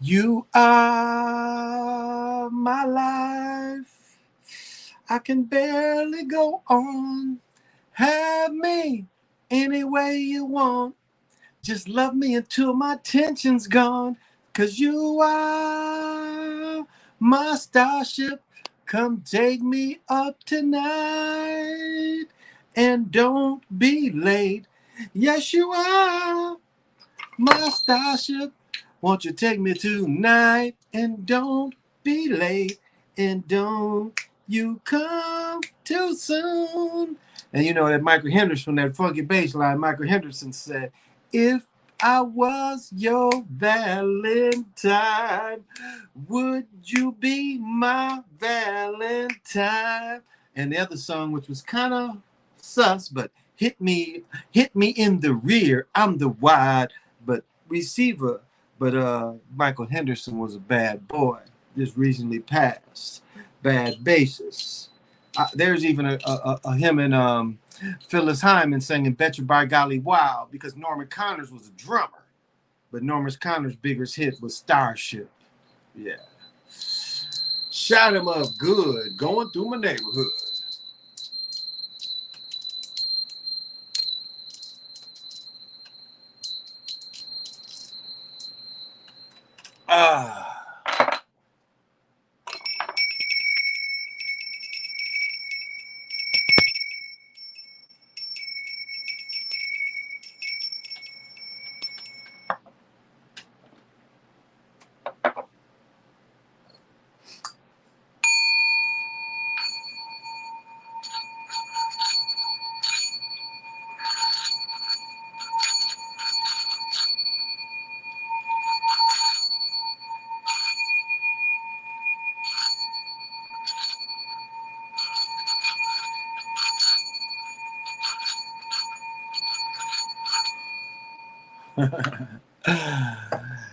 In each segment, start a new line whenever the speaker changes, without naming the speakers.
You are my life. I can barely go on. Have me any way you want. Just love me until my tension's gone. 'Cause you are my starship. Come take me up tonight. And don't be late. Yes, you are my starship. Won't you take me tonight? And don't be late. And don't you come too soon. And you know that Michael Henderson, from that funky bass line, Michael Henderson said, if I was your Valentine, would you be my Valentine? And the other song, which was kind of sus, but hit me in the rear. I'm the wide but receiver. But Michael Henderson was a bad boy. Just recently passed. Bad bassist. There's even a him and Phyllis Hyman singing "Bet You by Golly Wow" because Norman Connors was a drummer, but Norman Connors' biggest hit was "Starship." Yeah, shot him up good, going through my neighborhood. Ah.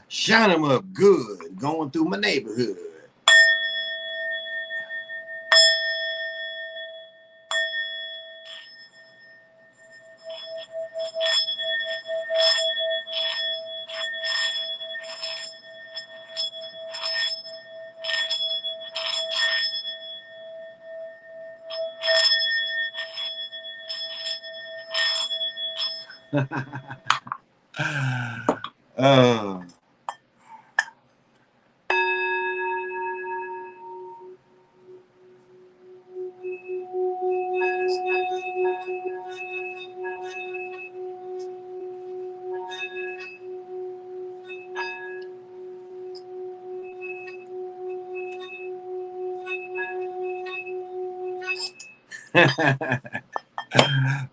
Shine 'em up good, going through my neighborhood. uh,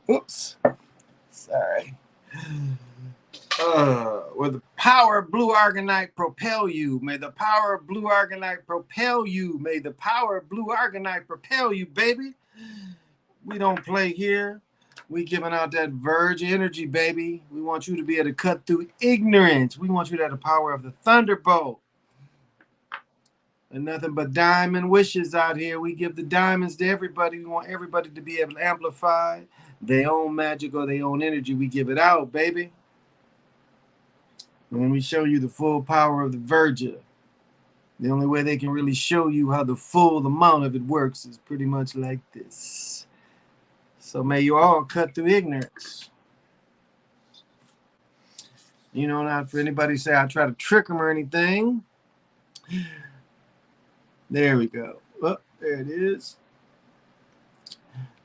oops, sorry. Where the power of blue argonite propel you. May the power of blue argonite propel you. May the power of blue argonite propel you, baby. We don't play here. We giving out that verge energy, baby. We want you to be able to cut through ignorance. We want you to have the power of the thunderbolt. And nothing but diamond wishes out here. We give the diamonds to everybody. We want everybody to be able to amplify their own magic or their own energy. We give it out, baby. And when we show you the full power of the Virgin, the only way they can really show you how the full amount of it works is pretty much like this. So may you all cut through ignorance. You know, not for anybody to say I try to trick them or anything. There we go. Oh, there it is.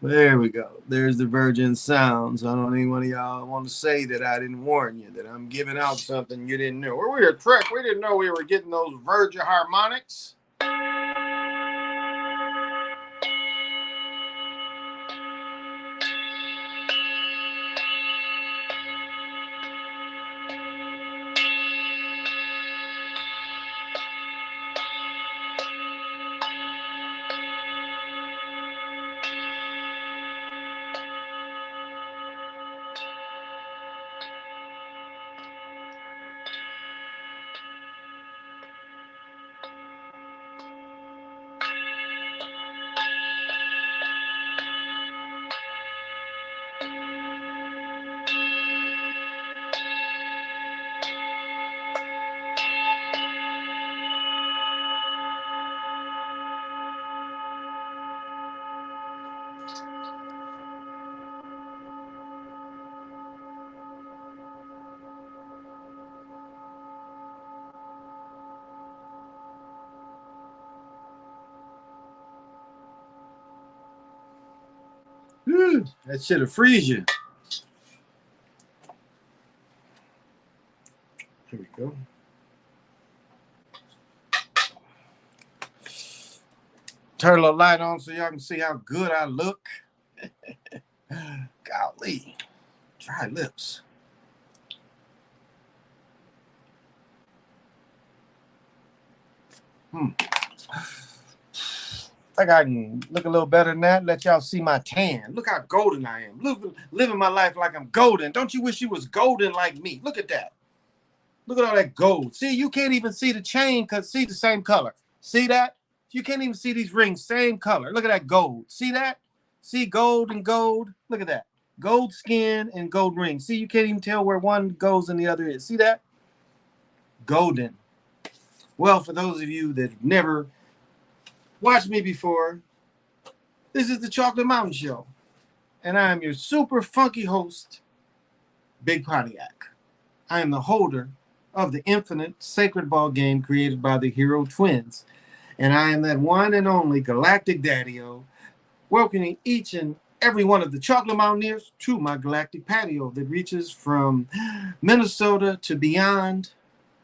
There we go. There's the Virgin sounds. I don't think one of y'all want to say that I didn't warn you, that I'm giving out something you didn't know. Well, we were tricked. We didn't know we were getting those Virgin harmonics. That shit'll freeze you. Here we go. Turn a little light on so y'all can see how good I look. Golly. Dry lips. I think I can look a little better than that. Let y'all see my tan. Look how golden I am. Look, living my life like I'm golden. Don't you wish you was golden like me? Look at that. Look at all that gold. See, you can't even see the chain because see the same color. See that? You can't even see these rings, same color. Look at that gold. See that? See gold and gold? Look at that. Gold skin and gold ring. See, you can't even tell where one goes and the other is. See that? Golden. Well, for those of you that have never watched me before, this is the Chocolate Mountain Show. And I am your super funky host, Big Pontiac. I am the holder of the infinite sacred ball game created by the Hero Twins. And I am that one and only Galactic Daddy-O, welcoming each and every one of the Chocolate Mountaineers to my galactic patio that reaches from Minnesota to beyond,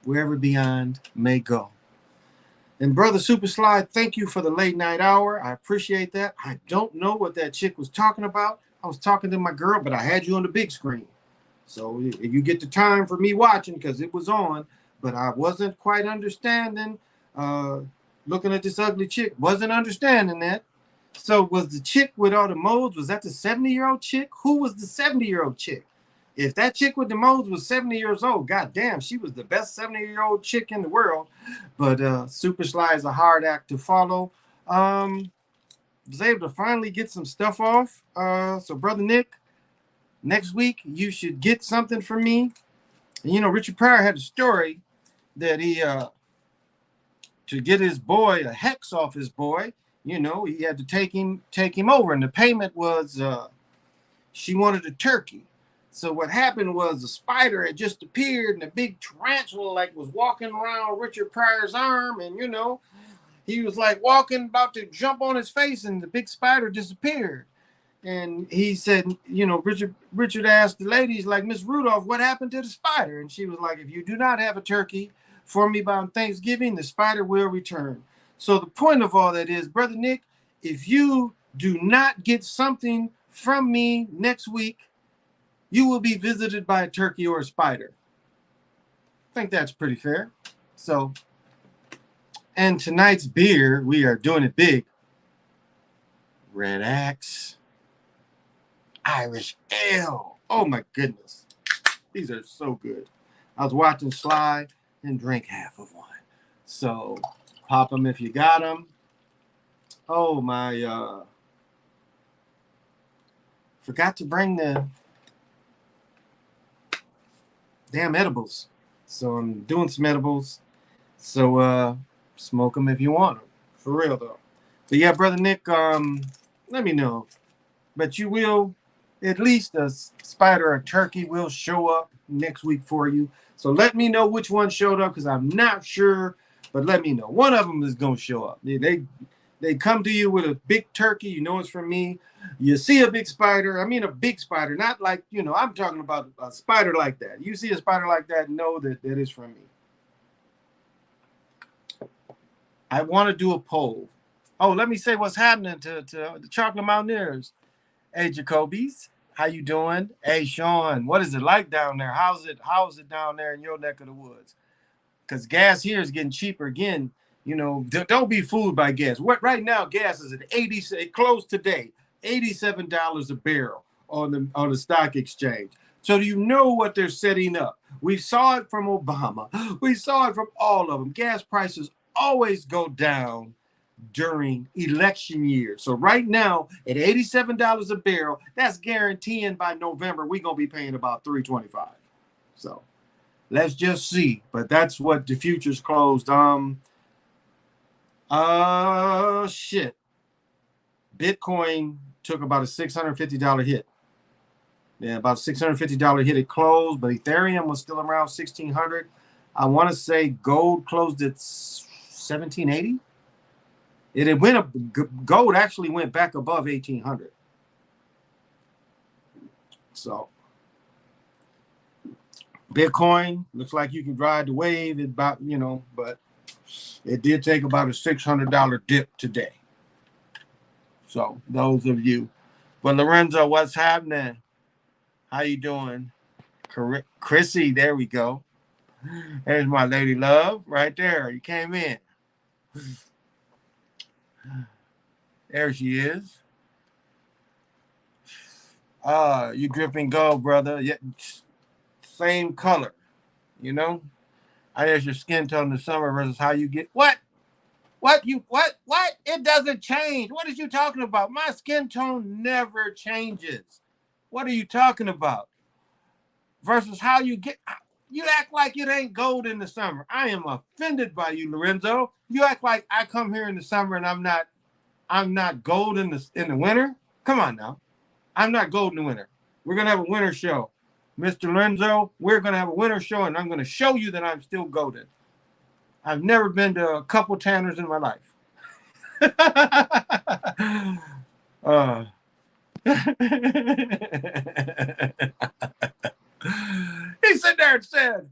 wherever beyond may go. And Brother Super Slide, thank you for the late night hour. I appreciate that. I don't know what that chick was talking about. I was talking to my girl, but I had you on the big screen. So you get the time for me watching because it was on, but I wasn't quite understanding. Looking at this ugly chick, wasn't understanding that. So was the chick with all the moles, was that the 70-year-old chick? Who was the 70-year-old chick? If that chick with the moles was 70 years old, goddamn, she was the best 70-year-old chick in the world. But Super Sly is a hard act to follow. Was able to finally get some stuff off. So Brother Nick, next week you should get something from me. And you know, Richard Pryor had a story that he to get his boy a hex off his boy, you know, he had to take him over, and the payment was she wanted a turkey. So what happened was a spider had just appeared, and a big tarantula like was walking around Richard Pryor's arm, and you know, he was like walking about to jump on his face, and the big spider disappeared. And he said, you know, Richard asked the ladies, like, Miss Rudolph, what happened to the spider? And she was like, if you do not have a turkey for me by Thanksgiving, the spider will return. So the point of all that is, Brother Nick, if you do not get something from me next week, you will be visited by a turkey or a spider. I think that's pretty fair. So, and tonight's beer, we are doing it big. Red Axe Irish Ale. Oh my goodness. These are so good. I was watching Sly and drink half of one. So pop them if you got them. Oh my, forgot to bring the damn edibles. So I'm doing some edibles. So smoke them if you want them. For real though. But yeah, Brother Nick, let me know. But you will, at least a spider or turkey will show up next week for you. So let me know which one showed up because I'm not sure, but let me know. One of them is going to show up. They come to you with a big turkey. You know it's from me. You see a big spider. I mean a big spider, not like, you know, I'm talking about a spider like that. You see a spider like that, know that that is from me. I want to do a poll. Oh, let me say what's happening to the Chocolate Mountaineers. Hey, Jacobies, how you doing? Hey, Sean, what is it like down there? How's it down there in your neck of the woods? Because gas here is getting cheaper again. You know, don't be fooled by gas. What right now, gas is at 80. It closed today, $87 a barrel on the stock exchange. So do you know what they're setting up? We saw it from Obama. We saw it from all of them. Gas prices always go down during election year. So right now at $87 a barrel, that's guaranteeing by November we're gonna be paying about $3.25. So let's just see. But that's what the futures closed. Shit. Bitcoin took about a $650 hit. Yeah, about a $650 hit. It closed, but Ethereum was still around 1,600. I want to say gold closed at 1,780. It went up. Gold actually went back above 1,800. So Bitcoin looks like you can ride the wave about, but it did take about a $600 dip today. So those of you, but Lorenzo, what's happening? How you doing? Chrissy, there we go. There's my lady love right there. You came in. There she is. You dripping gold, brother. Yeah, same color. I guess your skin tone in the summer versus how you get what? What? It doesn't change. What are you talking about? My skin tone never changes. What are you talking about? Versus how you get. You act like it ain't gold in the summer. I am offended by you, Lorenzo. You act like I come here in the summer and I'm not gold in the winter. Come on now. I'm not gold in the winter. We're gonna have a winter show. Mr. Lorenzo, we're gonna have a winter show and I'm gonna show you that I'm still golden. I've never been to a couple tanners in my life. He sat there and said,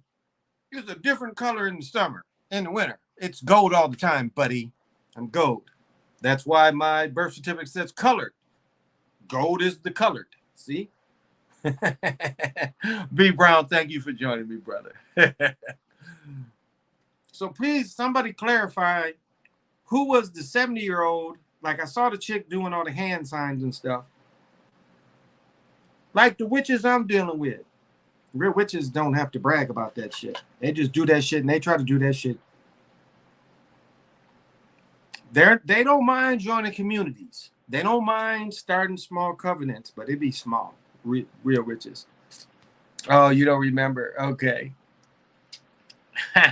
it's a different color in the summer. In the winter, it's gold all the time, buddy. I'm gold. That's why my birth certificate says colored. Gold is the colored. See? B. Brown, thank you for joining me, brother. So please, somebody clarify who was the 70-year-old. Like I saw the chick doing all the hand signs and stuff. Like the witches I'm dealing with. Real witches don't have to brag about that shit. They just do that shit and they try to do that shit. They don't mind joining communities. They don't mind starting small covenants, but it be small. Real witches. Oh, you don't remember? Okay. He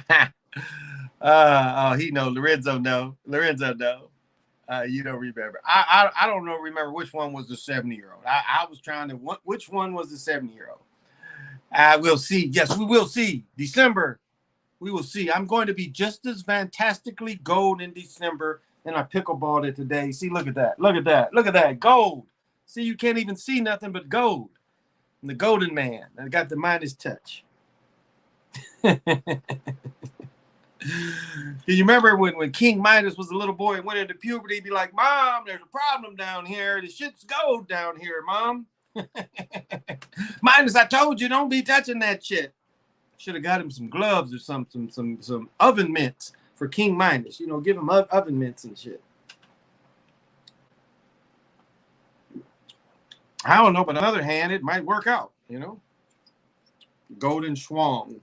know. Lorenzo know. You don't remember. I don't know. Remember which one was the 70-year-old. I was trying to. Which one was the 70-year-old? We'll see. Yes, we will see. December. We will see. I'm going to be just as fantastically gold in December than I pickleballed it today. See, look at that. Look at that. Look at that. Gold. See, you can't even see nothing but gold. I'm the golden man. I got the Midas touch. Can you remember when King Midas was a little boy and went into puberty, he'd be like, Mom, there's a problem down here. The shit's gold down here, Mom. Midas, I told you, don't be touching that shit. Should have got him some gloves or some oven mitts for King Midas. Give him oven mitts and shit. I don't know, but on the other hand, it might work out, Golden Schwang.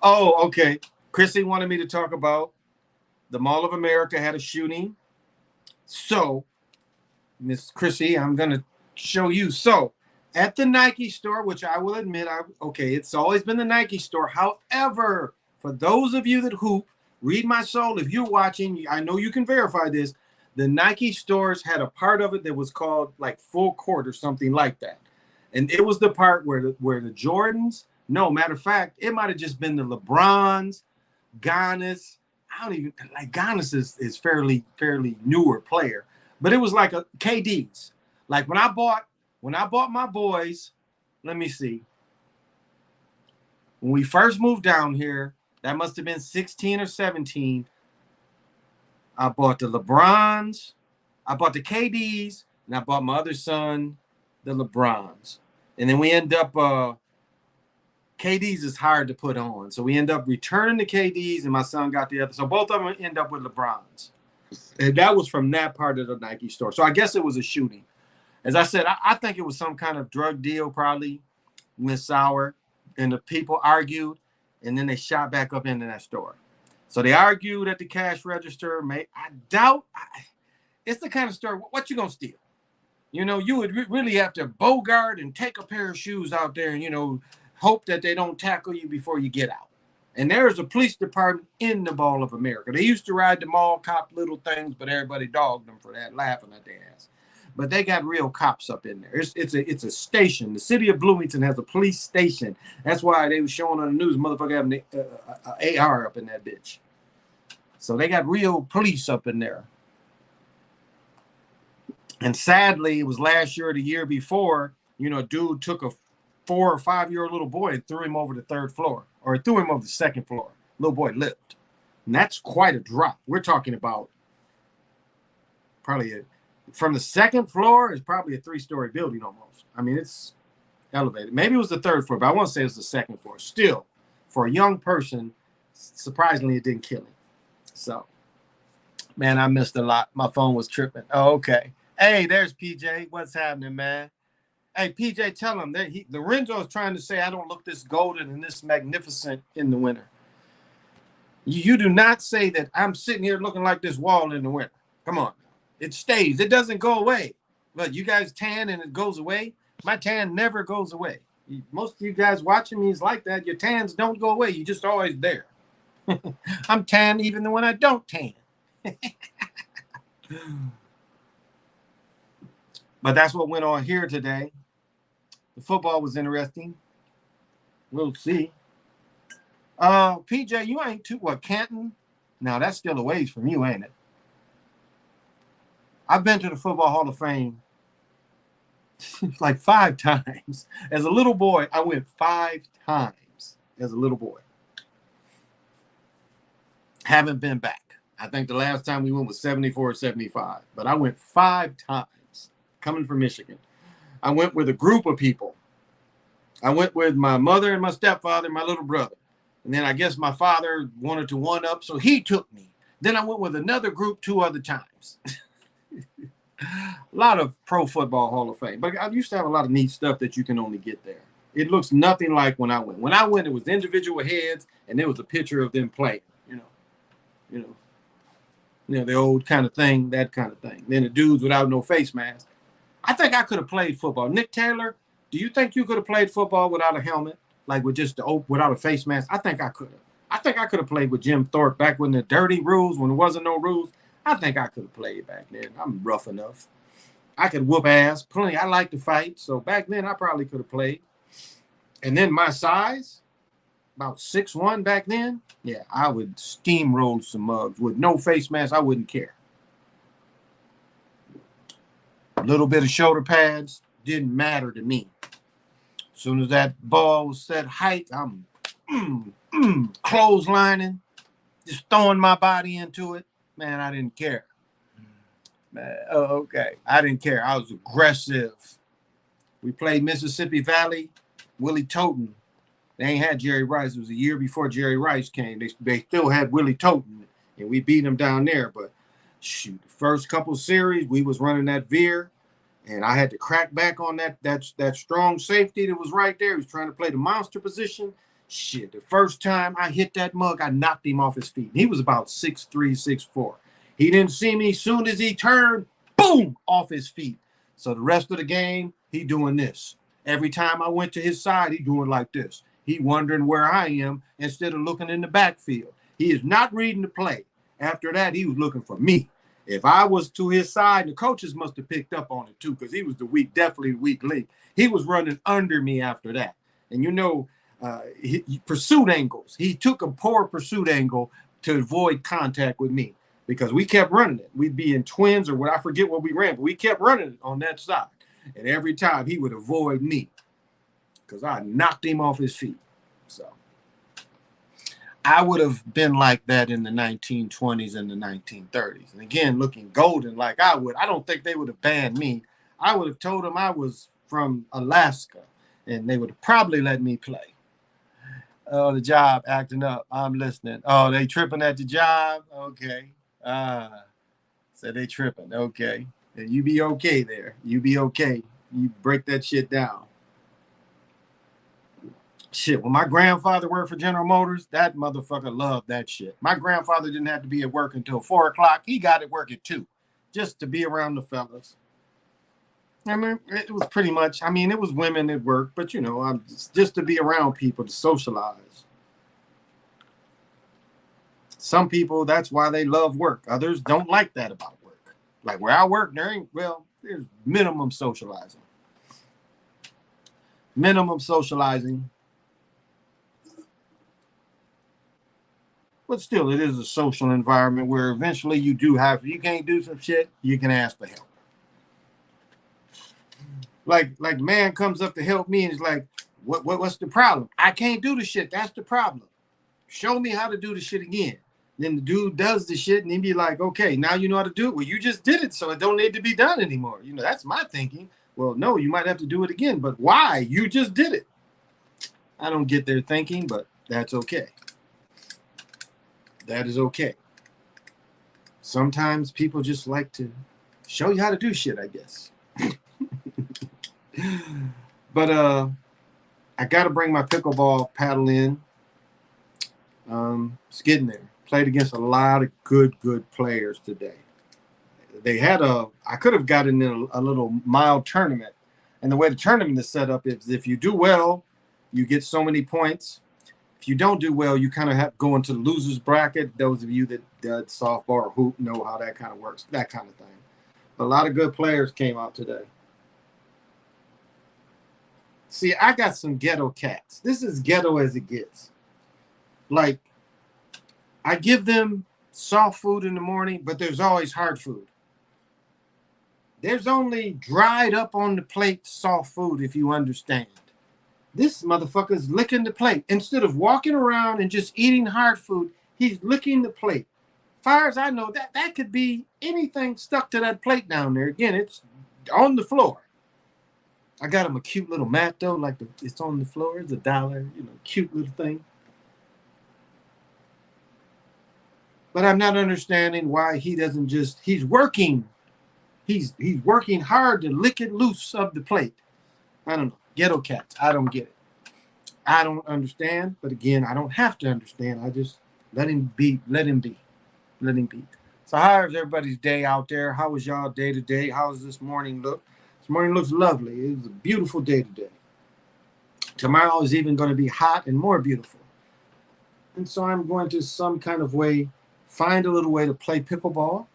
Oh, okay. Chrissy wanted me to talk about the Mall of America had a shooting. So, Miss Chrissy, I'm going to show you. So, at the Nike store, which I will admit, it's always been the Nike store. However, for those of you that hoop, read my soul. If you're watching, I know you can verify this. The Nike stores had a part of it that was called like full court or something like that. And it was the part where the Jordans, no, matter of fact, it might have just been the LeBrons, Giannis. I don't even like Giannis is fairly newer player, but it was like a KD's. Like when I bought my boys, let me see. When we first moved down here, that must have been 16 or 17. I bought the LeBrons, I bought the KD's, and I bought my other son the LeBrons. And then we end up KD's is hard to put on. So we end up returning the KD's and my son got the other. So both of them end up with LeBrons. And that was from that part of the Nike store. So I guess it was a shooting. As I said, I think it was some kind of drug deal probably went sour. And the people argued. And then they shot back up into that store. So they argued at the cash register. I doubt. It's the kind of store, what you going to steal? You would really have to bogart and take a pair of shoes out there and, hope that they don't tackle you before you get out. And there's a police department in the Mall of America. They used to ride the mall cop little things, but everybody dogged them for that, laughing at their ass. But they got real cops up in there. It's a station. The city of Bloomington has a police station. That's why they were showing on the news, motherfucker having an AR up in that bitch. So they got real police up in there. And sadly, it was last year or the year before, a dude took a 4 or 5 year old little boy and threw him over the third floor, or threw him over the second floor. Little boy lived. And that's quite a drop. We're talking about from the second floor is probably a 3-story building almost. I mean, it's elevated. Maybe it was the third floor, but I want to say it was the second floor. Still, for a young person, surprisingly, it didn't kill him. So, man, I missed a lot. My phone was tripping. Oh, okay. Hey, there's PJ. What's happening, man? Hey, PJ, tell him that Lorenzo is trying to say I don't look this golden and this magnificent in the winter. You do not say that I'm sitting here looking like this wall in the winter. Come on. It stays. It doesn't go away. But you guys tan and it goes away. My tan never goes away. Most of you guys watching me is like that. Your tans don't go away. You're just always there. I'm tan even when I don't tan. But that's what went on here today. The football was interesting. We'll see. PJ, you ain't Canton? Now, that's still a ways from you, ain't it? I've been to the Football Hall of Fame like 5 times. As a little boy, I went 5 times as a little boy. Haven't been back. I think the last time we went was 74 or 75. But I went 5 times coming from Michigan. I went with a group of people. I went with my mother and my stepfather and my little brother. And then I guess my father wanted to one-up, so he took me. Then I went with another group 2 other times. A lot of Pro Football Hall of Fame. But I used to have a lot of neat stuff that you can only get there. It looks nothing like when I went. When I went, it was individual heads, and there was a picture of them playing, the old kind of thing, that kind of thing. Then the dudes without no face mask. I think I could have played football. Nick Taylor, do you think you could have played football without a helmet? Like without a face mask? I think I could have. I think I could have played with Jim Thorpe back when the dirty rules, when there wasn't no rules. I think I could have played back then. I'm rough enough. I could whoop ass plenty. I like to fight. So back then, I probably could have played. And then my size, about 6'1" back then, yeah, I would steamroll some mugs. With no face mask, I wouldn't care. A little bit of shoulder pads didn't matter to me. As soon as that ball was set height, I'm clotheslining, just throwing my body into it. Man, I didn't care. Man, okay. I didn't care. I was aggressive. We played Mississippi Valley, Willie Toten. They ain't had Jerry Rice. It was a year before Jerry Rice came. They still had Willie Toten, and we beat him down there. But shoot, the first couple series, we was running that veer, and I had to crack back on that strong safety that was right there. He was trying to play the monster position. Shit, the first time I hit that mug, I knocked him off his feet. He was about 6'3", 6'4". He didn't see me. Soon as he turned, boom, off his feet. So the rest of the game, he doing this. Every time I went to his side, he doing like this. He wondering where I am instead of looking in the backfield. He is not reading the play. After that, he was looking for me. If I was to his side, the coaches must have picked up on it too, because he was definitely the weak link. He was running under me after that. And pursuit angles. He took a poor pursuit angle to avoid contact with me because we kept running it. We'd be in twins or what, I forget what we ran, but we kept running it on that side. And every time he would avoid me because I knocked him off his feet. So I would have been like that in the 1920s and the 1930s. And again, looking golden like I would, I don't think they would have banned me. I would have told them I was from Alaska and they would have probably let me play. Oh, the job acting up. I'm listening. Oh, they tripping at the job? Okay. So they tripping. Okay. You be okay there. You be okay. You break that shit down. Shit, when my grandfather worked for General Motors, that motherfucker loved that shit. My grandfather didn't have to be at work until 4 o'clock. He got at work at 2 just to be around the fellas. I mean, it was pretty much, it was women at work, but, just to be around people, to socialize. Some people, that's why they love work. Others don't like that about work. Like where I work, there's minimum socializing. Minimum socializing. But still, it is a social environment where eventually you can't do some shit, you can ask for help. Like man comes up to help me and is like, what's the problem? I can't do the shit. That's the problem. Show me how to do the shit again. Then the dude does the shit and he be like, okay, now you know how to do it. Well, you just did it, so it don't need to be done anymore. You know, that's my thinking. Well, no, you might have to do it again, but why? You just did it. I don't get their thinking, but that's okay. That is okay. Sometimes people just like to show you how to do shit, I guess. But I got to bring my pickleball paddle in. It's getting there. Played against a lot of good players today. They had I could have gotten in a little mild tournament. And the way the tournament is set up is if you do well, you get so many points. If you don't do well, you kind of have to go into the loser's bracket. Those of you that did softball or hoop know how that kind of works, that kind of thing. But a lot of good players came out today. See, I got some ghetto cats. This is ghetto as it gets. Like, I give them soft food in the morning, but there's always hard food. There's only dried up on the plate soft food, if you understand. This motherfucker's licking the plate. Instead of walking around and just eating hard food, he's licking the plate. As far as I know, that could be anything stuck to that plate down there. Again, it's on the floor. I got him a cute little mat, though, like it's on the floor. It's $1, cute little thing. But I'm not understanding why he doesn't just, he's working. He's working hard to lick it loose of the plate. I don't know. Ghetto cats. I don't get it. I don't understand. But again, I don't have to understand. I just let him be. Let him be. Let him be. So how's everybody's day out there? How was y'all day today? How does this morning look? This morning looks lovely. It was a beautiful day today. Tomorrow is even going to be hot and more beautiful. And so I'm going to some kind of way find a little way to play pickleball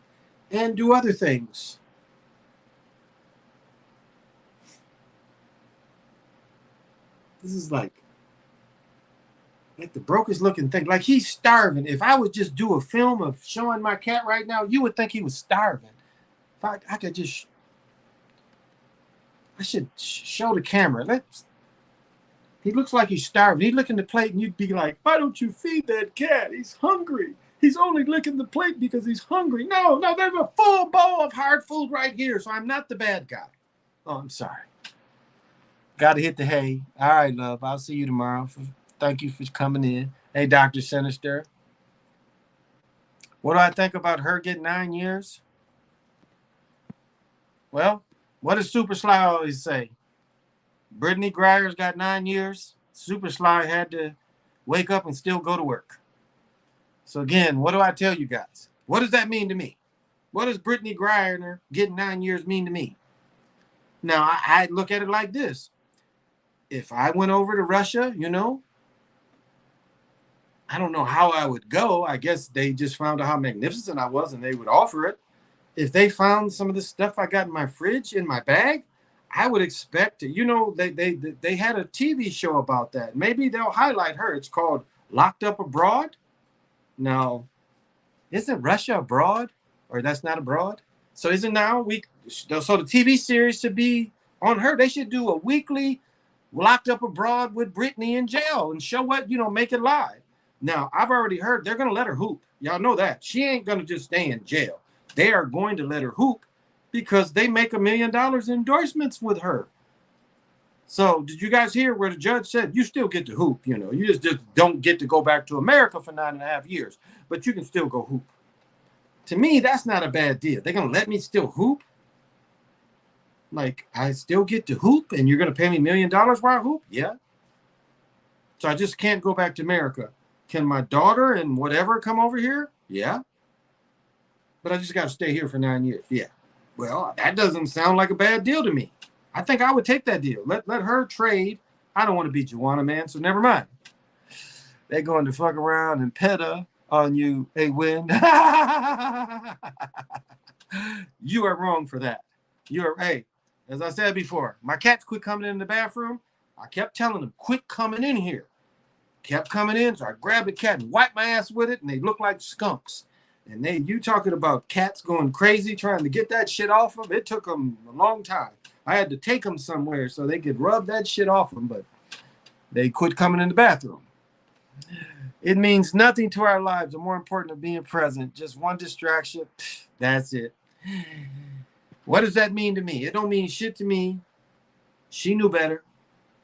and do other things. This is like the brokest looking thing. Like he's starving. If I would just do a film of showing my cat right now, you would think he was starving. If I could just, I should show the camera. He looks like he's starving. He'd look in the plate and you'd be like, why don't you feed that cat? He's hungry. He's only licking the plate because he's hungry. No, there's a full bowl of hard food right here, so I'm not the bad guy. Oh, I'm sorry. Got to hit the hay. All right, love. I'll see you tomorrow. Thank you for coming in. Hey, Dr. Sinister. What do I think about her getting 9 years? Well, what does Super Sly always say? Brittany Griner's got 9 years. Super Sly had to wake up and still go to work. So again, what do I tell you guys? What does that mean to me? What does Brittany Griner getting 9 years mean to me? Now, I look at it like this. If I went over to Russia, I don't know how I would go. I guess they just found out how magnificent I was and they would offer it. If they found some of the stuff I got in my fridge, in my bag, I would expect it. They had a TV show about that. Maybe they'll highlight her. It's called Locked Up Abroad. Now, isn't Russia abroad? Or that's not abroad? So isn't now so the TV series should be on her. They should do a weekly Locked Up Abroad with Brittany in jail and show what, make it live. Now, I've already heard they're going to let her hoop. Y'all know that. She ain't going to just stay in jail. They are going to let her hoop because they make $1 million endorsements with her. So did you guys hear where the judge said you still get to hoop? You just don't get to go back to America for 9.5 years, but you can still go hoop. To me, that's not a bad deal. They're going to let me still hoop? Like, I still get to hoop and you're going to pay me $1 million while I hoop? Yeah. So I just can't go back to America. Can my daughter and whatever come over here? Yeah. But I just got to stay here for 9 years. Yeah. Well, that doesn't sound like a bad deal to me. I think I would take that deal. Let her trade. I don't want to be Joanna, man, so never mind. They're going to fuck around and pet her on you, hey, Win. You are wrong for that. Hey, as I said before, my cats quit coming in the bathroom. I kept telling them, quit coming in here. Kept coming in, so I grabbed the cat and wiped my ass with it, and they look like skunks. And you talking about cats going crazy trying to get that shit off them, it took them a long time. I had to take them somewhere so they could rub that shit off them, but they quit coming in the bathroom. It means nothing to our lives. The more important of being present. Just one distraction. That's it. What does that mean to me? It don't mean shit to me. She knew better.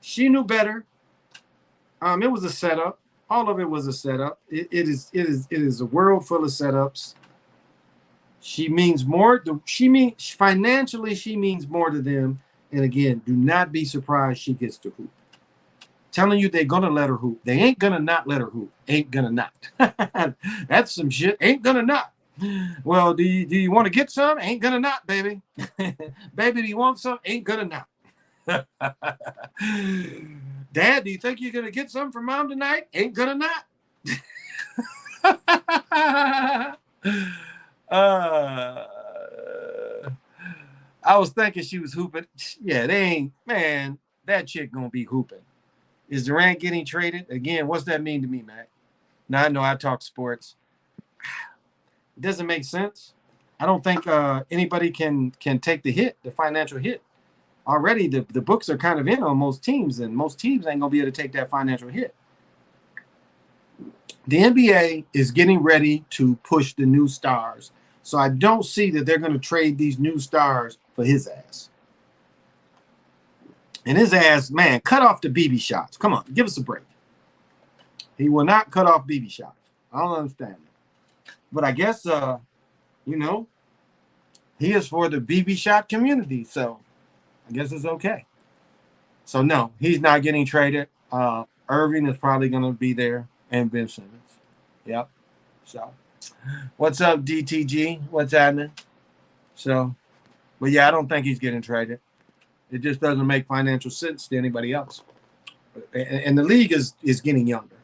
She knew better. It was a setup. All of it was a setup. It is a world full of setups. She means more. She means financially. She means more to them. And again, do not be surprised she gets to hoop. Telling you they're gonna let her hoop. They ain't gonna not let her hoop. Ain't gonna not. That's some shit. Ain't gonna not. Well, do you want to get some? Ain't gonna not, baby. Baby, do you want some? Ain't gonna not. Dad, do you think you're gonna get some from mom tonight? Ain't gonna not. I was thinking she was hooping. Yeah, they ain't, man, that chick gonna be hooping. Is Durant getting traded? Again, what's that mean to me, Mac? Now, I know I talk sports. It doesn't make sense. I don't think anybody can take the hit, the financial hit. Already, the books are kind of in on most teams, and most teams ain't going to be able to take that financial hit. The NBA is getting ready to push the new stars. So I don't see that they're going to trade these new stars for his ass. And his ass, man, cut off the BB shots. Come on, give us a break. He will not cut off BB shots. I don't understand it. But I guess, you know, he is for the BB shot community. So I guess it's okay. So, no, he's not getting traded. Irving is probably going to be there, and Ben Simmons. Yep. So, what's up, DTG? What's happening? So, but yeah, I don't think he's getting traded. It just doesn't make financial sense to anybody else. And the league is getting younger.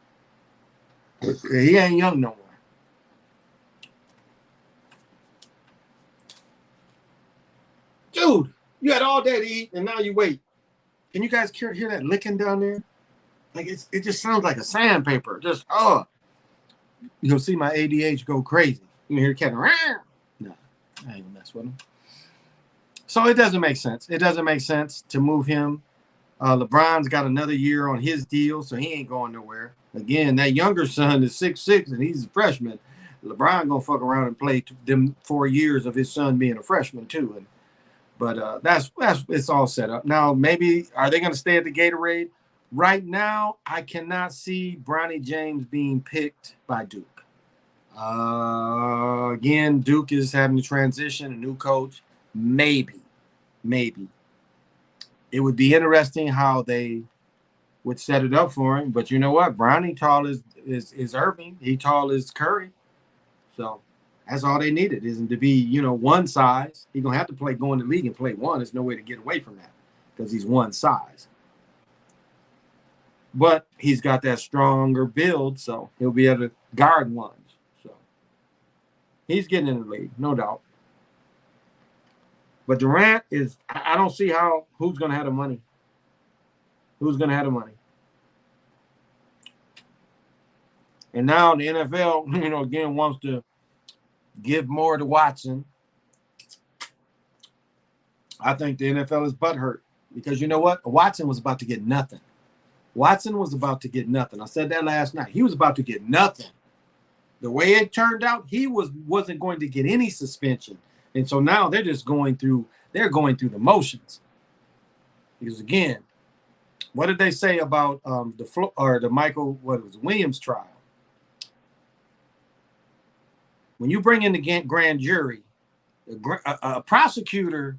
He ain't young no more. Dude, you had all day to eat, and now you wait. Can you guys hear that licking down there? Like it just sounds like a sandpaper. Just you'll see my ADH go crazy. You hear cat. No, I ain't gonna mess with him. So it doesn't make sense. It doesn't make sense to move him. LeBron's got another year on his deal, so he ain't going nowhere. Again, that younger son is 6'6", and he's a freshman. LeBron gonna fuck around and play them 4 years of his son being a freshman too. But that's it's all set up. Now, maybe are they gonna stay at the Gatorade? Right now, I cannot see Bronny James being picked by Duke. Again, Duke is having to transition, a new coach. Maybe. It would be interesting how they would set it up for him. But you know what? Bronny tall is Irving. He tall as Curry. So that's all they needed, isn't to be, one size. He's going to have to go in the league and play one. There's no way to get away from that because he's one size. But he's got that stronger build, so he'll be able to guard ones. So he's getting in the league, no doubt. But Durant I don't see who's going to have the money. Who's going to have the money? And now the NFL, again, wants to give more to Watson. I think the NFL is butthurt because you know what? Watson was about to get nothing. I said that last night. He was about to get nothing. The way it turned out, he wasn't going to get any suspension. And so now they're just going through the motions. Because again, what did they say about the Michael Williams trial? When you bring in the grand jury, a prosecutor,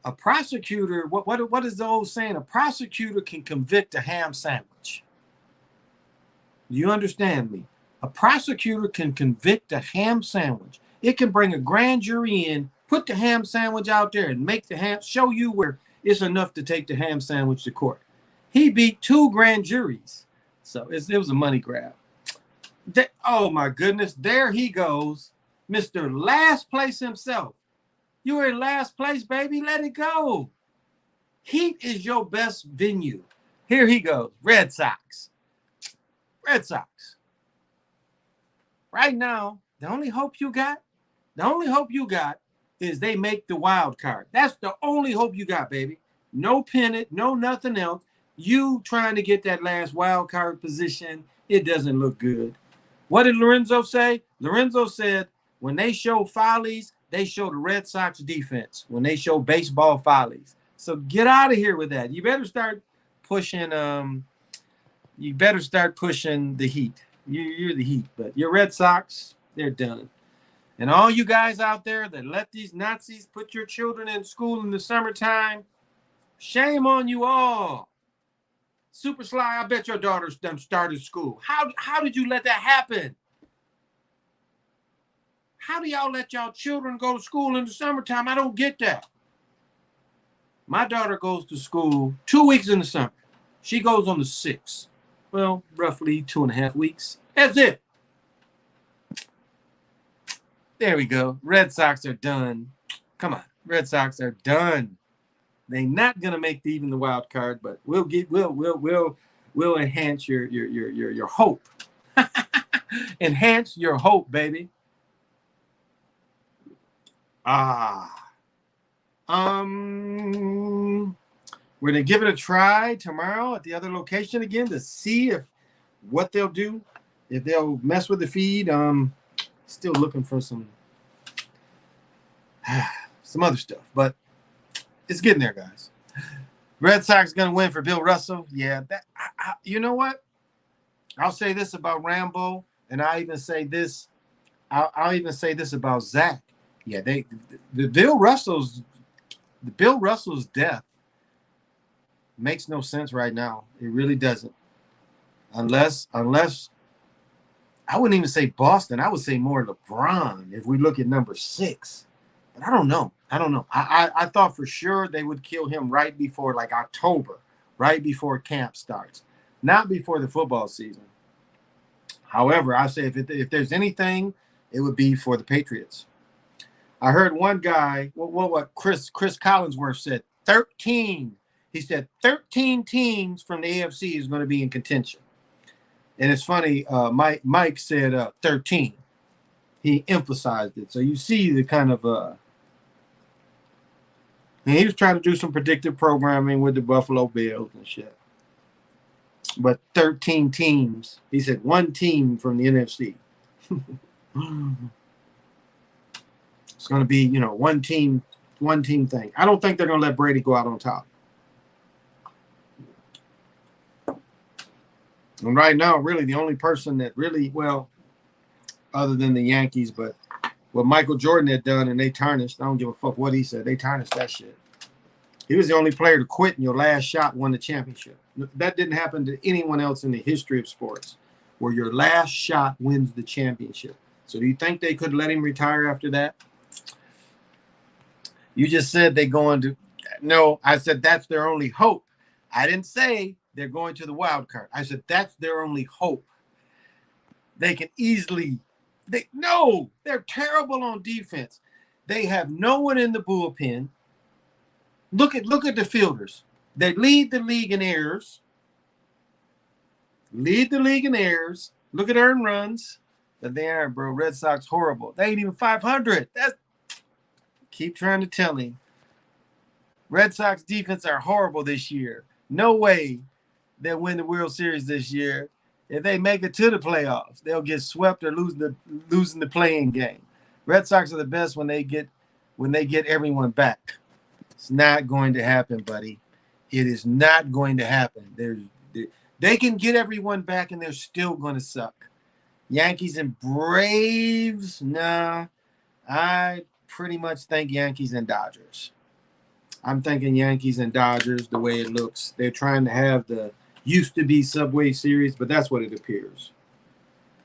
what is the old saying? A prosecutor can convict a ham sandwich. Do you understand me? A prosecutor can convict a ham sandwich. It can bring a grand jury in, put the ham sandwich out there, and show you where it's enough to take the ham sandwich to court. He beat 2 grand juries. So it was a money grab. Oh, my goodness. There he goes. Mr. Last Place himself. You were in last place, baby. Let it go. Heat is your best venue. Here he goes. Red Sox. Right now, the only hope you got is they make the wild card. That's the only hope you got, baby. No pennant, no nothing else. You trying to get that last wild card position, it doesn't look good. What did Lorenzo say? Lorenzo said when they show follies, they show the Red Sox defense. When they show baseball follies. So get out of here with that. You better start pushing the Heat. You're the Heat, but your Red Sox, they're done. And all you guys out there that let these Nazis put your children in school in the summertime, shame on you all. Super Sly, I bet your daughter's done started school. How did you let that happen? How do y'all let y'all children go to school in the summertime? I don't get that. My daughter goes to school 2 weeks in the summer. She goes on the 6th. Well, roughly 2.5 weeks. That's it. There we go. Red Sox are done. Come on. Red Sox are done. They're not gonna make even the wild card, but we'll enhance your hope. Enhance your hope, baby. We're gonna give it a try tomorrow at the other location again to see what they'll do, if they'll mess with the feed. Still looking for some other stuff, but it's getting there, guys. Red Sox gonna win for Bill Russell. Yeah, you know what? I'll say this about Rambo, and I'll even say this about Zach. Yeah, the Bill Russell's death makes no sense right now. It really doesn't. Unless I wouldn't even say Boston. I would say more LeBron if we look at number 6. But I don't know. I thought for sure they would kill him right before like October, right before camp starts, not before the football season. However, I say if there's anything, it would be for the Patriots. I heard one guy, what Chris Collinsworth said, 13. He said 13 teams from the AFC is going to be in contention. And it's funny, Mike said 13. He emphasized it. So you see the kind of and he was trying to do some predictive programming with the Buffalo Bills and shit. But 13 teams. He said one team from the NFC. It's going to be, one team thing. I don't think they're going to let Brady go out on top. And right now, really, the only person that really, other than the Yankees, but what Michael Jordan had done and they tarnished, I don't give a fuck what he said. They tarnished that shit. He was the only player to quit and your last shot won the championship. That didn't happen to anyone else in the history of sports, where your last shot wins the championship. So do you think they could let him retire after that? You just said they're going to. No, I said that's their only hope. I didn't say they're going to the wild card. I said that's their only hope. They can easily. They're terrible on defense. They have no one in the bullpen. Look at the fielders. They lead the league in errors. Look at earned runs. But they aren't, bro. Red Sox horrible. They ain't even 500. Keep trying to tell him. Red Sox defense are horrible this year. No way they'll win the World Series this year. If they make it to the playoffs, they'll get swept or losing the playing game. Red Sox are the best when they get everyone back. It's not going to happen, buddy. It is not going to happen. They can get everyone back, and they're still going to suck. Yankees and Braves, nah. I pretty much think Yankees and Dodgers. I'm thinking Yankees and Dodgers the way it looks. They're trying to have the used-to-be Subway Series, but that's what it appears,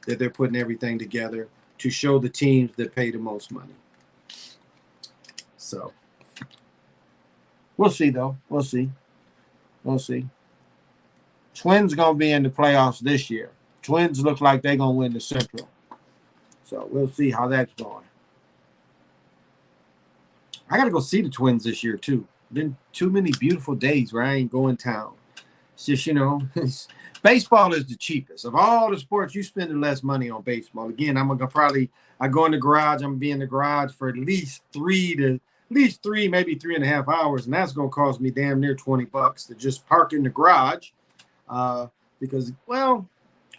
that they're putting everything together to show the teams that pay the most money. So we'll see, though. We'll see. Twins going to be in the playoffs this year. Twins look like they're going to win the Central. So we'll see how that's going. I got to go see the Twins this year, too. Been too many beautiful days where I ain't going town. It's just, baseball is the cheapest. Of all the sports, you spend the less money on baseball. Again, I go in the garage, I'm gonna be in the garage for at least three, maybe 3.5 hours, and that's gonna cost me damn near $20 to just park in the garage. Because, well,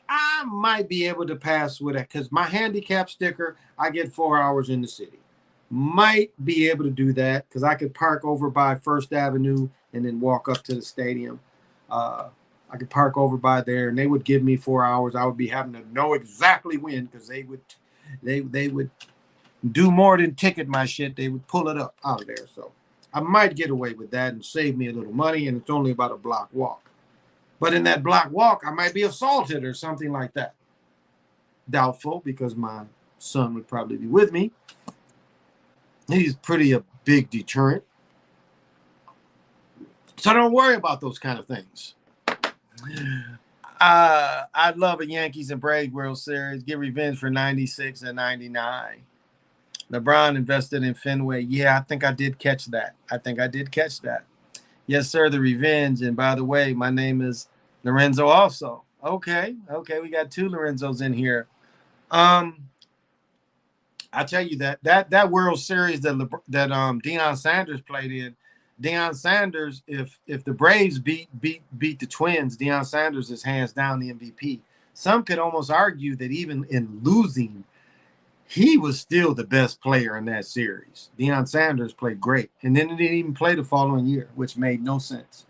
I might be able to pass with it because my handicap sticker, I get 4 hours in the city. Might be able to do that because I could park over by First Avenue and then walk up to the stadium. I could park over by there, and they would give me 4 hours. I would be having to know exactly when because they would do more than ticket my shit. They would pull it up out of there. So I might get away with that and save me a little money, and it's only about a block walk. But in that block walk, I might be assaulted or something like that. Doubtful, because my son would probably be with me. He's pretty a big deterrent. So don't worry about those kind of things. I'd love a Yankees and Braves World Series. Get revenge for 96 and 99. LeBron invested in Fenway. Yeah, I think I did catch that. Yes, sir, the revenge. And by the way, my name is Lorenzo also. Okay, we got two Lorenzos in here. I tell you that World Series that Deion Sanders played in, Deion Sanders, if the Braves beat the Twins, Deion Sanders is hands down the MVP. Some could almost argue that even in losing, he was still the best player in that series. Deion Sanders played great, and then he didn't even play the following year, which made no sense.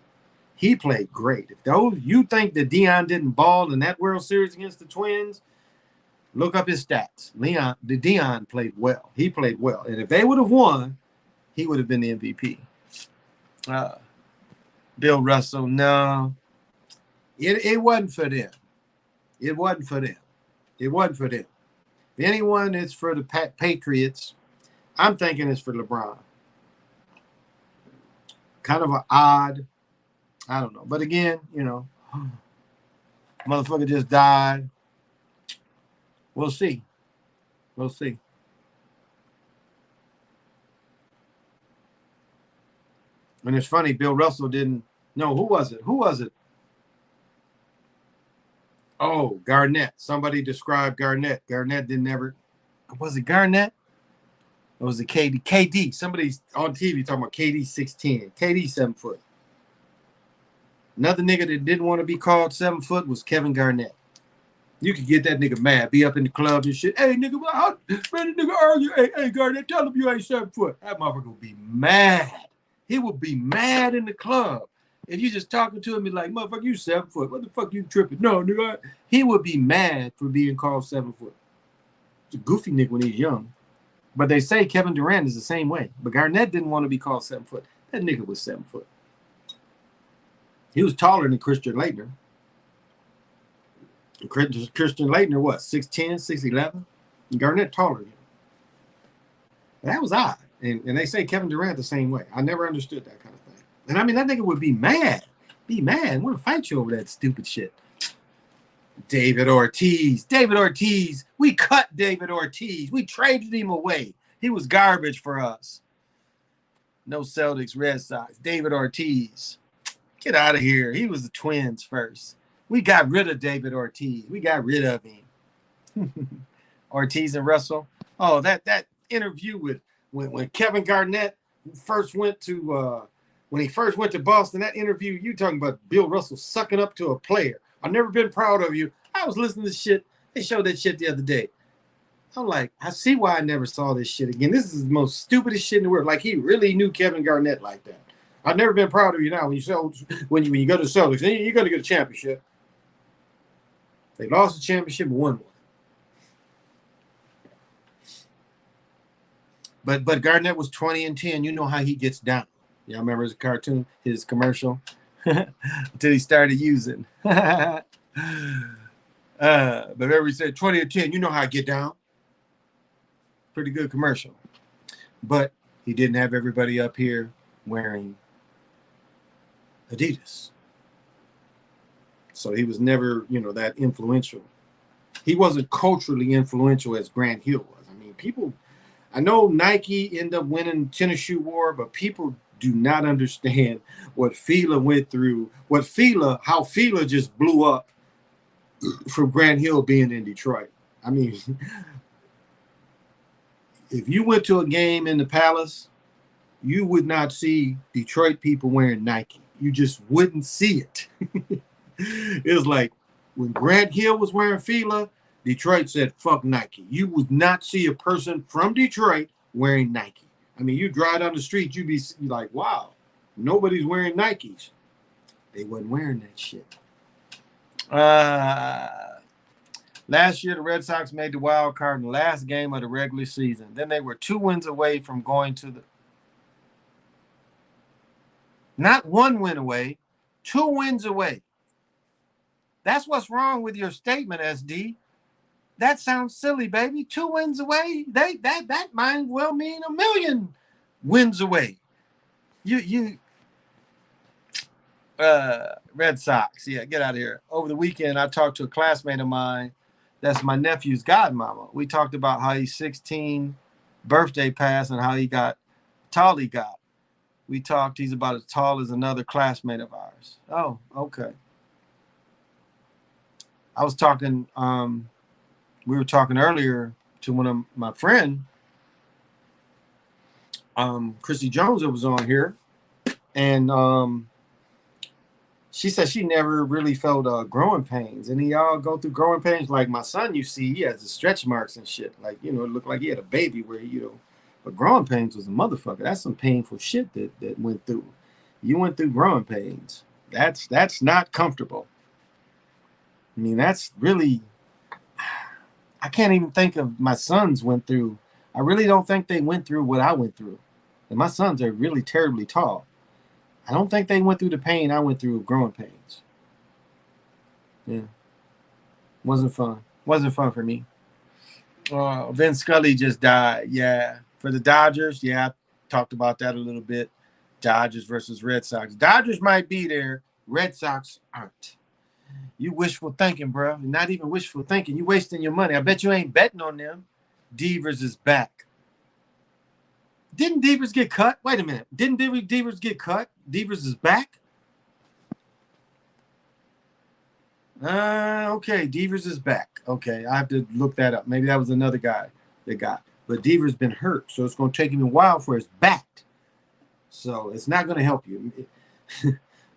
He played great. If you think that Deion didn't ball in that World Series against the Twins, look up his stats. Deion played well. He played well, and if they would have won, he would have been the MVP. Bill Russell, no, it wasn't for them. It wasn't for them. If anyone is for the Patriots, I'm thinking it's for LeBron. Kind of an odd, I don't know. But again, motherfucker just died. We'll see. And it's funny, Bill Russell didn't. No, who was it? Oh, Garnett. Somebody described Garnett. Garnett didn't ever. Was it Garnett? Or was it KD? KD. Somebody's on TV talking about KD 6'10". KD 7 foot. Another nigga that didn't want to be called 7 foot was Kevin Garnett. You could get that nigga mad, be up in the club and shit. Hey, nigga, how ready nigga argue? Hey, Garnett, tell him you ain't 7 foot. That motherfucker would be mad. He would be mad in the club. If you just talking to him, be like, motherfucker, you 7 foot. What the fuck you tripping? No, nigga. He would be mad for being called 7 foot. It's a goofy nigga when he's young. But they say Kevin Durant is the same way. But Garnett didn't want to be called 7 foot. That nigga was 7 foot. He was taller than Christian Laettner. Christian Laettner, what, 6'10", 6'11"? And Garnett taller than him. That was odd. And they say Kevin Durant the same way. I never understood that kind of thing. And I mean, that nigga would be mad. Want to fight you over that stupid shit. David Ortiz. We cut David Ortiz. We traded him away. He was garbage for us. No Celtics, Red Sox. David Ortiz. Get out of here. He was the Twins first. We got rid of David Ortiz. We got rid of him. Ortiz and Russell. Oh, that interview with when Kevin Garnett first went to Boston, that interview, you talking about Bill Russell sucking up to a player. I've never been proud of you. I was listening to shit. They showed that shit the other day. I'm like, I see why I never saw this shit again. This is the most stupidest shit in the world. Like, he really knew Kevin Garnett like that. I've never been proud of you now when you go to the Celtics. You're going to get a championship. They lost the championship and won one. But Garnett was 20-10. You know how he gets down. Y'all remember his cartoon, his commercial? Until he started using. But whenever he said 20-10, you know how I get down. Pretty good commercial. But he didn't have everybody up here wearing Adidas. So he was never, that influential. He wasn't culturally influential as Grant Hill was. I mean, I know Nike ended up winning tennis shoe war, but people do not understand what Fila went through, how Fila just blew up from Grant Hill being in Detroit. I mean, if you went to a game in the Palace, you would not see Detroit people wearing Nike. You just wouldn't see it. It was like when Grant Hill was wearing Fila, Detroit said, fuck Nike. You would not see a person from Detroit wearing Nike. I mean, you drive down the street, you'd be like, wow, nobody's wearing Nikes. They wasn't wearing that shit. Last year, the Red Sox made the wild card in the last game of the regular season. Then they were 2 wins away from going to the... Not 1 win away, 2 wins away. That's what's wrong with your statement, SD. That sounds silly, baby. 2 wins away. That might well mean 1 million wins away. Red Sox. Yeah, get out of here. Over the weekend, I talked to a classmate of mine. That's my nephew's godmama. We talked about how he's 16, birthday passed, and how tall he got. We talked, he's about as tall as another classmate of ours. Oh, okay. I was talking, we were talking earlier to one of my friend, Chrissy Jones, that was on here. And she said she never really felt growing pains. And y'all go through growing pains. Like my son, you see, he has the stretch marks and shit. Like, it looked like he had a baby where, but growing pains was a motherfucker. That's some painful shit that went through. You went through growing pains. That's not comfortable. I mean, that's really, I can't even think of my sons went through. I really don't think they went through what I went through. And my sons are really terribly tall. I don't think they went through the pain I went through of growing pains. Yeah. Wasn't fun. Wasn't fun for me. Vin Scully just died. Yeah. For the Dodgers, yeah, I talked about that a little bit. Dodgers versus Red Sox. Dodgers might be there. Red Sox aren't. You wishful thinking, bro. You're not even wishful thinking. You wasting your money. I bet you ain't betting on them. Devers is back. Didn't Devers get cut? Wait a minute. Didn't Devers get cut? Devers is back? Okay. Devers is back. Okay. I have to look that up. Maybe that was another guy that got. But Devers been hurt, so it's going to take him a while for his back. So it's not going to help you.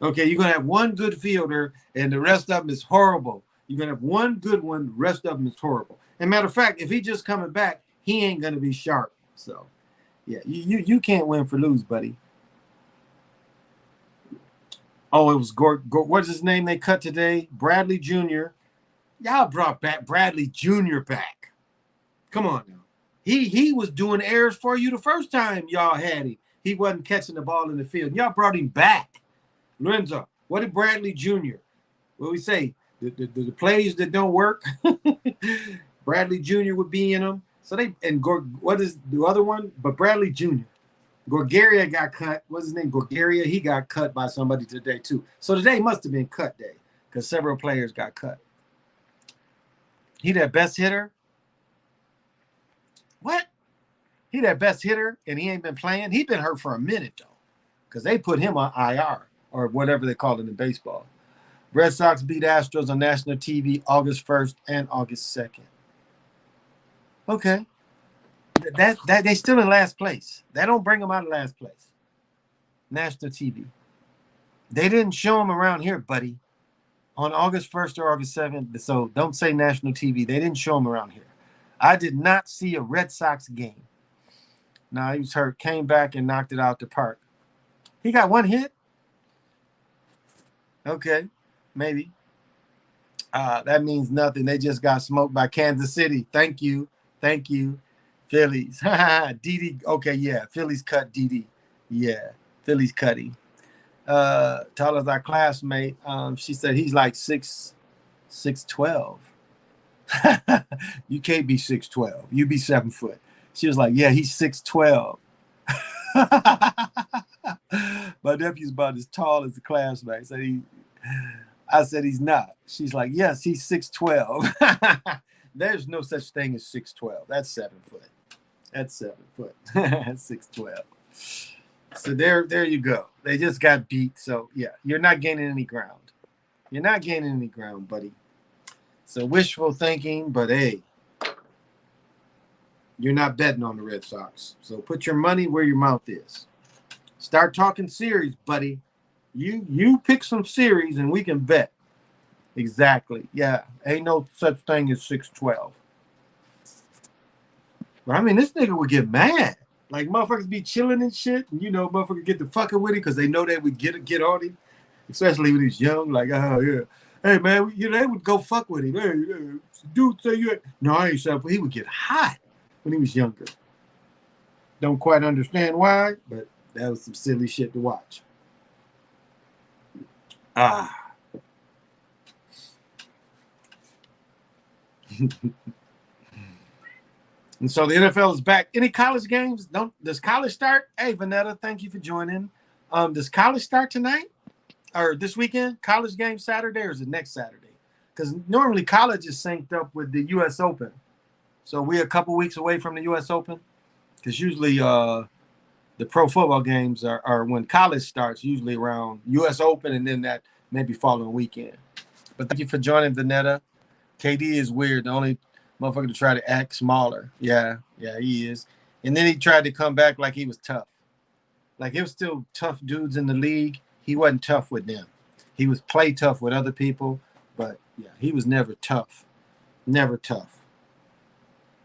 Okay, you're going to have one good fielder, and the rest of them is horrible. You're going to have one good one, the rest of them is horrible. And matter of fact, if he just coming back, he ain't going to be sharp. So, yeah, you can't win for lose, buddy. Oh, it was what's his name they cut today? Bradley Jr. Y'all brought back Bradley Jr. back. Come on now. He was doing errors for you the first time y'all had him. He wasn't catching the ball in the field. Y'all brought him back. Lorenzo, what did Bradley Jr.? What we say? The plays that don't work? Bradley Jr. would be in them. So what is the other one? But Bradley Jr. Gorgaria got cut. What's his name? Gorgaria. He got cut by somebody today too. So today must have been cut day because several players got cut. He that best hitter. What? He that best hitter and he ain't been playing. He been hurt for a minute though, because they put him on IR or whatever they call it in baseball. Red Sox beat Astros on national TV August 1st and August 2nd. Okay. That they still in last place. That don't bring them out of last place. National TV. They didn't show them around here, buddy, on August 1st or August 7th. So don't say national TV. They didn't show them around here. I did not see a Red Sox game. No, he was hurt. Came back and knocked it out the park. He got one hit? Okay, maybe. That means nothing. They just got smoked by Kansas City. Thank you. Thank you. Phillies. Didi. Okay, yeah. Phillies cut Didi. Yeah. Phillies cutting. Tell us our classmate. She said he's like 6'12". You can't be 6'12". You be 7 foot. She was like, yeah, he's 6'12". My nephew's about as tall as the classmate. I said he's not. She's like, yes, he's 6'12". There's no such thing as 6'12". That's 7 foot. That's 7 foot. That's 6'12". So there you go. They just got beat. So yeah, you're not gaining any ground. You're not gaining any ground, buddy. So wishful thinking, but hey, you're not betting on the Red Sox. So put your money where your mouth is. Start talking series, buddy. You pick some series and we can bet. Exactly. Yeah. Ain't no such thing as 6-12. But I mean, this nigga would get mad. Like motherfuckers be chilling and shit, and motherfuckers get to fucking with him because they know they would get on him, especially when he's young. Like, oh yeah, hey man, they would go fuck with him. Hey, dude, say you. No, I ain't saying, but he would get hot when he was younger. Don't quite understand why, but that was some silly shit to watch. And so the NFL is back. Any college games? Does college start? Hey, Vanetta, thank you for joining. Does college start tonight or this weekend? College game Saturday or is it next Saturday? Because normally college is synced up with the U.S. Open. So we're a couple weeks away from the U.S. Open. Because usually the pro football games are when college starts, usually around U.S. Open and then that maybe following weekend. But thank you for joining, Vanetta. KD is weird. The only motherfucker to try to act smaller. Yeah, he is. And then he tried to come back like he was tough. Like it was still tough dudes in the league. He wasn't tough with them. He was play tough with other people, but yeah, he was never tough. Never tough.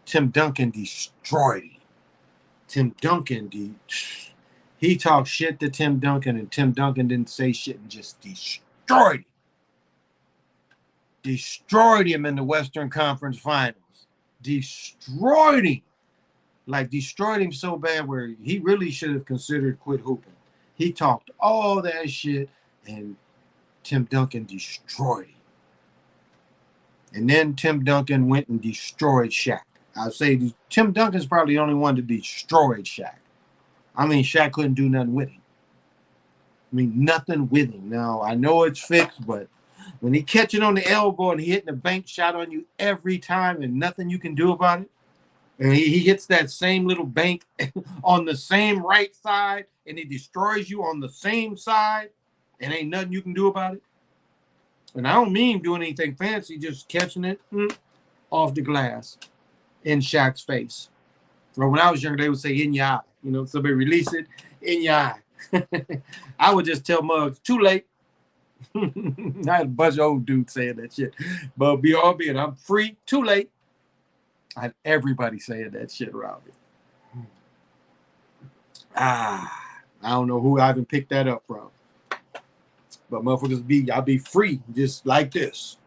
Tim Duncan destroyed him. Tim Duncan, he talked shit to Tim Duncan, and Tim Duncan didn't say shit and just destroyed him. Destroyed him in the Western Conference Finals. Destroyed him. Like, destroyed him so bad where he really should have considered quit hooping. He talked all that shit, and Tim Duncan destroyed him. And then Tim Duncan went and destroyed Shaq. I'd say Tim Duncan's probably the only one that destroyed Shaq. I mean, Shaq couldn't do nothing with him. I mean, nothing with him. Now, I know it's fixed, but when he catch it on the elbow and he hitting a bank shot on you every time and nothing you can do about it, and he hits that same little bank on the same right side and he destroys you on the same side and ain't nothing you can do about it. And I don't mean doing anything fancy, just catching it off the glass in Shaq's face. Or when I was younger, they would say in your eye. Somebody release it in your eye. I would just tell Muggs, too late. I had a bunch of old dudes saying that shit. But be it, I'm free, too late. I had everybody saying that shit around me. I don't know who I even picked that up from. But motherfuckers I'll be free just like this.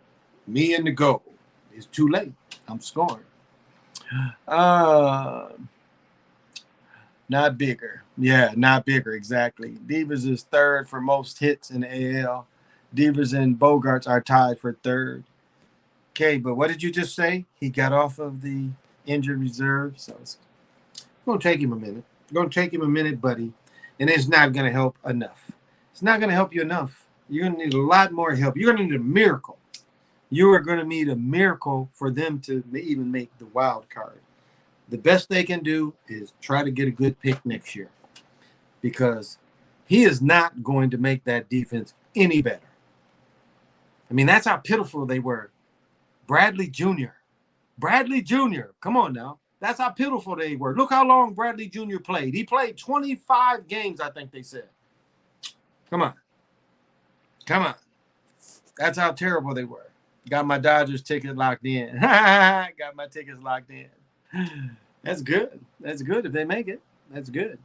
Me and the goal. It's too late. I'm scoring. Not bigger. Yeah, not bigger, exactly. Devers is third for most hits in the AL. Devers and Bogarts are tied for third. Okay, but what did you just say? He got off of the injured reserve, so it's going to take him a minute. It's going to take him a minute, buddy, and it's not going to help enough. It's not going to help you enough. You're going to need a lot more help. You're going to need a miracle. You are going to need a miracle for them to even make the wild card. The best they can do is try to get a good pick next year because he is not going to make that defense any better. I mean, that's how pitiful they were. Bradley Jr. Come on now. That's how pitiful they were. Look how long Bradley Jr. played. He played 25 games, I think they said. Come on. That's how terrible they were. Got my Dodgers ticket locked in. Got my tickets locked in. That's good. That's good if they make it. That's good.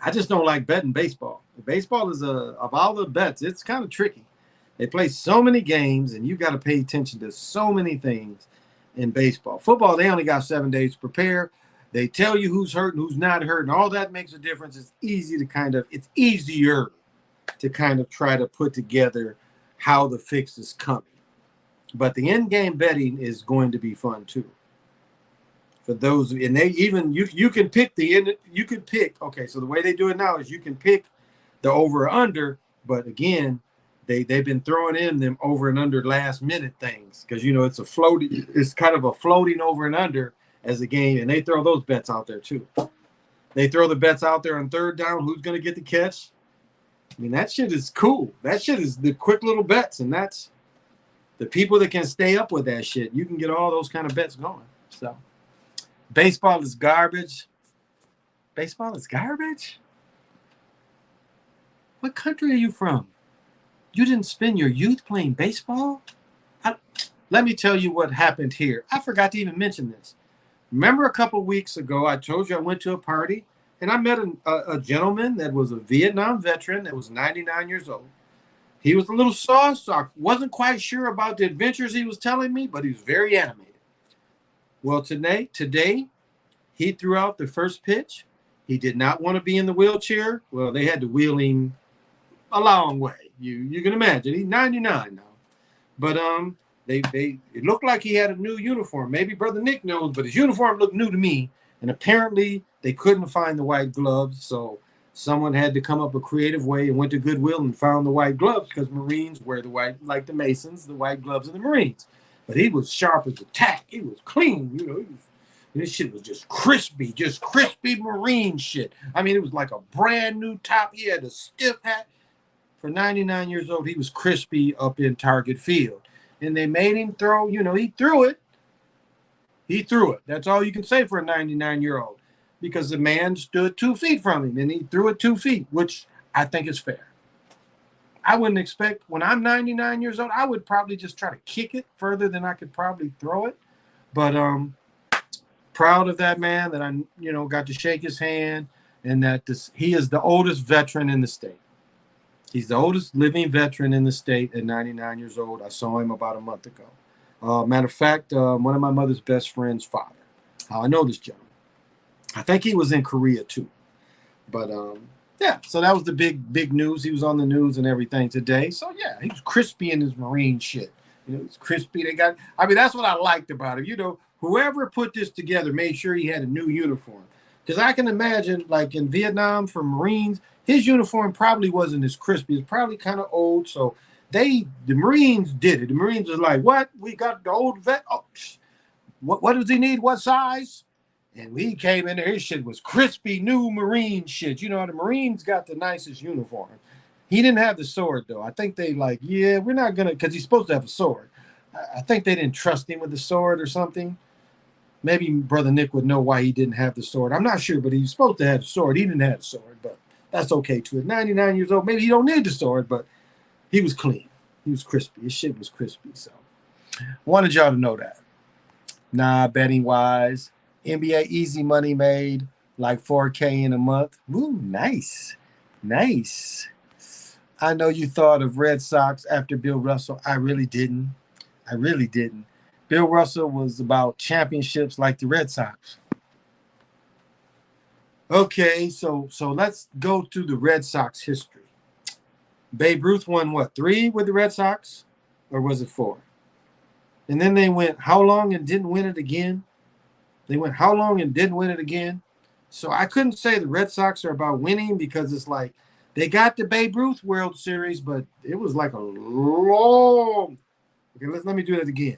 I just don't like betting baseball. Baseball is of all the bets, it's kind of tricky. They play so many games, and you got to pay attention to so many things in baseball. Football, they only got 7 days to prepare. They tell you who's hurt and who's not hurt, and all that makes a difference. It's easier to kind of try to put together how the fix is coming. But the in-game betting is going to be fun too. For those, and they even you can pick okay, so the way they do it now is you can pick the over or under, but again, they've been throwing in them over and under last minute things because it's kind of a floating over and under as a game, and they throw those bets out there too. They throw the bets out there on third down. Who's going to get the catch? I mean, that shit is cool. That shit is the quick little bets, and that's the people that can stay up with that shit. You can get all those kind of bets going. So, baseball is garbage. Baseball is garbage? What country are you from? You didn't spend your youth playing baseball? Let me tell you what happened here. I forgot to even mention this. Remember a couple weeks ago, I told you I went to a party, and I met a gentleman that was a Vietnam veteran that was 99 years old. He was a little soft, so I wasn't quite sure about the adventures he was telling me, but he was very animated. Well, today, he threw out the first pitch. He did not want to be in the wheelchair. Well, they had to wheel him a long way. You can imagine. He's 99 now. But it looked like he had a new uniform. Maybe Brother Nick knows, but his uniform looked new to me. And apparently they couldn't find the white gloves, so someone had to come up a creative way and went to Goodwill and found the white gloves because Marines wear the white, like the Masons, the white gloves of the Marines. But he was sharp as a tack. He was clean, this shit was just crispy Marine shit. I mean, it was like a brand new top. He had a stiff hat. For 99 years old, he was crispy up in Target Field. And they made him throw, he threw it. He threw it. That's all you can say for a 99-year-old. Because the man stood 2 feet from him, and he threw it 2 feet, which I think is fair. I wouldn't expect, when I'm 99 years old, I would probably just try to kick it further than I could probably throw it. But proud of that man that I, got to shake his hand, and that he is the oldest veteran in the state. He's the oldest living veteran in the state at 99 years old. I saw him about a month ago. Matter of fact, one of my mother's best friend's father. How I know this gentleman. I think he was in Korea too. But yeah, so that was the big news. He was on the news and everything today. So yeah, he was crispy in his Marine shit. It's crispy. That's what I liked about him. Whoever put this together made sure he had a new uniform. Because I can imagine, like in Vietnam for Marines, his uniform probably wasn't as crispy. It's probably kind of old. So the Marines did it. The Marines was like, what? We got the old vet. Oh, what does he need? What size? And we came in there. His shit was crispy, new Marine shit. The Marines got the nicest uniform. He didn't have the sword, though. I think they we're not going to, because he's supposed to have a sword. I think they didn't trust him with the sword or something. Maybe Brother Nick would know why he didn't have the sword. I'm not sure, but he was supposed to have the sword. He didn't have the sword, but that's okay too. At 99 years old, maybe he don't need the sword, but he was clean. He was crispy. His shit was crispy. So wanted y'all to know that. Nah, betting wise, NBA easy money made like 4K in a month. Ooh, nice. I know you thought of Red Sox after Bill Russell. I really didn't. Bill Russell was about championships like the Red Sox. Okay, so let's go to the Red Sox history. Babe Ruth won what, 3 with the Red Sox? Or was it 4? And then they went how long and didn't win it again? So I couldn't say the Red Sox are about winning because it's like they got the Babe Ruth World Series, but it was like a long. Okay, let me do that again.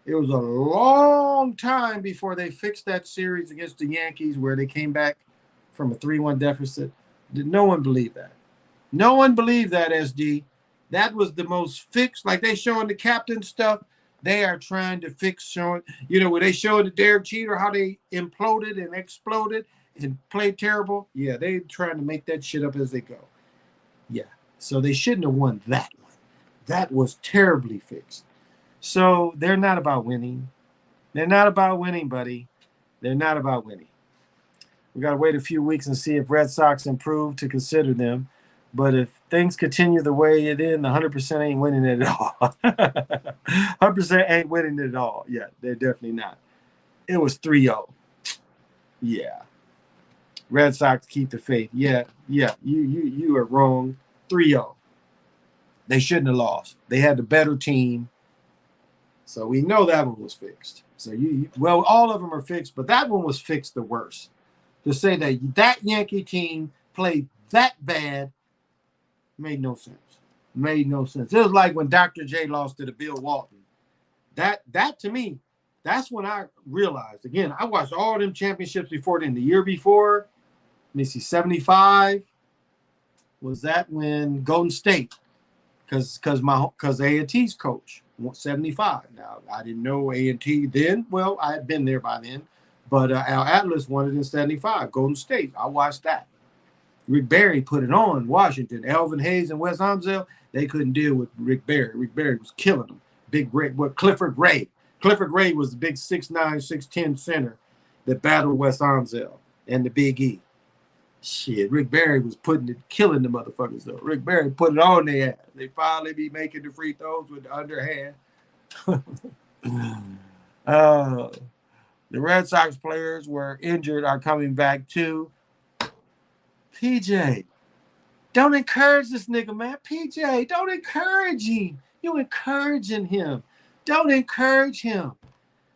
It was a long time before they fixed that series against the Yankees where they came back from a 3-1 deficit. No one believed that. No one believed that, SD. That was the most fixed. Like they showing the captain stuff. They are trying to fix showing, where they showed the Derek Jeter how they imploded and exploded and played terrible. Yeah, they trying to make that shit up as they go. Yeah, so they shouldn't have won that one. That was terribly fixed. So they're not about winning. They're not about winning, buddy. They're not about winning. We got to wait a few weeks and see if Red Sox improve to consider them. But if things continue the way it is, 100% ain't winning it at all. 100% ain't winning it at all. Yeah, they're definitely not. It was 3-0. Yeah. Red Sox keep the faith. Yeah. You are wrong. 3-0. They shouldn't have lost. They had the better team. So we know that one was fixed. So all of them are fixed, but that one was fixed the worst. To say that Yankee team played that bad made no sense. It was like when Dr. J lost to the Bill Walton. That to me, that's when I realized. Again, I watched all them championships before then. The year before, me see, 75 was that when Golden State, because A&T's coach, 75. Now, I didn't know A&T then. Well, I had been there by then. But Al Atlas won it in 75, Golden State. I watched that. Rick Barry put it on Washington. Elvin Hayes and Wes Unseld, they couldn't deal with Rick Barry. Rick Barry was killing them. Big Ray, Clifford Ray. Clifford Ray was the big 6'9", 6'10" center that battled Wes Unseld and the Big E. Shit, Rick Barry was killing the motherfuckers though. Rick Barry put it on their ass. They finally be making the free throws with the underhand. The Red Sox players were injured, are coming back too. PJ, don't encourage this nigga, man. PJ, don't encourage him. You encouraging him. Don't encourage him.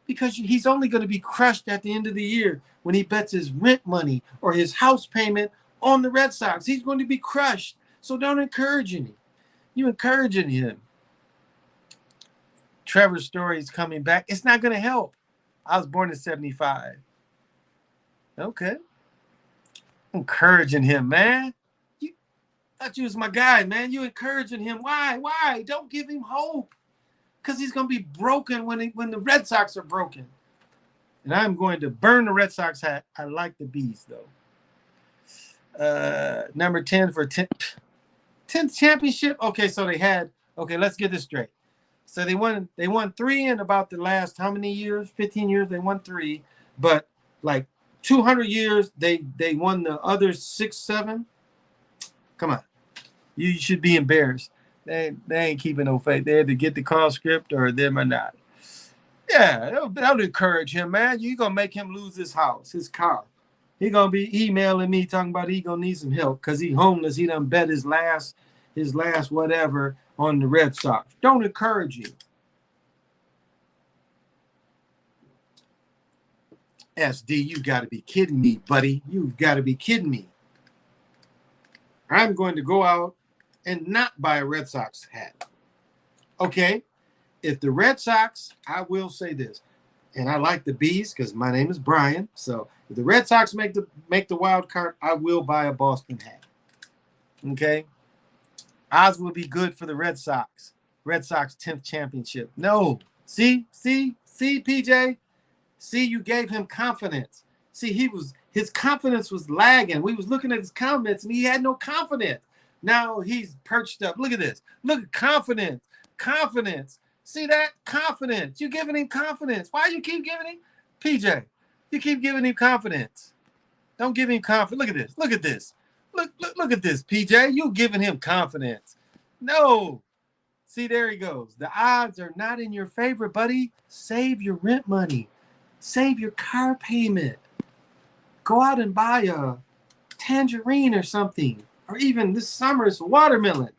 Because he's only going to be crushed at the end of the year when he bets his rent money or his house payment on the Red Sox. He's going to be crushed. So don't encourage him. You encouraging him. Trevor Story is coming back. It's not going to help. I was born in 75. Okay. Encouraging him, man. I thought you was my guy, man. You encouraging him. Why? Don't give him hope. Because he's going to be broken when the Red Sox are broken. And I'm going to burn the Red Sox hat. I like the bees, though. Number 10 for 10th championship. Okay, so they had. Okay, let's get this straight. So they won 3 in about the last how many years? 15 years. They won 3, but like 200 years they won the other 6, 7. Come on, you should be embarrassed. They ain't keeping no faith. They had to get the call script or them or not. Yeah, that would encourage him, man. You gonna make him lose his house, his car. He gonna be emailing me talking about he gonna need some help because he homeless. He done bet his last whatever on the Red Sox. Don't encourage you. SD, you got to be kidding me, buddy. You've got to be kidding me. I'm going to go out and not buy a Red Sox hat. Okay? If the Red Sox, I will say this, and I like the bees because my name is Brian. So if the Red Sox make the wild card, I will buy a Boston hat. Okay? Odds will be good for the Red Sox. Red Sox 10th championship. No. See, PJ? See, you gave him confidence. See, his confidence was lagging. We was looking at his comments, and he had no confidence. Now he's perched up. Look at this. Look at confidence. Confidence. See that? Confidence. You're giving him confidence. Why you keep giving him? PJ, you keep giving him confidence. Don't give him confidence. Look at this. Look at this. Look at this, PJ. You giving him confidence. No. See, there he goes. The odds are not in your favor, buddy. Save your rent money. Save your car payment. Go out and buy a tangerine or something. Or even this summer, it's a watermelon.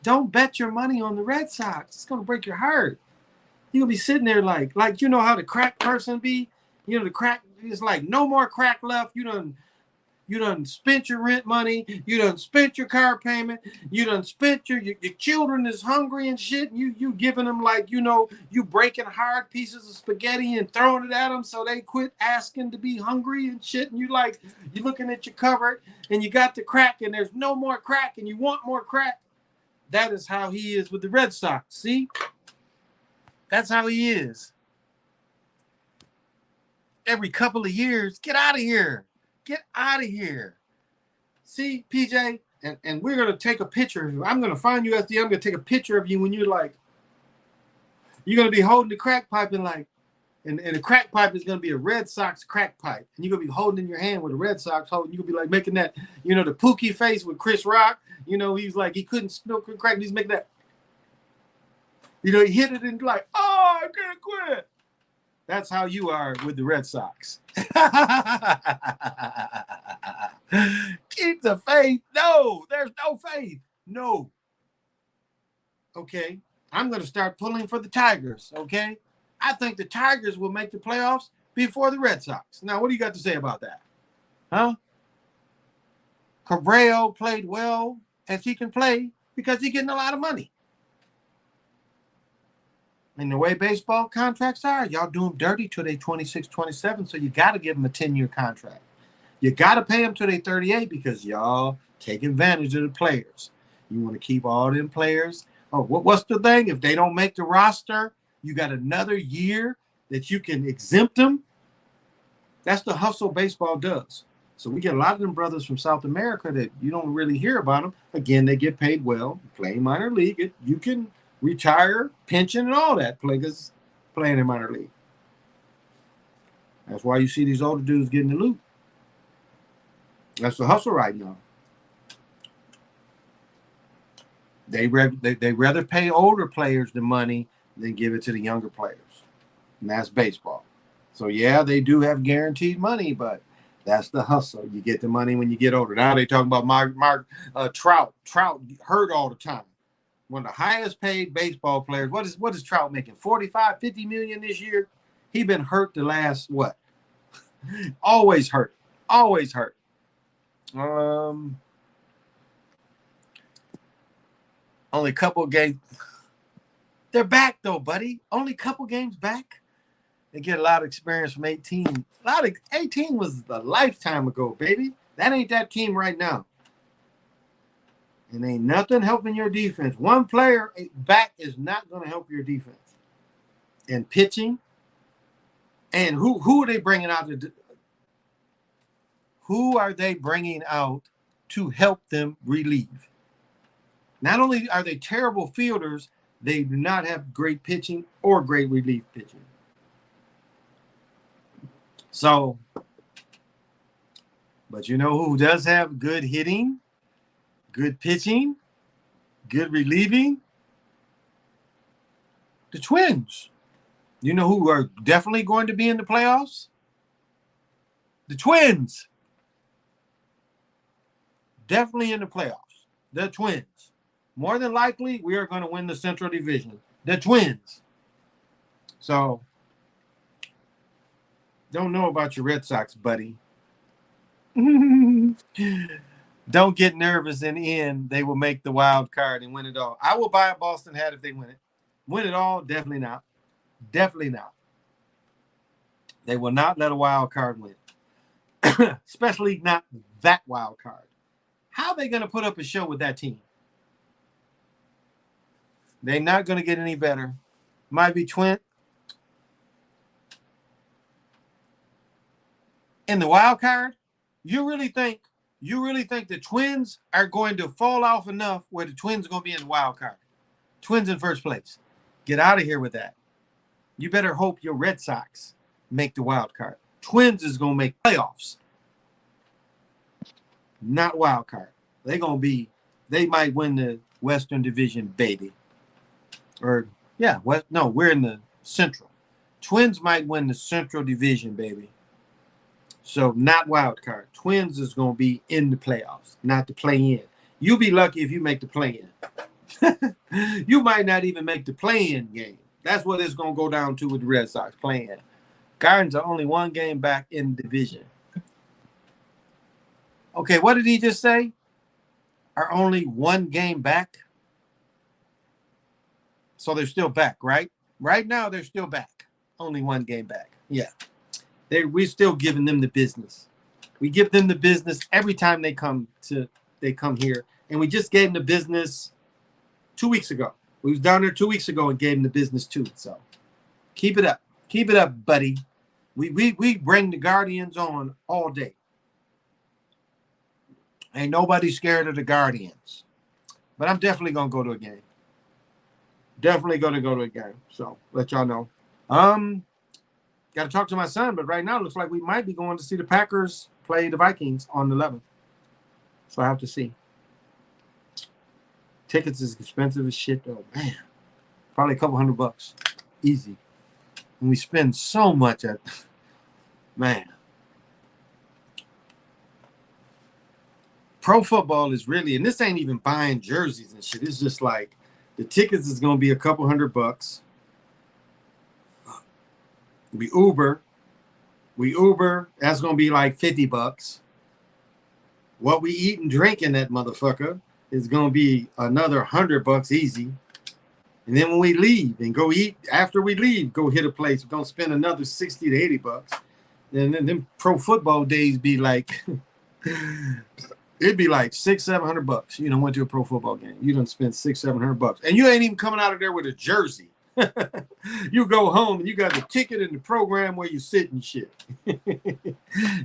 Don't bet your money on the Red Sox. It's going to break your heart. You'll be sitting there like you know how the crack person be? You know, the crack is like no more crack left. You done spent your rent money. You done spent your car payment. You done spent your children is hungry and shit. And you giving them like, you know, you breaking hard pieces of spaghetti and throwing it at them so they quit asking to be hungry and shit. And you looking at your cupboard and you got the crack and there's no more crack and you want more crack. That is how he is with the Red Sox. See? That's how he is. Every couple of years, get out of here. Get out of here. See, PJ, and we're going to take a picture of you. I'm going to find you, SD. I'm going to take a picture of you when you're going to be holding the crack pipe and the crack pipe is going to be a Red Sox crack pipe. And you're going to be holding in your hand with a Red Sox holding. You're going to be like making that, you know, the Pookie face with Chris Rock. You know, he's like, he couldn't smoke crack. He's making that. You know, he hit it and like, oh, I can't quit. That's how you are with the Red Sox. Keep the faith. No, there's no faith. No. Okay. I'm going to start pulling for the Tigers. Okay. I think the Tigers will make the playoffs before the Red Sox. Now, what do you got to say about that? Huh? Cabrera played well as he can play because he's getting a lot of money. And the way baseball contracts are, y'all do them dirty till they 26, 27, so you got to give them a 10-year contract. You got to pay them till they 38 because y'all take advantage of the players. You want to keep all them players. Oh, what's the thing? If they don't make the roster, you got another year that you can exempt them. That's the hustle baseball does. So we get a lot of them brothers from South America that you don't really hear about them. Again, they get paid well, playing minor league. You can retire, pension, and all that players playing in minor league. That's why you see these older dudes getting the loot. That's the hustle right now. They rather pay older players the money than give it to the younger players. And that's baseball. So, yeah, they do have guaranteed money, but that's the hustle. You get the money when you get older. Now they talking about Trout. Trout hurt all the time. One of the highest paid baseball players. What is Trout making? 45, 50 million this year? He been hurt the last, what? Always hurt. Always hurt. Only a couple of games. They're back, though, buddy. Only a couple games back. They get a lot of experience from 18. 18 was a lifetime ago, baby. That ain't that team right now. And ain't nothing helping your defense. One player back is not going to help your defense. And pitching. And who are they bringing out? Who are they bringing out to help them relieve? Not only are they terrible fielders, they do not have great pitching or great relief pitching. So, but you know who does have good hitting, good pitching, good relieving? The Twins. You know who are definitely going to be in the playoffs? The Twins. Definitely in the playoffs. The Twins. More than likely, we are going to win the Central Division. The Twins. So, don't know about your Red Sox, buddy. Don't get nervous in the end. They will make the wild card and win it all. I will buy a Boston hat if they win it. Win it all? Definitely not. Definitely not. They will not let a wild card win. Especially not that wild card. How are they going to put up a show with that team? They're not going to get any better. Might be Twin. In the wild card, you really think the Twins are going to fall off enough where the Twins are going to be in the wild card? Twins in first place. Get out of here with that. You better hope your Red Sox make the wild card. Twins is going to make playoffs. Not wild card. They might win the Western Division, baby. Or, yeah, we're in the Central. Twins might win the Central Division, baby. So, not wild card. Twins is going to be in the playoffs, not the play-in. You'll be lucky if you make the play-in. You might not even make the play-in game. That's what it's going to go down to with the Red Sox, play-in. Gardens are only one game back in the division. Okay, what did he just say? Are only one game back? So they're still back, right? Right now, they're still back. Only one game back. Yeah. We're still giving them the business. We give them the business every time they come here. And we just gave them the business 2 weeks ago. We was down there 2 weeks ago and gave them the business too. So keep it up. Keep it up, buddy. We bring the Guardians on all day. Ain't nobody scared of the Guardians. But I'm definitely going to go to a game. Definitely going to go to a game. So let y'all know. Got to talk to my son, but right now it looks like we might be going to see the Packers play the Vikings on the 11th. So I have to see. Tickets is expensive as shit, though. Man, probably a couple $100. Easy. And we spend so much at, man. Pro football is really, and this ain't even buying jerseys and shit. It's just like the tickets is going to be a couple $100. We Uber. That's going to be like $50. What we eat and drink in that motherfucker is going to be another $100 easy. And then when we leave and go eat, after we leave, go hit a place, we're going to spend another $60 to $80. And then them pro football days be like, it'd be like $600-700. You know, went to a pro football game. You done spent $600-700, and you ain't even coming out of there with a jersey. You go home and you got the ticket and the program where you sit and shit.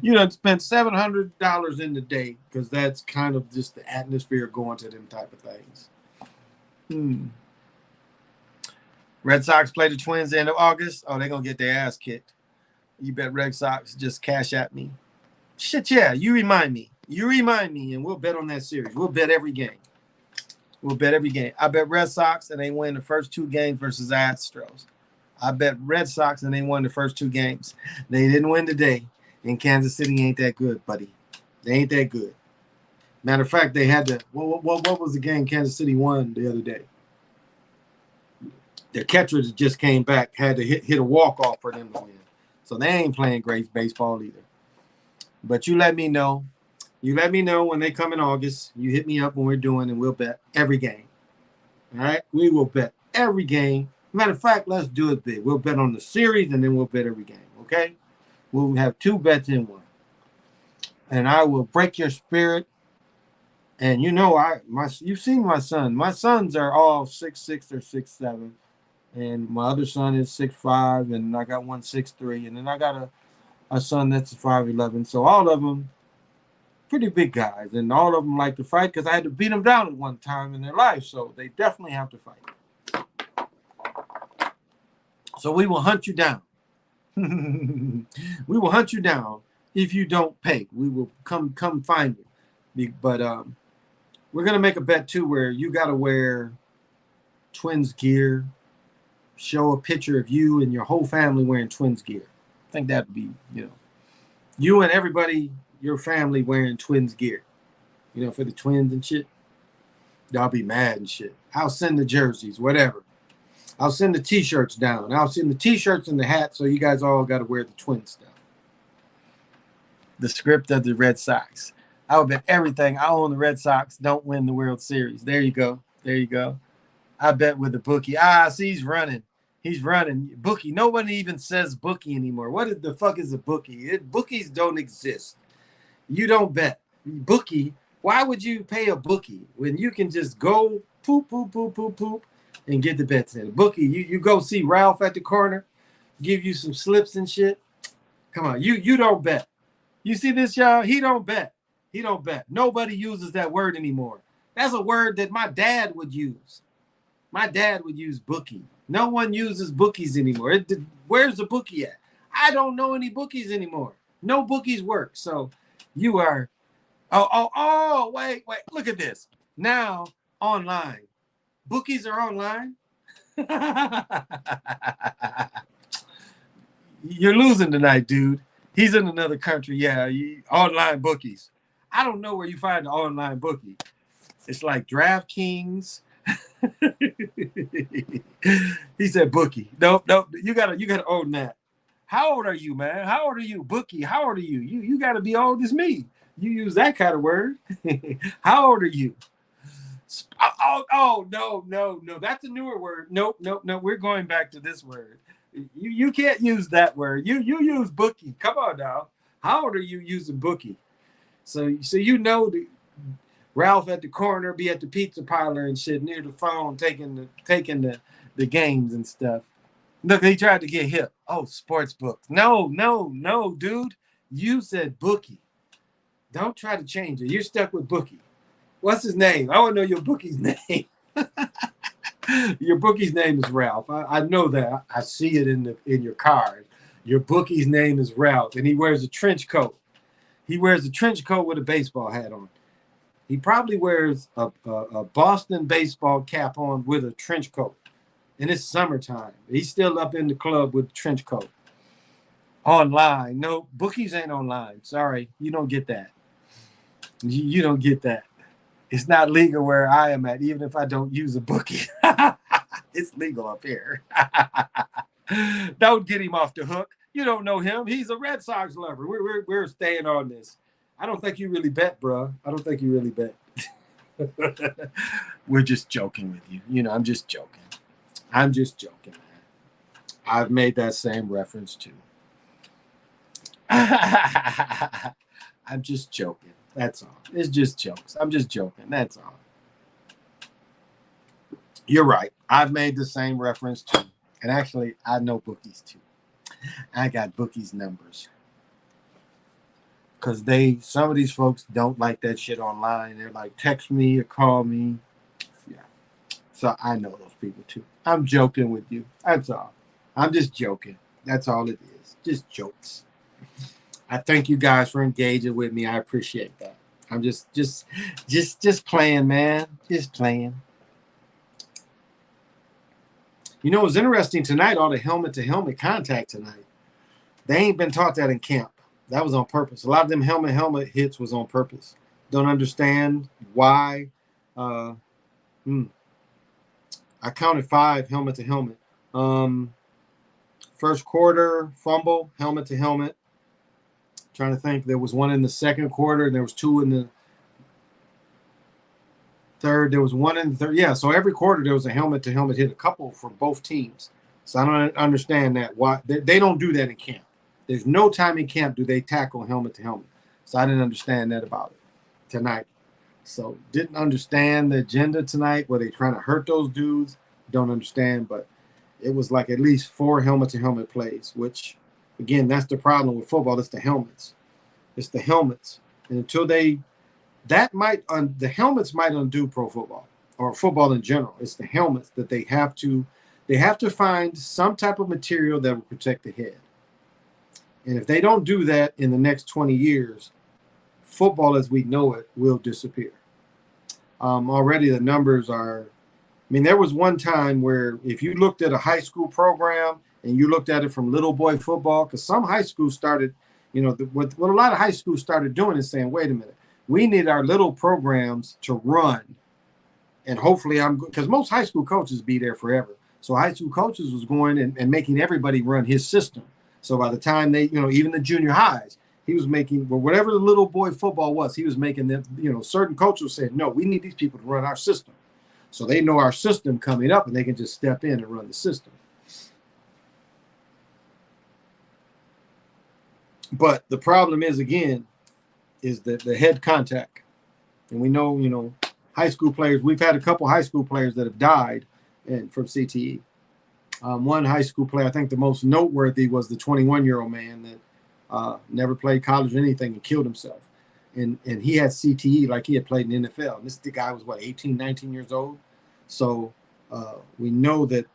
You done spent $700 in the day, because that's kind of just the atmosphere going to them type of things. Red Sox play the Twins the end of August. Oh, they're gonna get their ass kicked. You bet Red Sox just cash at me. Shit, yeah, you remind me. You remind me, and we'll bet on that series. We'll bet every game. We'll bet every game. I bet Red Sox and they win the first 2 games versus Astros. I bet Red Sox and they won the first 2 games. They didn't win today. And Kansas City ain't that good, buddy. They ain't that good. Matter of fact, they had to. What was the game Kansas City won the other day? Their catcher just came back, had to hit a walk-off for them to win. So they ain't playing great baseball either. But you let me know. You let me know when they come in August. You hit me up when we're doing, and we'll bet every game. All right? We will bet every game. Matter of fact, let's do it big. We'll bet on the series, and then we'll bet every game, okay? We'll have 2 bets in one. And I will break your spirit. And you know, you've seen my son. My sons are all 6'6" or 6'7". And my other son is 6'5", and I got one 6'3", and then I got a son that's 5'11". So all of them pretty big guys, and all of them like to fight, because I had to beat them down at one time in their life. So they definitely have to fight. So we will hunt you down. We will hunt you down if you don't pay. We will come find you. But we're gonna make a bet too, where you got to wear Twins gear. Show a picture of you and your whole family wearing Twins gear. I think that'd be, you and everybody, your family wearing Twins gear, for the Twins and shit. Y'all be mad and shit. I'll send the jerseys, whatever. I'll send the T-shirts down. I'll send the T-shirts and the hat, so you guys all got to wear the Twin stuff. The script of the Red Sox. I would bet everything I own the Red Sox don't win the World Series. There you go. There you go. I bet with the bookie. See, he's running. He's running. Bookie. Nobody even says bookie anymore. What the fuck is a bookie? Bookies don't exist. You don't bet. Bookie. Why would you pay a bookie when you can just go poop, poop, poop, poop, poop, and get the bets in? Bookie, you go see Ralph at the corner, give you some slips and shit. Come on, you don't bet. You see this, y'all? He don't bet. He don't bet. Nobody uses that word anymore. That's a word that my dad would use. My dad would use bookie. No one uses bookies anymore. Where's the bookie at? I don't know any bookies anymore. No bookies work. So you are, wait, look at this. Now online. Bookies are online. You're losing tonight, dude. He's in another country. Yeah, online bookies. I don't know where you find the online bookie. It's like DraftKings. He said bookie. Nope. You gotta own that. How old are you, man? How old are you? Bookie. How old are you? You gotta be old as me. You use that kind of word. How old are you? No. That's a newer word. Nope. We're going back to this word. You can't use that word. You use bookie. Come on now. How old are you using bookie? So the Ralph at the corner be at the pizza parlor and shit near the phone taking the games and stuff. Look, he tried to get hip. Oh, sports books. No, dude. You said bookie. Don't try to change it. You're stuck with bookie. What's his name? I want to know your bookie's name. Your bookie's name is Ralph. I know that. I see it in your card. Your bookie's name is Ralph, and he wears a trench coat. He wears a trench coat with a baseball hat on. He probably wears a Boston baseball cap on with a trench coat. And it's summertime. He's still up in the club with a trench coat. Online. No, bookies ain't online. Sorry, you don't get that. You don't get that. It's not legal where I am at, even if I don't use a bookie. It's legal up here. Don't get him off the hook. You don't know him. He's a Red Sox lover. We're staying on this. I don't think you really bet, bro. I don't think you really bet. We're just joking with you. I'm just joking. Man. I've made that same reference too. I'm just joking. That's all. It's just jokes. I'm just joking. That's all. You're right. I've made the same reference too. And actually, I know bookies too. I got bookies numbers. Because some of these folks don't like that shit online. They're like, text me or call me. Yeah. So I know those people too. I'm joking with you. That's all. I'm just joking. That's all it is. Just jokes. I thank you guys for engaging with me. I appreciate that. I'm just playing, man. Just playing. You know, it was interesting tonight, all the helmet-to-helmet contact tonight. They ain't been taught that in camp. That was on purpose. A lot of them helmet hits was on purpose. Don't understand why. I counted 5 helmet-to-helmet. First quarter, fumble, helmet-to-helmet. Trying to think. There was one in the second quarter, and there was 2 in the third. There was 1 in the third. Yeah, so every quarter there was a helmet-to-helmet hit, a couple for both teams. So I don't understand that. Why they don't do that in camp. There's no time in camp do they tackle helmet-to-helmet. So I didn't understand that about it tonight. So didn't understand the agenda tonight. Were they trying to hurt those dudes? Don't understand, but it was like at least 4 helmet-to-helmet plays, which, again, that's the problem with football. It's the helmets. It's the helmets. And until the helmets might undo pro football or football in general. It's the helmets that they have to find some type of material that will protect the head. And if they don't do that in the next 20 years, football as we know it will disappear. Already the numbers are, I mean, there was one time where if you looked at a high school program and you looked at it from little boy football, because some high schools started, what a lot of high schools started doing is saying, wait a minute, we need our little programs to run. And hopefully because most high school coaches be there forever. So high school coaches was going and making everybody run his system. So by the time they, even the junior highs, he was making, whatever the little boy football was, he was making them, certain coaches said, no, we need these people to run our system. So they know our system coming up and they can just step in and run the system. But the problem is, again, is that the head contact. And we know, high school players, we've had a couple high school players that have died from CTE. One high school player, I think the most noteworthy was the 21-year-old man that never played college or anything and killed himself. And he had CTE like he had played in the NFL. And the guy was, 18, 19 years old? So we know that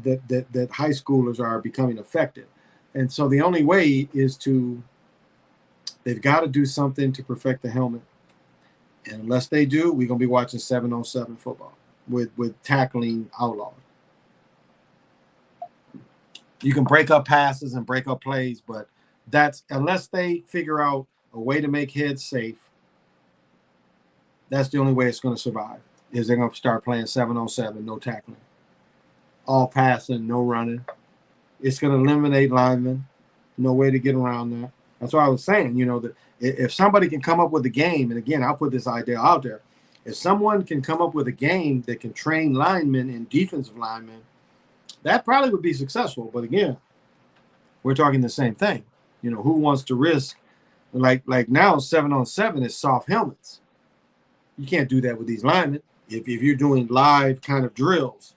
that high schoolers are becoming affected. And so the only way is they've got to do something to perfect the helmet. And unless they do, we're going to be watching 7-on-7 football with tackling outlawed. You can break up passes and break up plays, but unless they figure out a way to make heads safe, that's the only way it's going to survive, is they're going to start playing 7-on-7, no tackling. All passing, no running. It's going to eliminate linemen. No way to get around that. That's why I was saying, that if somebody can come up with a game, and again, I'll put this idea out there, if someone can come up with a game that can train linemen and defensive linemen, that probably would be successful. But again, we're talking the same thing. Who wants to risk, like now 7-on-7 is soft helmets. You can't do that with these linemen. If you're doing live kind of drills,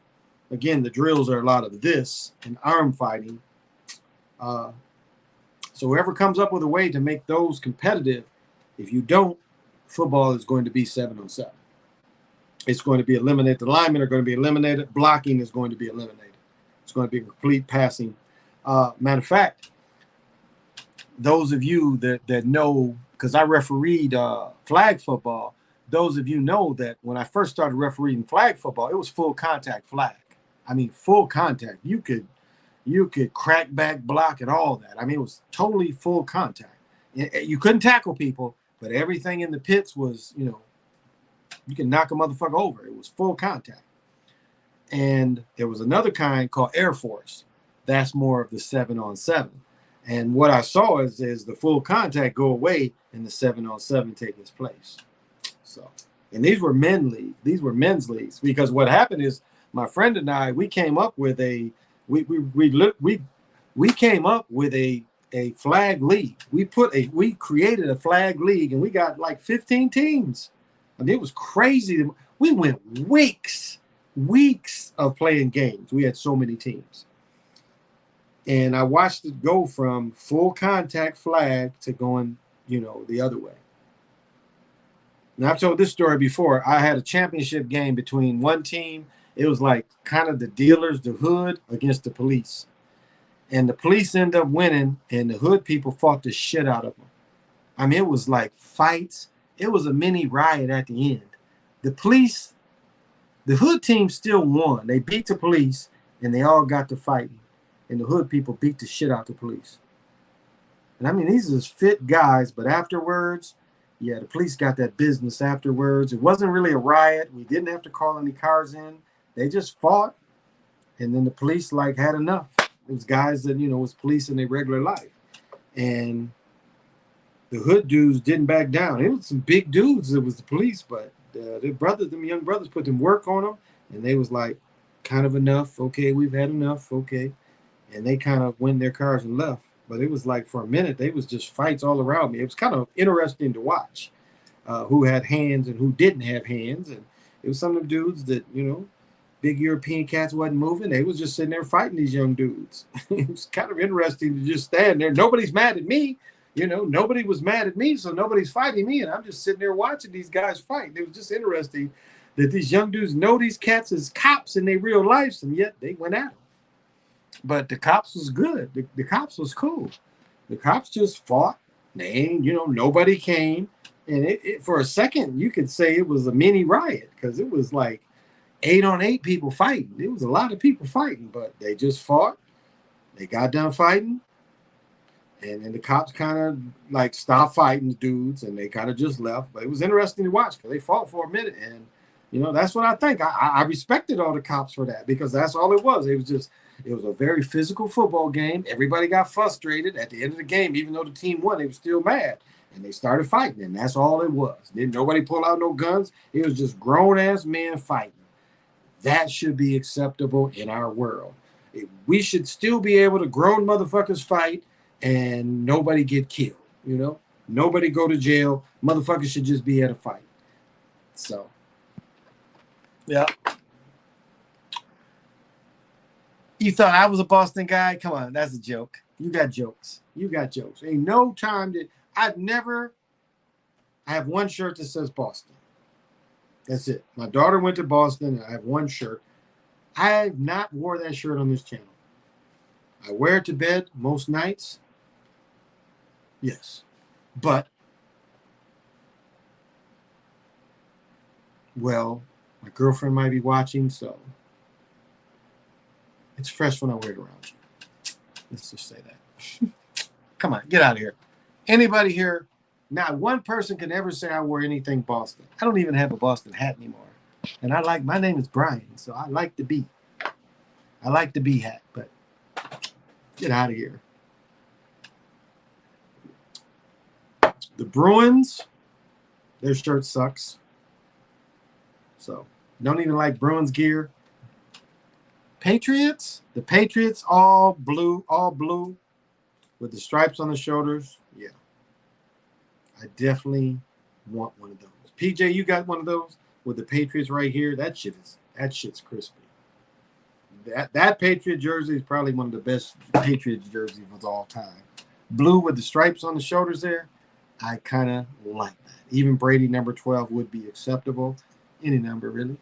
again, the drills are a lot of this and arm fighting. So whoever comes up with a way to make those competitive, if you don't, football is going to be 7-on-7. It's going to be eliminated. The linemen are going to be eliminated. Blocking is going to be eliminated. It's going to be complete passing. Matter of fact, those of you that know, because I refereed flag football, those of you know that when I first started refereeing flag football, it was full contact flag. I mean, full contact. You could crack back, block, and all that. I mean, it was totally full contact. You couldn't tackle people, but everything in the pits was, you can knock a motherfucker over. It was full contact. And there was another kind called Air Force. That's more of the 7-on-7. And what I saw is the full contact go away and the 7-on-7 take its place. So, and these were men's leagues. These were men's leagues, because what happened is my friend and I, we came up with we came up with a a flag league. We created a flag league, and we got like 15 teams. I mean, it was crazy. We went weeks of playing games. We had so many teams. And I watched it go from full contact flag to going, the other way. Now, I've told this story before. I had a championship game between one team. It was like kind of the dealers, the hood, against the police. And the police ended up winning, and the hood people fought the shit out of them. I mean, it was like fights. It was a mini riot at the end. The hood team still won. They beat the police, and they all got to fighting. And the hood people beat the shit out the police. And I mean, these are fit guys, but afterwards, yeah, the police got that business afterwards. It wasn't really a riot. We didn't have to call any cars in. They just fought, and then the police had enough. It was guys that, was police in their regular life. And the hood dudes didn't back down. It was some big dudes that was the police, but them young brothers put them work on them, and they was like, kind of enough. Okay, we've had enough. Okay. And they kind of went in their cars and left. But it was like for a minute, they was just fights all around me. It was kind of interesting to watch who had hands and who didn't have hands. And it was some of the dudes that, big European cats wasn't moving. They was just sitting there fighting these young dudes. It was kind of interesting to just stand there. Nobody's mad at me. Nobody was mad at me, so nobody's fighting me. And I'm just sitting there watching these guys fight. It was just interesting that these young dudes know these cats as cops in their real lives, and yet they went at them. But the cops was good. The cops was cool. The cops just fought. They ain't, nobody came. And it for a second, you could say it was a mini riot because it was like 8-on-8 people fighting. It was a lot of people fighting, but they just fought. They got done fighting. And then the cops kind of stopped fighting dudes, and they kind of just left. But it was interesting to watch because they fought for a minute. And, that's what I think. I respected all the cops for that because that's all it was. It was a very physical football game. Everybody got frustrated at the end of the game. Even though the team won, they were still mad. And they started fighting, and that's all it was. Didn't nobody pull out no guns. It was just grown-ass men fighting. That should be acceptable in our world. We should still be able to grown motherfuckers fight and nobody get killed, Nobody go to jail. Motherfuckers should just be able to fight. So, yeah. You thought I was a Boston guy? Come on, that's a joke. You got jokes. Ain't no time that I have one shirt that says Boston. That's it. My daughter went to Boston, and I have one shirt. I have not wore that shirt on this channel. I wear it to bed most nights. Yes. But, well, my girlfriend might be watching, so it's fresh when I wear it around you. Let's just say that. Come on, get out of here. Anybody here, not one person can ever say I wear anything Boston. I don't even have a Boston hat anymore. And my name is Brian, so I like the B. I like the B hat, but get out of here. The Bruins, their shirt sucks. So, don't even like Bruins gear. Patriots, the Patriots all blue with the stripes on the shoulders. Yeah. I definitely want one of those. PJ, you got one of those with the Patriots right here? That shit's crispy. That Patriot jersey is probably one of the best Patriots jerseys of all time. Blue with the stripes on the shoulders there. I kind of like that. Even Brady number 12 would be acceptable. Any number, really.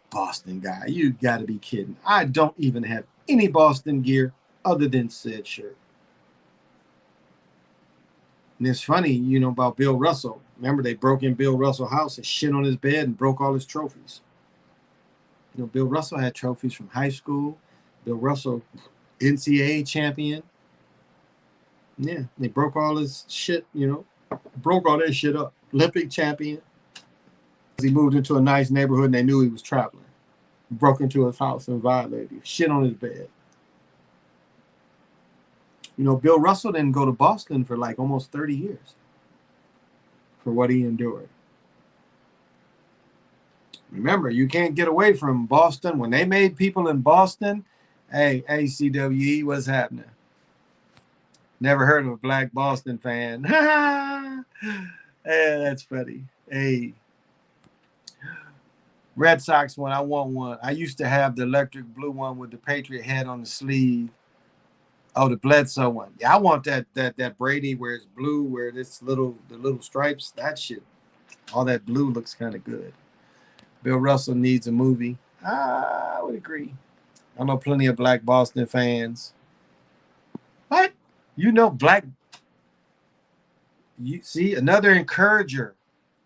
Boston guy, you got to be kidding. I don't even have any Boston gear other than said shirt. And it's funny, about Bill Russell. Remember, they broke in Bill Russell's house and shit on his bed and broke all his trophies. Bill Russell had trophies from high school. Bill Russell, NCAA champion. Yeah, they broke all his shit, broke all that shit up. Olympic champion. He moved into a nice neighborhood and they knew he was traveling. Broke into his house and violated him. Shit on his bed. Bill Russell didn't go to Boston for almost 30 years for what he endured. Remember, you can't get away from Boston. When they made people in Boston, hey, ACWE, what's happening? Never heard of a black Boston fan. Hey, that's funny. Hey, Red Sox one. I want one. I used to have the electric blue one with the Patriot head on the sleeve. Oh, the Bledsoe one. Yeah, I want that Brady where it's blue, where the little stripes. That shit. All that blue looks kind of good. Bill Russell needs a movie. I would agree. I know plenty of black Boston fans. What? You know black. You see another encourager.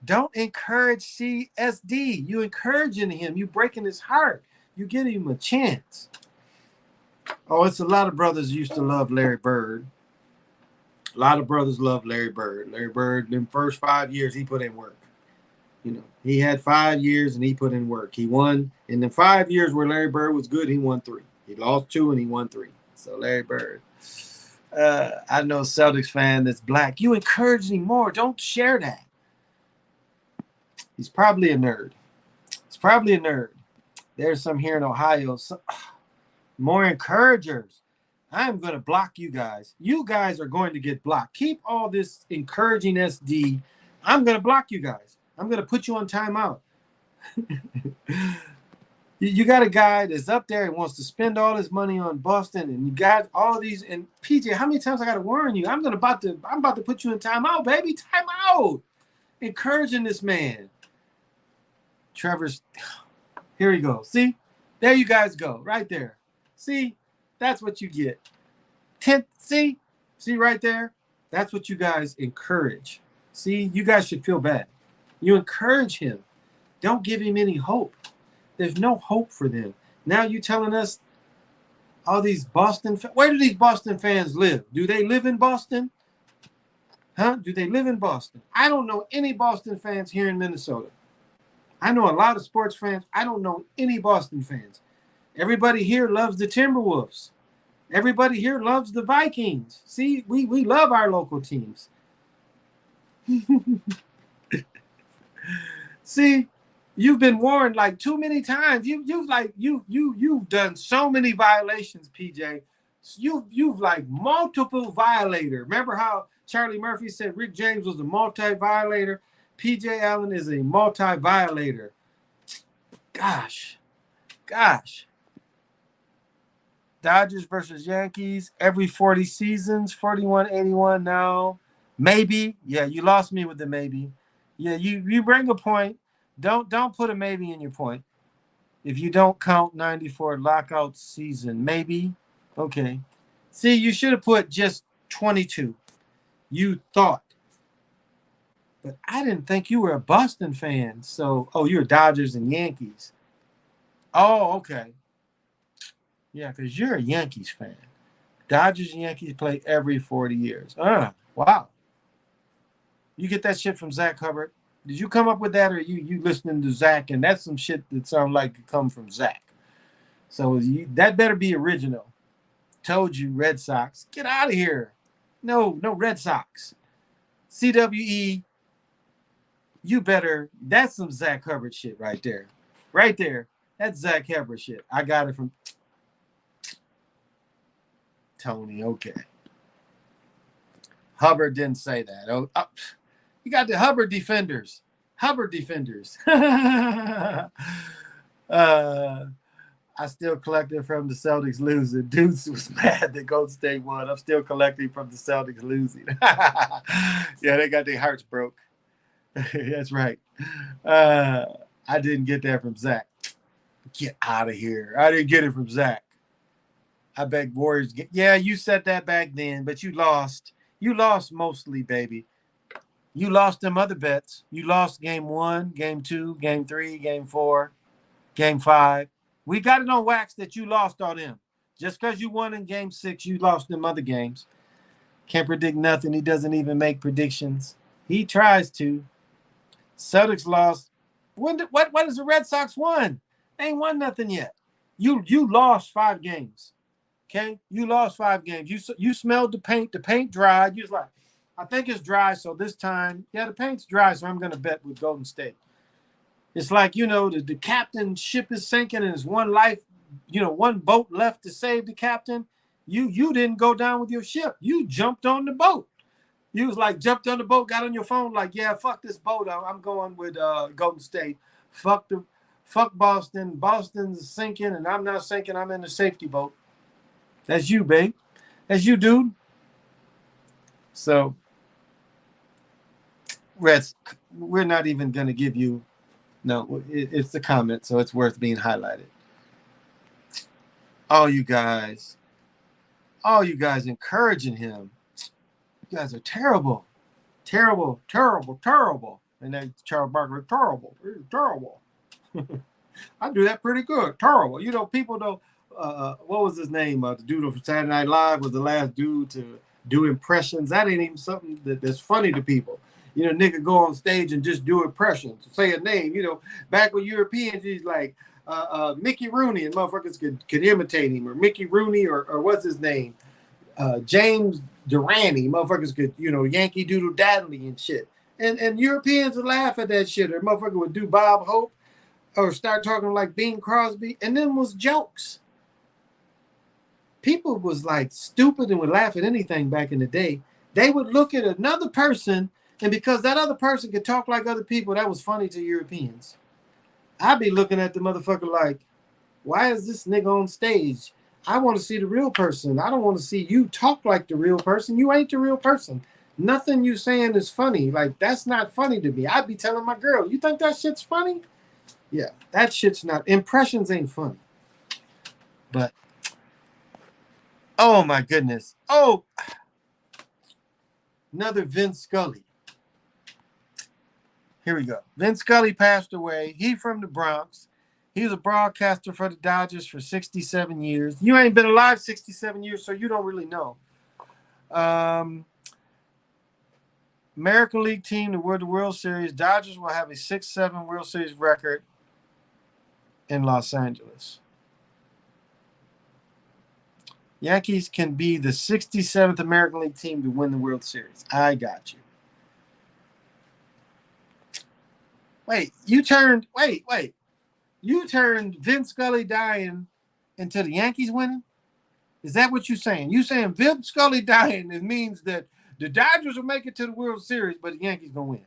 Don't encourage CSD. You encouraging him. You breaking his heart. You giving him a chance. Oh, it's a lot of brothers used to love Larry Bird. A lot of brothers love Larry Bird. Larry Bird, in the first 5 years, he put in work. You know, he had 5 years and he put in work. He won in the 5 years where Larry Bird was good. He won 3. He lost 2 and he won 3. So Larry Bird. I know a Celtics fan that's black. You encourage him more. Don't share that. He's probably a nerd. He's probably a nerd. There's some here in Ohio. More encouragers. I'm going to block you guys. You guys are going to get blocked. Keep all this encouraging SD. I'm going to block you guys. I'm going to put you on timeout. You got a guy that's up there and wants to spend all his money on Boston, and you got all these. And PJ, how many times I got to warn you? I'm about to put you in timeout, baby. Timeout. Encouraging this man. Trevor's. Here he goes. See, there you guys go, right there. See, that's what you get. See right there. That's what you guys encourage. See, you guys should feel bad. You encourage him. Don't give him any hope. There's no hope for them. Now you telling us all these Boston. Where do these Boston fans live? Do they live in Boston? Huh? Do they live in Boston? I don't know any Boston fans here in Minnesota. I know a lot of sports fans. I don't know any Boston fans. Everybody here loves the Timberwolves. Everybody here loves the Vikings. See, we love our local teams. See, you've been warned like too many times. You've done so many violations, PJ. You've like multiple violator. Remember how Charlie Murphy said Rick James was a multi-violator? PJ Allen is a multi-violator. Gosh. Dodgers versus Yankees every 40 seasons, 41-81 now. Maybe. Yeah, you lost me with the maybe. Yeah, you bring a point. Don't put a maybe in your point. If you don't count 94 lockout season, maybe. Okay. See, you should have put just 22. You thought. But I didn't think you were a Boston fan. So, you're Dodgers and Yankees. Oh, okay. Yeah, because you're a Yankees fan. Dodgers and Yankees play every 40 years. Wow. You get that shit from Zach Hubbard? Did you come up with that, or you listening to Zach? And that's some shit that sounds like it come from Zach. So that better be original. Told you, Red Sox. Get out of here. No Red Sox. CWE, you better. That's some Zach Hubbard shit right there. Right there. That's Zach Hubbard shit. I got it from Tony. Okay. Hubbard didn't say that. You got the Hubbard defenders. I still collected from the Celtics losing. Deuce was mad that Golden State won. I'm still collecting from the Celtics losing. Yeah, they got their hearts broke. That's right. I didn't get that from Zach. Get out of here. I didn't get it from Zach. I bet Warriors get. Yeah, you said that back then, but you lost. You lost mostly, baby. You lost them other bets. You lost game 1, game 2, game 3, game 4, game 5. We got it on wax that you lost all them. Just because you won in game 6, you lost them other games. Can't predict nothing. He doesn't even make predictions. He tries to. Celtics lost. What has the Red Sox won? They ain't won nothing yet. You lost 5 games. Okay? You lost 5 games. You smelled the paint. The paint dried. You was like, I think it's dry, so this time, the paint's dry, so I'm going to bet with Golden State. It's like, the captain's ship is sinking and there's one life, one boat left to save the captain. You didn't go down with your ship. You jumped on the boat. You was like jumped on the boat, got on your phone, like, yeah, fuck this boat. I'm going with Golden State. Fuck Boston. Boston's sinking, and I'm not sinking. I'm in the safety boat. That's you, babe. That's you, dude. So we're not even gonna give you. No, it's the comment, so it's worth being highlighted. All you guys encouraging him. You guys are terrible. Terrible, terrible, terrible. And then Charles Barkley, terrible, terrible. I do that pretty good. Terrible. You know, people don't. What was his name? The dude from Saturday Night Live was the last dude to do impressions. That ain't even something that's funny to people. You know, nigga go on stage and just do impressions, say a name. You know, back when Europeans, he's like Mickey Rooney, and motherfuckers could imitate him, or Mickey Rooney, or what's his name? James Durante, motherfuckers could, you know, Yankee Doodle Dadley and shit. And Europeans would laugh at that shit, or motherfucker would do Bob Hope, or start talking like Bing Crosby, and then was jokes. People was like stupid and would laugh at anything back in the day. They would look at another person, and because that other person could talk like other people, that was funny to Europeans. I'd be looking at the motherfucker like, why is this nigga on stage? I want to see the real person. I don't want to see you talk like the real person. You ain't the real person. Nothing you saying is funny. Like, that's not funny to me. I'd be telling my girl, you think that shit's funny? Yeah, that shit's not. Impressions ain't funny. But, oh my goodness. Oh, another Vince Scully. Here we go. Vince Scully passed away. He from the Bronx. He was a broadcaster for the Dodgers for 67 years. You ain't been alive 67 years, so you don't really know. American League team to win the World Series. Dodgers will have a 6-7 World Series record in Los Angeles. Yankees can be the 67th American League team to win the World Series. I got you. Wait. You turned Vince Scully dying into the Yankees winning? Is that what you're saying? You saying Vince Scully dying, it means that the Dodgers will make it to the World Series, but the Yankees gonna win.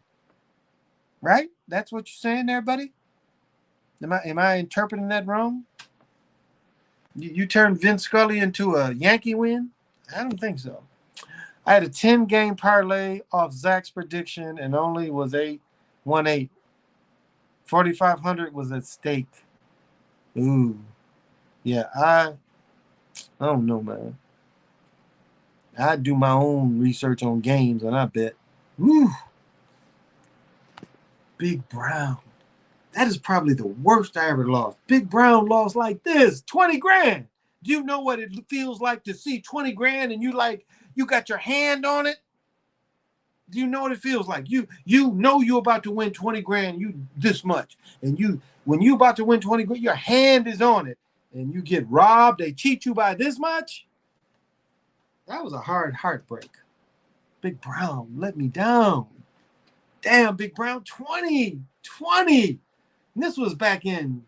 Right? That's what you're saying there, buddy? Am I interpreting that wrong? You turned Vince Scully into a Yankee win? I don't think so. I had a 10-game parlay off Zach's prediction and only was 8-1-8. 4,500 was at stake. Ooh. Yeah, I don't know, man. I do my own research on games, and I bet. Woo. Big Brown. That is probably the worst I ever lost. Big Brown lost like this, 20 grand. Do you know what it feels like to see 20 grand and you got your hand on it? Do you know what it feels like? You know you're about to win 20 grand, you this much. And when you about to win 20 grand, your hand is on it. And you get robbed, they cheat you by this much. That was a hard heartbreak. Big Brown let me down. Damn, Big Brown, 20. And this was back in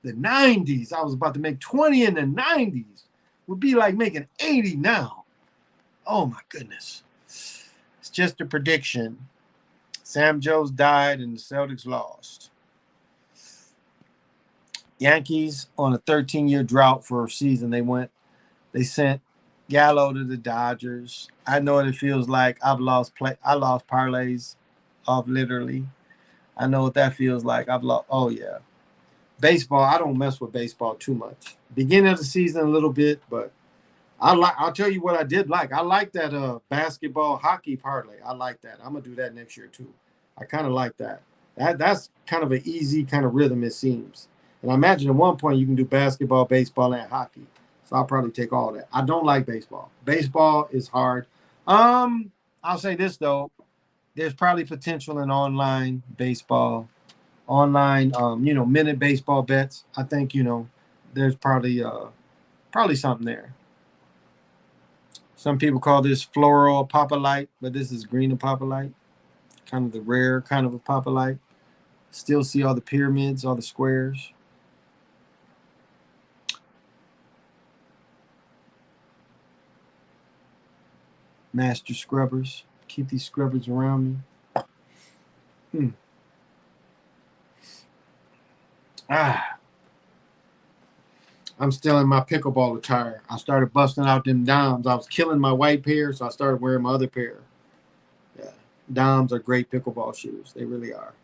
the 90s. I was about to make 20 in the 90s. Would be like making 80 now. Oh, my goodness. It's just a prediction. Sam Jones died and the Celtics lost. Yankees on a 13-year drought for a season. They sent Gallo to the Dodgers. I know what it feels like. I lost parlays off literally. I know what that feels like. I've lost. Oh yeah, baseball. I don't mess with baseball too much. Beginning of the season a little bit, but I'll tell you what I did like. I like that basketball hockey parlay. I like that. I'm gonna do that next year too. I kind of like that. That's kind of an easy kind of rhythm it seems. And I imagine at one point you can do basketball, baseball, and hockey. So I'll probably take all that. I don't like baseball. Baseball is hard. I'll say this though. There's probably potential in online baseball, minute baseball bets. I think, there's probably something there. Some people call this floral Papa-Light, but this is green Papa-Light. Kind of the rare kind of a Papa-Light. Still see all the pyramids, all the squares. Master scrubbers. Keep these scrubbers around me. I'm still in my pickleball attire. I started busting out them Doms. I was killing my white pair, so I started wearing my other pair. Yeah. Doms are great pickleball shoes. They really are.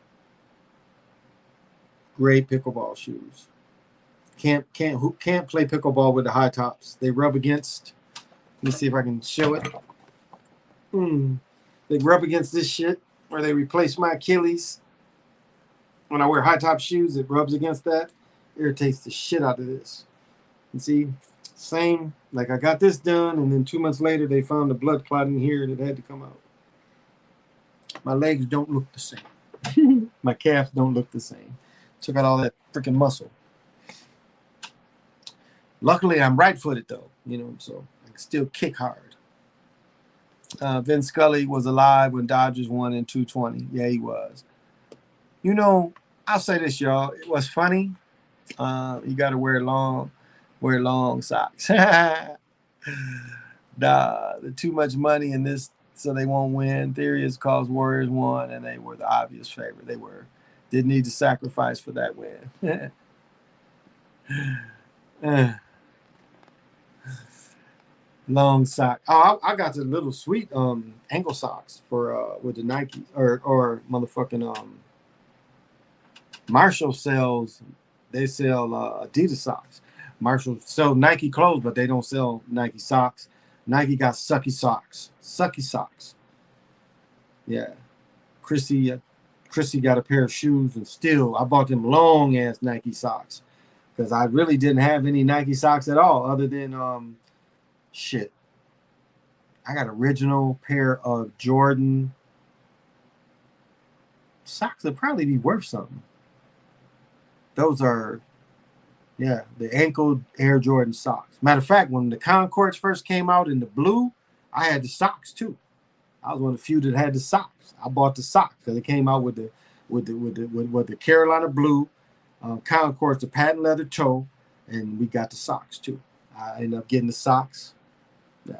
Great pickleball shoes. Can't play pickleball with the high tops. They rub against. Let me see if I can show it. They rub against this shit, or they replace my Achilles. When I wear high top shoes, it rubs against that. Irritates the shit out of this. And see, same, like I got this done, and then 2 months later, they found the blood clot in here that had to come out. My legs don't look the same. My calves don't look the same. Took out all that freaking muscle. Luckily, I'm right-footed, though, so I can still kick hard. Vin Scully was alive when Dodgers won in 220. Yeah, he was. I'll say this, y'all. It was funny. You got to wear long socks. The too much money in this, so they won't win. Theory is cause Warriors won, and they were the obvious favorite. They didn't need to sacrifice for that win. Long sock. Oh, I got the little sweet ankle socks for with the Nikes or motherfucking Marshall sells. They sell Adidas socks. Marshall sell Nike clothes, but they don't sell Nike socks. Nike got sucky socks. Sucky socks. Yeah. Chrissy got a pair of shoes, and still I bought them long ass Nike socks because I really didn't have any Nike socks at all other than shit. I got original pair of Jordan socks that probably be worth something. Those are, the ankle Air Jordan socks. Matter of fact, when the Concords first came out in the blue, I had the socks too. I was one of the few that had the socks. I bought the socks because it came out with the Carolina blue, Concords, the patent leather toe, and we got the socks too. I ended up getting the socks. Yeah,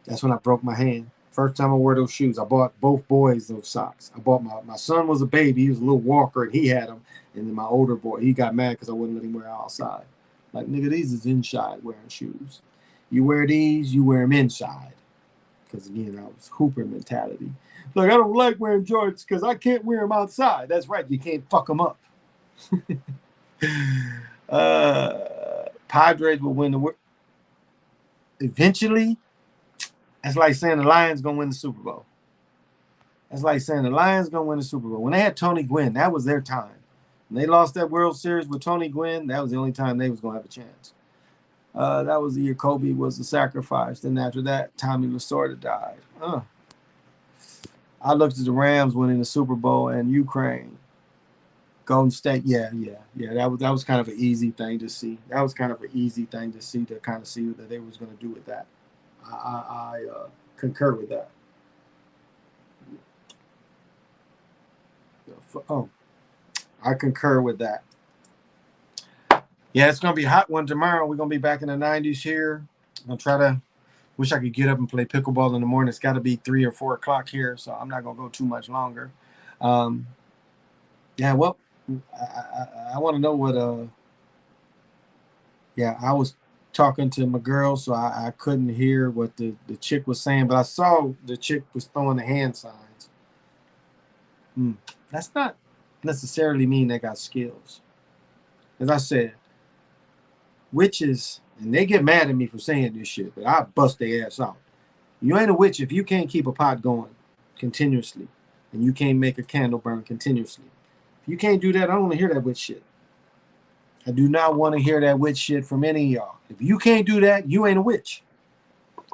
that's when I broke my hand. First time I wore those shoes, I bought both boys those socks. I bought my son was a baby. He was a little walker, and he had them. And then my older boy, he got mad because I wouldn't let him wear outside. Like, nigga, these is inside wearing shoes. You wear these, you wear them inside. Because, again, I was hooper mentality. Like, I don't like wearing Jordans because I can't wear them outside. That's right. You can't fuck them up. Padres will win the eventually. That's like saying the Lions going to win the Super Bowl. That's like saying the Lions going to win the Super Bowl. When they had Tony Gwynn, that was their time. When they lost that World Series with Tony Gwynn, that was the only time they was going to have a chance. That was the year Kobe was the sacrifice. Then after that, Tommy Lasorda died. I looked at the Rams winning the Super Bowl and Ukraine. Golden State, yeah. That was kind of an easy thing to see. That was kind of an easy thing to see what they was going to do with that. I concur with that. I concur with that. Yeah, it's going to be a hot one tomorrow. We're going to be back in the 90s here. I'll try to wish I could get up and play pickleball in the morning. It's got to be 3 or 4 o'clock here, so I'm not going to go too much longer. I want to know what I was talking to my girl, so I couldn't hear what the chick was saying, but I saw the chick was throwing the hand signs. That's not necessarily mean they got skills. As I said, witches, and they get mad at me for saying this shit, but I bust their ass out. You ain't a witch if you can't keep a pot going continuously, and you can't make a candle burn continuously. If you can't do that, I don't want to hear that witch shit. I do not want to hear that witch shit from any of y'all. If you can't do that, you ain't a witch.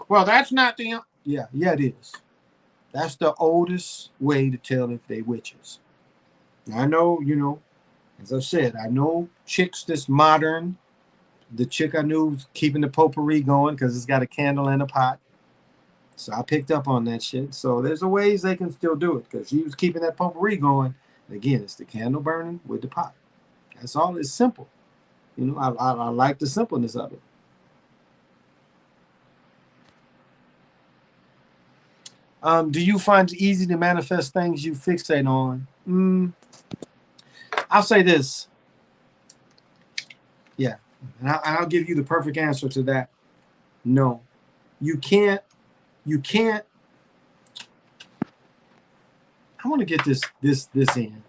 Well, that's not the... Yeah, it is. That's the oldest way to tell if they witches. I know, as I said, I know chicks that's modern. The chick I knew was keeping the potpourri going because it's got a candle and a pot. So I picked up on that shit. So there's a ways they can still do it because she was keeping that potpourri going. Again, it's the candle burning with the pot. That's all. It's simple. I like the simpleness of it. Do you find it easy to manifest things you fixate on? I'll say this. Yeah. And I'll give you the perfect answer to that. No. You can't. You can't. I want to get this in.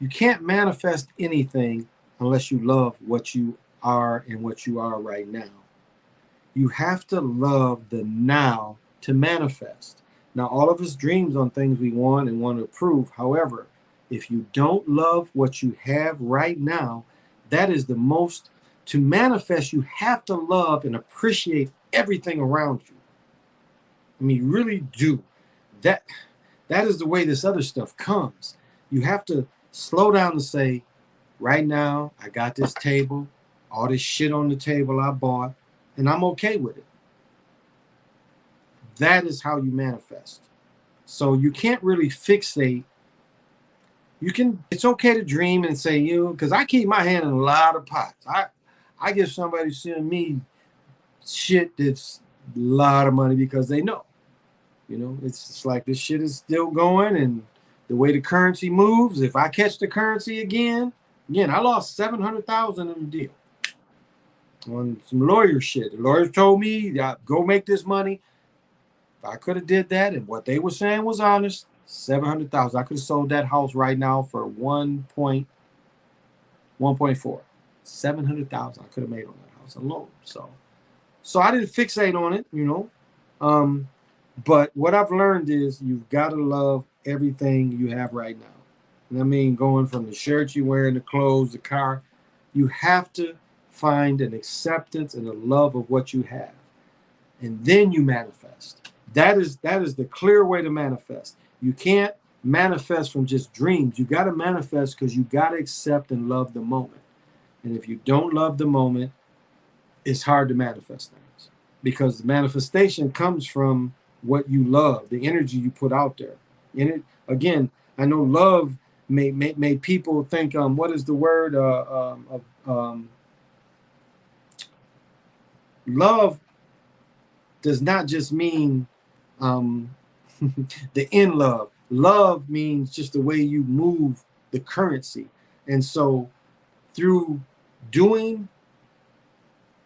You can't manifest anything unless you love what you are and what you are right now. You have to love the now to manifest. Now, all of us dreams on things we want and want to prove. However, if you don't love what you have right now, that is the most, to manifest, you have to love and appreciate everything around you. I mean, you really do. That that is the way this other stuff comes. You have to slow down and say, right now, I got this table, all this shit on the table I bought, and I'm okay with it. That is how you manifest. So you can't really fixate. You can. It's okay to dream and say, because I keep my hand in a lot of pots. I give somebody send me shit that's a lot of money because they know. It's like this shit is still going, and the way the currency moves. If I catch the currency again, I lost $700,000 in the deal on some lawyer shit. The lawyers told me, go make this money. If I could have did that, and what they were saying was honest, $700,000. I could have sold that house right now for 1.4. $700,000 I could have made on that house alone. So I didn't fixate on it, But what I've learned is you've got to love everything you have right now. And I mean, going from the shirt you wear, the clothes, the car, you have to find an acceptance and a love of what you have. And then you manifest. That is the clear way to manifest. You can't manifest from just dreams. You got to manifest because you got to accept and love the moment. And if you don't love the moment, it's hard to manifest things because the manifestation comes from what you love, the energy you put out there. And it, again, I know love may people think, what is the word? Love does not just mean the in love. Love means just the way you move the currency. And so through doing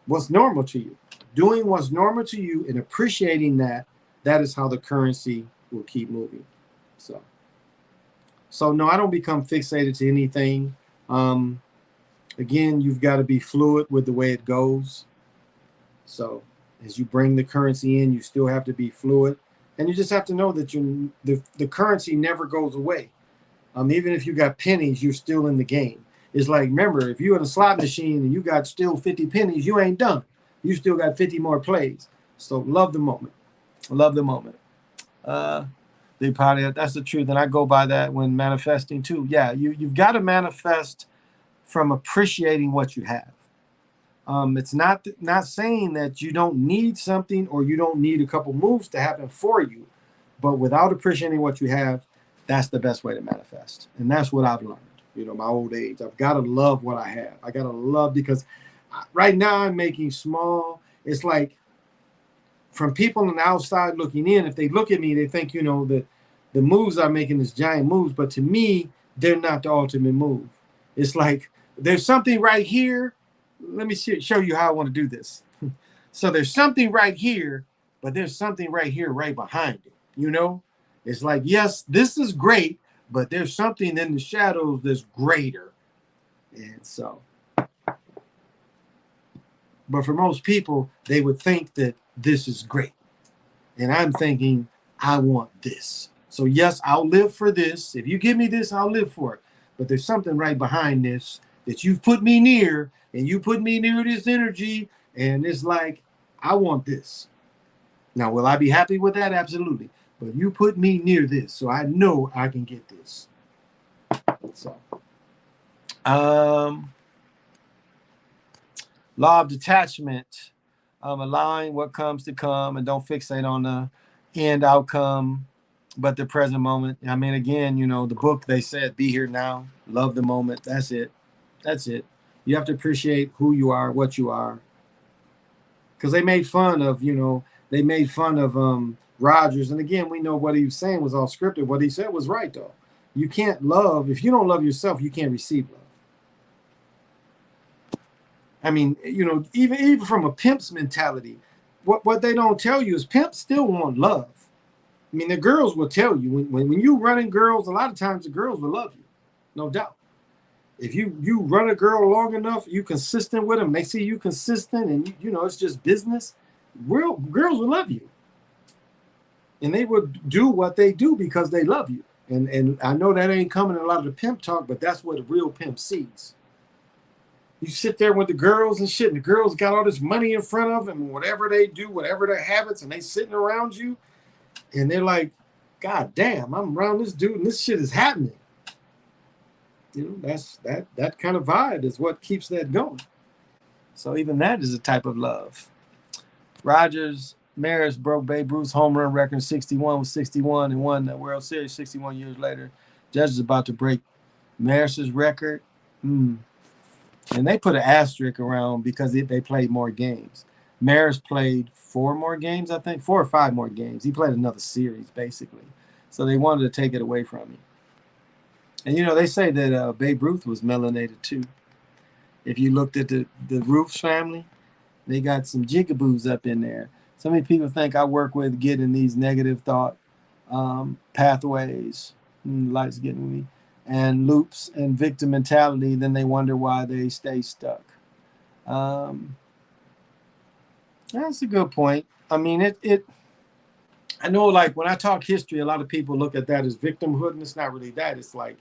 what's normal to you, and appreciating that is how the currency will keep moving. So no, I don't become fixated to anything. Again, you've got to be fluid with the way it goes. So as you bring the currency in, you still have to be fluid. And you just have to know that the currency never goes away. Even if you got pennies, you're still in the game. It's like, remember, if you're in a slot machine and you got still 50 pennies, you ain't done. You still got 50 more plays. So love the moment. Love the moment. That's the truth. And I go by that when manifesting too. Yeah, you've got to manifest from appreciating what you have. It's not saying that you don't need something or you don't need a couple moves to happen for you, but without appreciating what you have, that's the best way to manifest. And that's what I've learned, my old age. I've got to love what I have. I got to love, because right now I'm making small. It's like from people on the outside looking in, if they look at me, they think, that the moves I'm making is giant moves, but to me, they're not the ultimate move. It's like there's something right here. Let me show you how I want to do this. So there's something right here, but there's something right here, right behind it. It's like, yes, this is great, but there's something in the shadows that's greater. And so, but for most people, they would think that this is great. And I'm thinking, I want this. So yes, I'll live for this. If you give me this, I'll live for it. But there's something right behind this that you've put me near, and you put me near this energy, and it's like, I want this. Now, will I be happy with that? Absolutely. But you put me near this, so I know I can get this. So, law of detachment, allowing what comes to come, and don't fixate on the end outcome, but the present moment. I mean, again, the book, they said, be here now, love the moment. That's it. You have to appreciate who you are, what you are. Because they made fun of, They made fun of Rogers, and again, we know what he was saying was all scripted. What he said was right, though. You can't love if you don't love yourself. You can't receive love. I mean, you know, even from a pimp's mentality, what they don't tell you is pimps still want love. I mean, the girls will tell you when you running girls, a lot of times the girls will love you, no doubt. If you run a girl long enough, you consistent with them, they see you consistent, and you know it's just business. Girls will love you, and they will do what they do because they love you. And I know that ain't coming in a lot of the pimp talk, but that's what a real pimp sees. You sit there with the girls and shit, and the girls got all this money in front of them, and whatever they do, whatever their habits, and they sitting around you, and they're like, God damn, I'm around this dude, and this shit is happening. You know, that kind of vibe is what keeps that going. So even that is a type of love. Rogers Maris broke Babe Ruth's home run record 61 with 61 and won the World Series 61 years later. Judges about to break Maris's record. And they put an asterisk around because they played more games. Maris played 4 more games, I think, 4 or 5 more games. He played another series, basically. So they wanted to take it away from him. And, you know, they say that Babe Ruth was melanated, too. If you looked at the Ruth family, they got some jigaboos up in there. So many people think I work with getting these negative thought pathways, lights getting me, and loops and victim mentality. Then they wonder why they stay stuck. That's a good point. I mean, I know, like, when I talk history, a lot of people look at that as victimhood, and it's not really that. It's like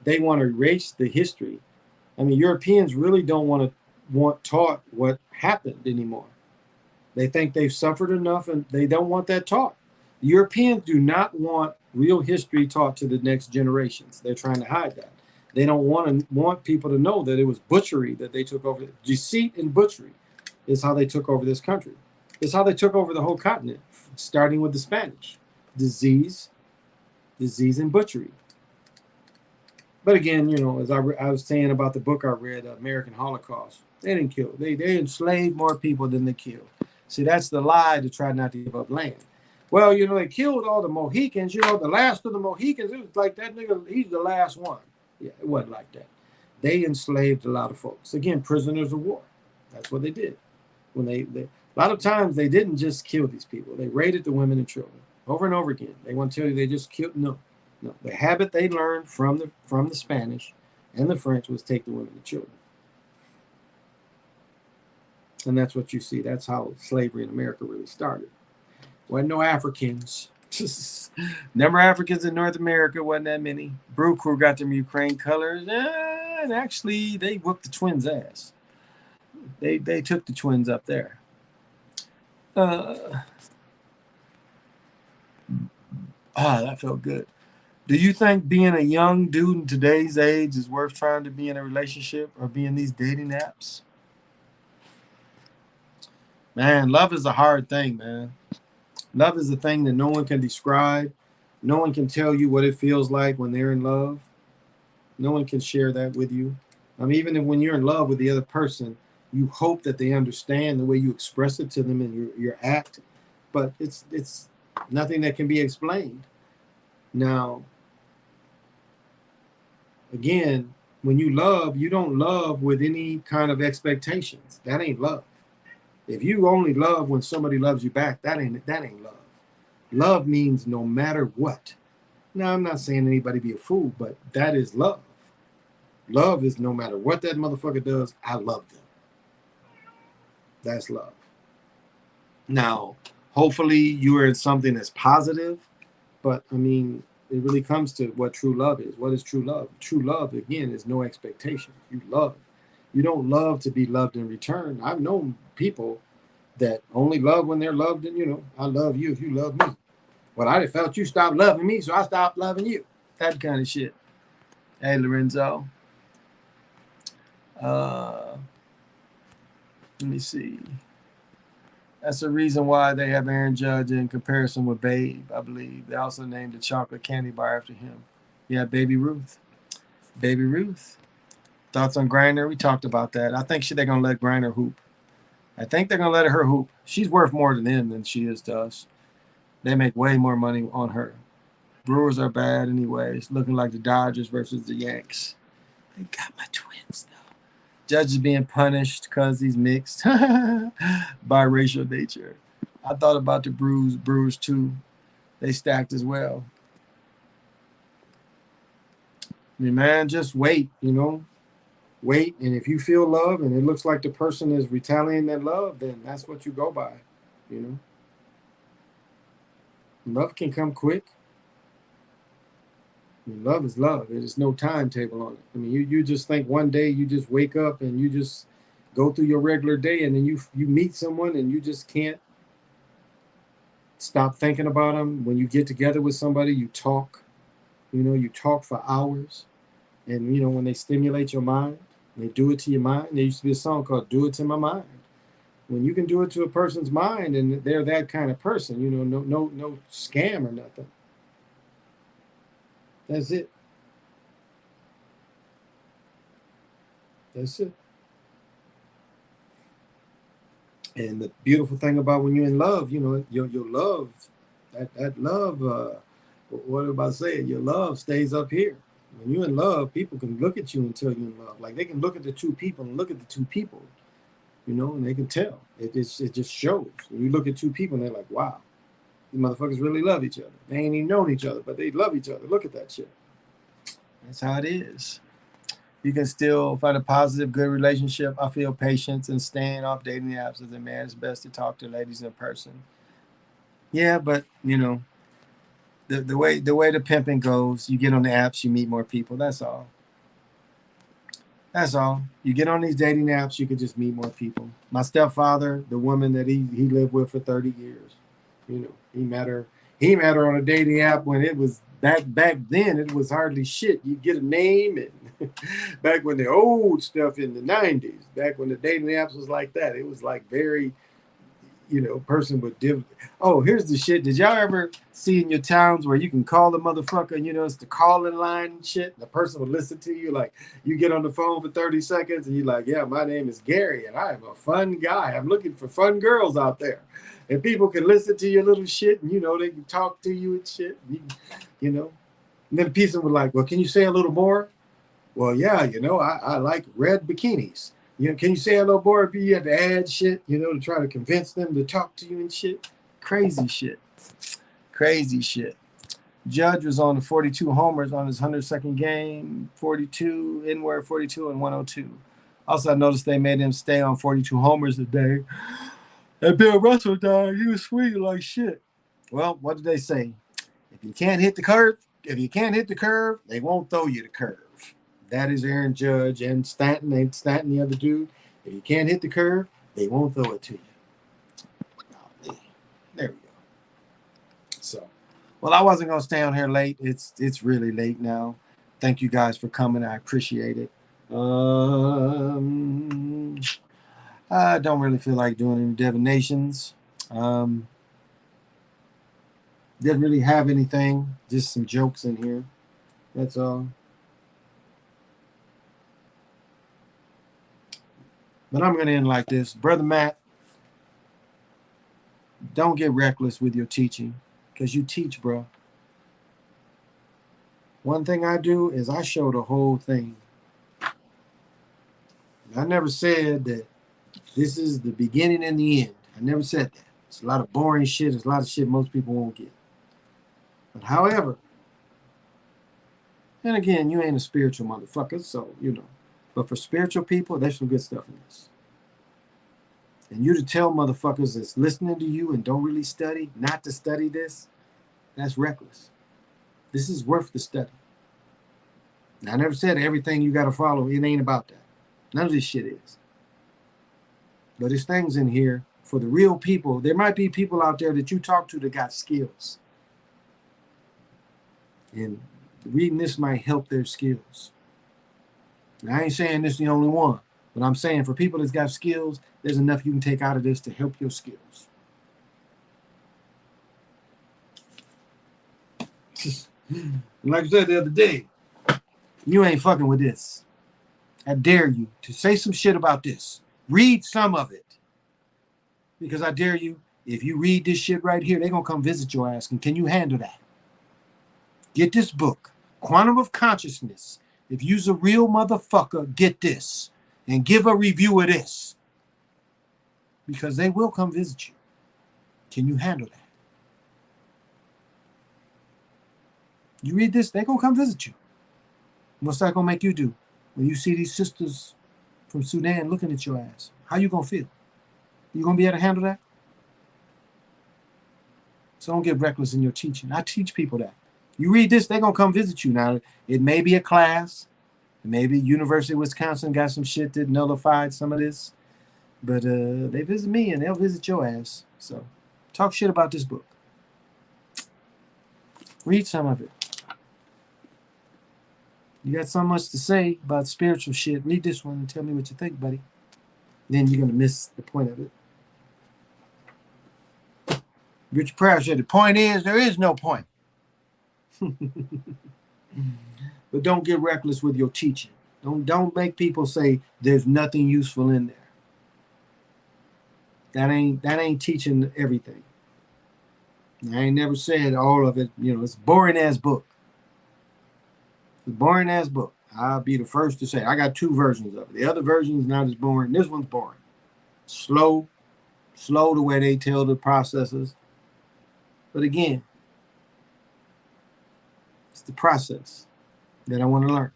they want to erase the history. I mean, Europeans really don't want taught what happened anymore. They think they've suffered enough, and they don't want that taught. Europeans do not want real history taught to the next generations. They're trying to hide that. They don't want people to know that it was butchery that they took over. Deceit and butchery is how they took over this country. It's how they took over the whole continent, starting with the Spanish. Disease, and butchery. But again, you know, as I was saying about the book I read, American Holocaust, they didn't kill. They enslaved more people than they killed. See, that's the lie to try not to give up land. Well, you know, they killed all the Mohicans. You know, the last of the Mohicans, it was like that nigga, he's the last one. Yeah, it wasn't like that. They enslaved a lot of folks. Again, prisoners of war. That's what they did. When they a lot of times they didn't just kill these people. They raided the women and children over and over again. They want to tell you they just killed. No. The habit they learned from the Spanish and the French was take the women and children. And that's what you see. That's how slavery in America really started. Wasn't no Africans. Number Africans in North America wasn't that many. Brew Crew got them Ukraine colors, and actually they whooped the twins' ass. They took the twins up there. That felt good. Do you think being a young dude in today's age is worth trying to be in a relationship or be in these dating apps? Man, love is a hard thing, man. Love is a thing that no one can describe. No one can tell you what it feels like when they're in love. No one can share that with you. I mean, even when you're in love with the other person, you hope that they understand the way you express it to them in your act. But it's nothing that can be explained. Now, again, when you love, you don't love with any kind of expectations. That ain't love. If you only love when somebody loves you back, that ain't love. Love means no matter what. Now, I'm not saying anybody be a fool, but that is love. Love is no matter what that motherfucker does, I love them. That's love. Now, hopefully you are in something that's positive, but I mean, it really comes to what true love is. What is true love? True love, again, is no expectation. You love. You don't love to be loved in return. I've known people that only love when they're loved, and, you know, I love you if you love me. Well, I felt you stopped loving me, so I stopped loving you. That kind of shit. Hey, Lorenzo. Let me see. That's the reason why they have Aaron Judge in comparison with Babe, I believe. They also named the chocolate candy bar after him. Yeah, Baby Ruth. Baby Ruth. Thoughts on Griner? We talked about that. I think they're going to let Griner hoop. I think they're going to let her hoop. She's worth more to them than she is to us. They make way more money on her. Brewers are bad anyways, looking like the Dodgers versus the Yanks. They got my Twins, though. Judge is being punished because he's mixed by racial nature. I thought about the Brewers too. They stacked as well. I mean, man, just wait, you know. Wait, and if you feel love and it looks like the person is retaliating that love, then that's what you go by, you know. Love can come quick. I mean, love is love. There's no timetable on it. I mean, you just think one day you just wake up and you just go through your regular day, and then you meet someone and you just can't stop thinking about them. When you get together with somebody, you talk. You know, you talk for hours. And, you know, when they stimulate your mind, they do it to your mind. There used to be a song called Do It to My Mind. When you can do it to a person's mind and they're that kind of person, you know, no scam or nothing. That's it. That's it. And the beautiful thing about when you're in love, you know, your love, that love, what am I about to say? Your love stays up here. When you're in love, people can look at you and tell you're in love. Like they can look at the two people and look at the two people, you know, and they can tell. It just shows. When you look at two people and they're like, wow, these motherfuckers really love each other. They ain't even known each other, but they love each other. Look at that shit. That's how it is. You can still find a positive, good relationship. I feel patience and staying off dating apps as a man. It's best to talk to ladies in person. Yeah, but you know, the way the pimping goes, you get on the apps, you meet more people. That's all. That's all. You get on these dating apps, you can just meet more people. My stepfather, the woman that he lived with for 30 years, you know, he met her on a dating app when it was back then. It was hardly shit. You get a name, and back when the old stuff in the 90s, back when the dating apps was like that, it was like very, you know, person would oh, here's the shit. Did y'all ever see in your towns where you can call the motherfucker and, you know, it's the calling line and shit? The person would listen to you. Like, you get on the phone for 30 seconds and you're like, yeah, my name is Gary and I am a fun guy. I'm looking for fun girls out there. And people can listen to your little shit and, you know, they can talk to you and shit. You know. And then the person would like, well, can you say a little more? Well, yeah, you know, I like red bikinis. You know, can you say a little more? You have to add shit, you know, to try to convince them to talk to you and shit. Crazy shit. Crazy shit. Judge was on the 42 homers on his 102nd game, 42, N-word 42 and 102. Also, I noticed they made him stay on 42 homers today. And Bill Russell died. He was sweet like shit. Well, what did they say? If you can't hit the curve, they won't throw you the curve. That is Aaron Judge and Stanton, the other dude. If you can't hit the curve, they won't throw it to you. Oh, there we go. So, well, I wasn't going to stay on here late. It's really late now. Thank you guys for coming. I appreciate it. I don't really feel like doing any divinations. Didn't really have anything. Just some jokes in here. That's all. But I'm going to end like this. Brother Matt, don't get reckless with your teaching because you teach, bro. One thing I do is I show the whole thing. I never said that this is the beginning and the end. I never said that. It's a lot of boring shit. It's a lot of shit most people won't get. But however, and again, you ain't a spiritual motherfucker, so, you know. But for spiritual people, there's some good stuff in this. And you to tell motherfuckers that's listening to you and don't really study, not to study this, that's reckless. This is worth the study. Now, I never said everything you got to follow. It ain't about that. None of this shit is. But there's things in here for the real people. There might be people out there that you talk to that got skills. And reading this might help their skills. Now, I ain't saying this is the only one, but I'm saying for people that's got skills, there's enough you can take out of this to help your skills. Like I said the other day, you ain't fucking with this. I dare you to say some shit about this. Read some of it. Because I dare you, if you read this shit right here, they're going to come visit your ass. And can you handle that? Get this book, Quantum of Consciousness. If you's a real motherfucker, get this and give a review of this. Because they will come visit you. Can you handle that? You read this, they're going to come visit you. What's that going to make you do when you see these sisters from Sudan looking at your ass? How you going to feel? You going to be able to handle that? So don't get reckless in your teaching. I teach people that. You read this, they're going to come visit you. Now, it may be a class. Maybe University of Wisconsin got some shit that nullified some of this. But they visit me and they'll visit your ass. So talk shit about this book. Read some of it. You got so much to say about spiritual shit. Read this one and tell me what you think, buddy. Then you're going to miss the point of it. Richard Pryor said, the point is, there is no point. But don't get reckless with your teaching. Don't make people say there's nothing useful in there. That ain't teaching everything. I ain't never said all of it. You know, it's a boring ass book. It's a boring ass book. I'll be the first to say I got two versions of it. The other version is not as boring. This one's boring. Slow the way they tell the processes. But again, it's the process that I want to learn.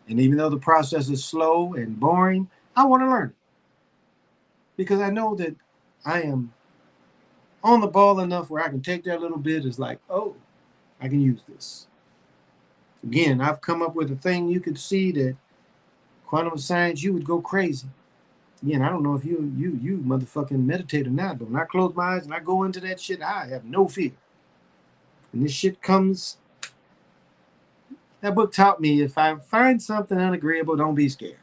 And even though the process is slow and boring, I want to learn it. Because I know that I am on the ball enough where I can take that little bit as like, oh, I can use this. Again, I've come up with a thing you could see that quantum science, you would go crazy. Again, I don't know if you motherfucking meditate or not, but when I close my eyes and I go into that shit, I have no fear. When this shit comes, that book taught me if I find something unagreeable, don't be scared.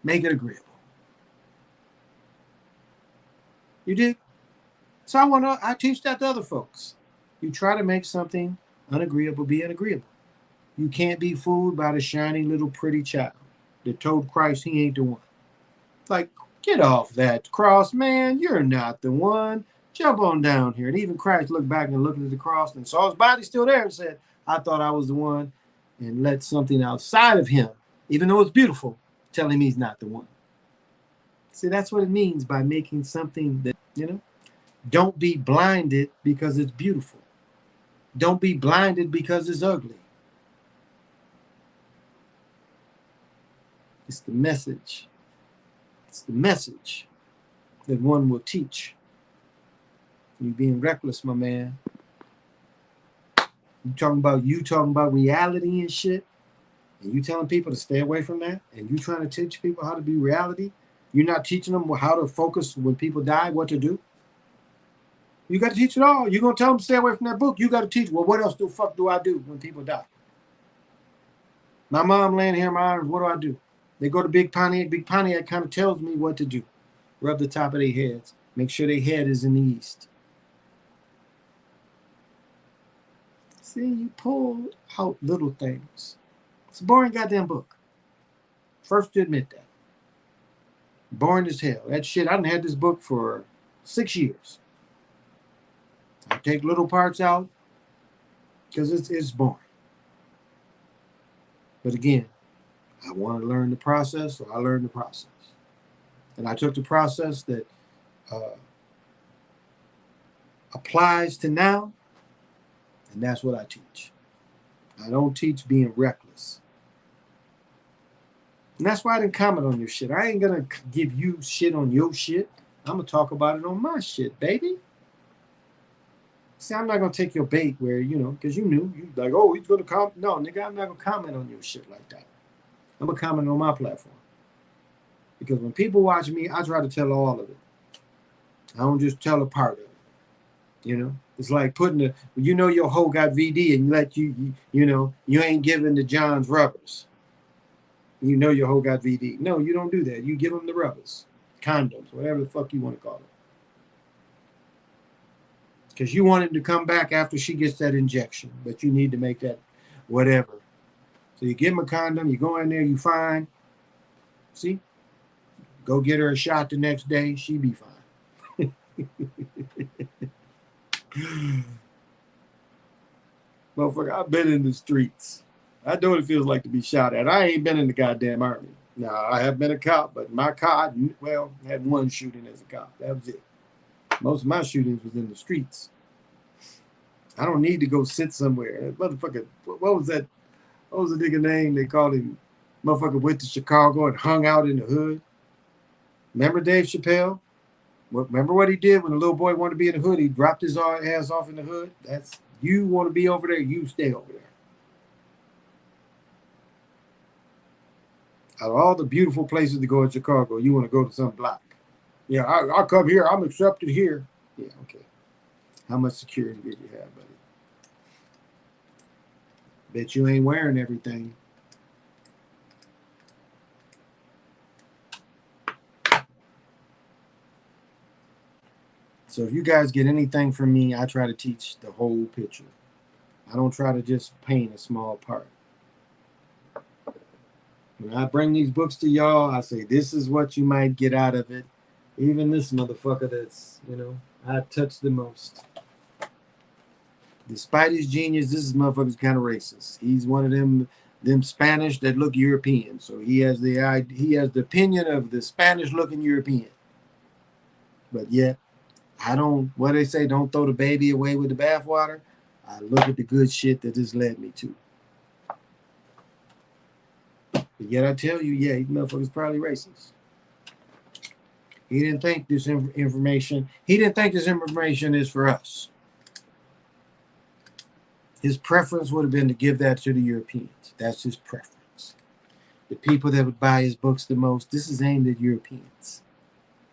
Make it agreeable. You dig? So I teach that to other folks. You try to make something unagreeable be agreeable. You can't be fooled by the shiny little pretty child that told Christ he ain't the one. Like, get off that cross, man. You're not the one. Jump on down here. And even Christ looked back and looked at the cross and saw his body still there and said, I thought I was the one, and let something outside of him, even though it's beautiful, tell him he's not the one. See, that's what it means by making something that, don't be blinded because it's beautiful. Don't be blinded because it's ugly. It's the message. It's the message that one will teach. You being reckless, my man. You talking about reality and shit, and you telling people to stay away from that, and you trying to teach people how to be reality. You're not teaching them how to focus when people die, what to do. You got to teach it all. You're going to tell them to stay away from that book. You got to teach, well, what else the fuck do I do when people die? My mom laying here in my arms, what do I do? They go to Big Pontiac. Big Pontiac kind of tells me what to do. Rub the top of their heads. Make sure their head is in the east. See, you pull out little things. It's a boring goddamn book. First to admit that. Boring as hell. That shit, I done had this book for 6 years. I take little parts out because it's boring. But again, I want to learn the process, so I learned the process. And I took the process that applies to now, and that's what I teach. I don't teach being reckless. And that's why I didn't comment on your shit. I ain't going to give you shit on your shit. I'm going to talk about it on my shit, baby. See, I'm not going to take your bait where, because you knew. You like, oh, he's going to comment. No, nigga, I'm not going to comment on your shit like that. I'm going to comment on my platform. Because when people watch me, I try to tell all of it. I don't just tell a part of it. It's like putting your hoe got VD and you ain't giving the John's rubbers. Your hoe got VD. No, you don't do that. You give them the rubbers, condoms, whatever the fuck you want to call it. Because you want him to come back after she gets that injection, but you need to make that whatever. So you give him a condom, you go in there, you fine. See? Go get her a shot the next day, she be fine. Motherfucker, I've been in the streets. I know what it feels like to be shot at. I ain't been in the goddamn army. No, I have been a cop, but my cop, well, had one shooting as a cop. That was it. Most of my shootings was in the streets. I don't need to go sit somewhere. Motherfucker, what was that? What was the nigga name? They called him. Motherfucker went to Chicago and hung out in the hood. Remember Dave Chappelle? Remember what he did when the little boy wanted to be in the hood? He dropped his ass off in the hood. That's, you want to be over there, you stay over there. Out of all the beautiful places to go in Chicago, you want to go to some block. Yeah, I'll come here. I'm accepted here. Yeah, okay. How much security did you have, buddy? Bet you ain't wearing everything. So if you guys get anything from me, I try to teach the whole picture. I don't try to just paint a small part. When I bring these books to y'all, I say, this is what you might get out of it. Even this motherfucker that's, I touched the most. Despite his genius, this motherfucker's kind of racist. He's one of them Spanish that look European. So he has the opinion of the Spanish looking European. But yet, what they say, don't throw the baby away with the bathwater. I look at the good shit that this led me to. But yet I tell you, yeah, these motherfuckers probably racist. He didn't think this information is for us. His preference would have been to give that to the Europeans. That's his preference. The people that would buy his books the most, this is aimed at Europeans.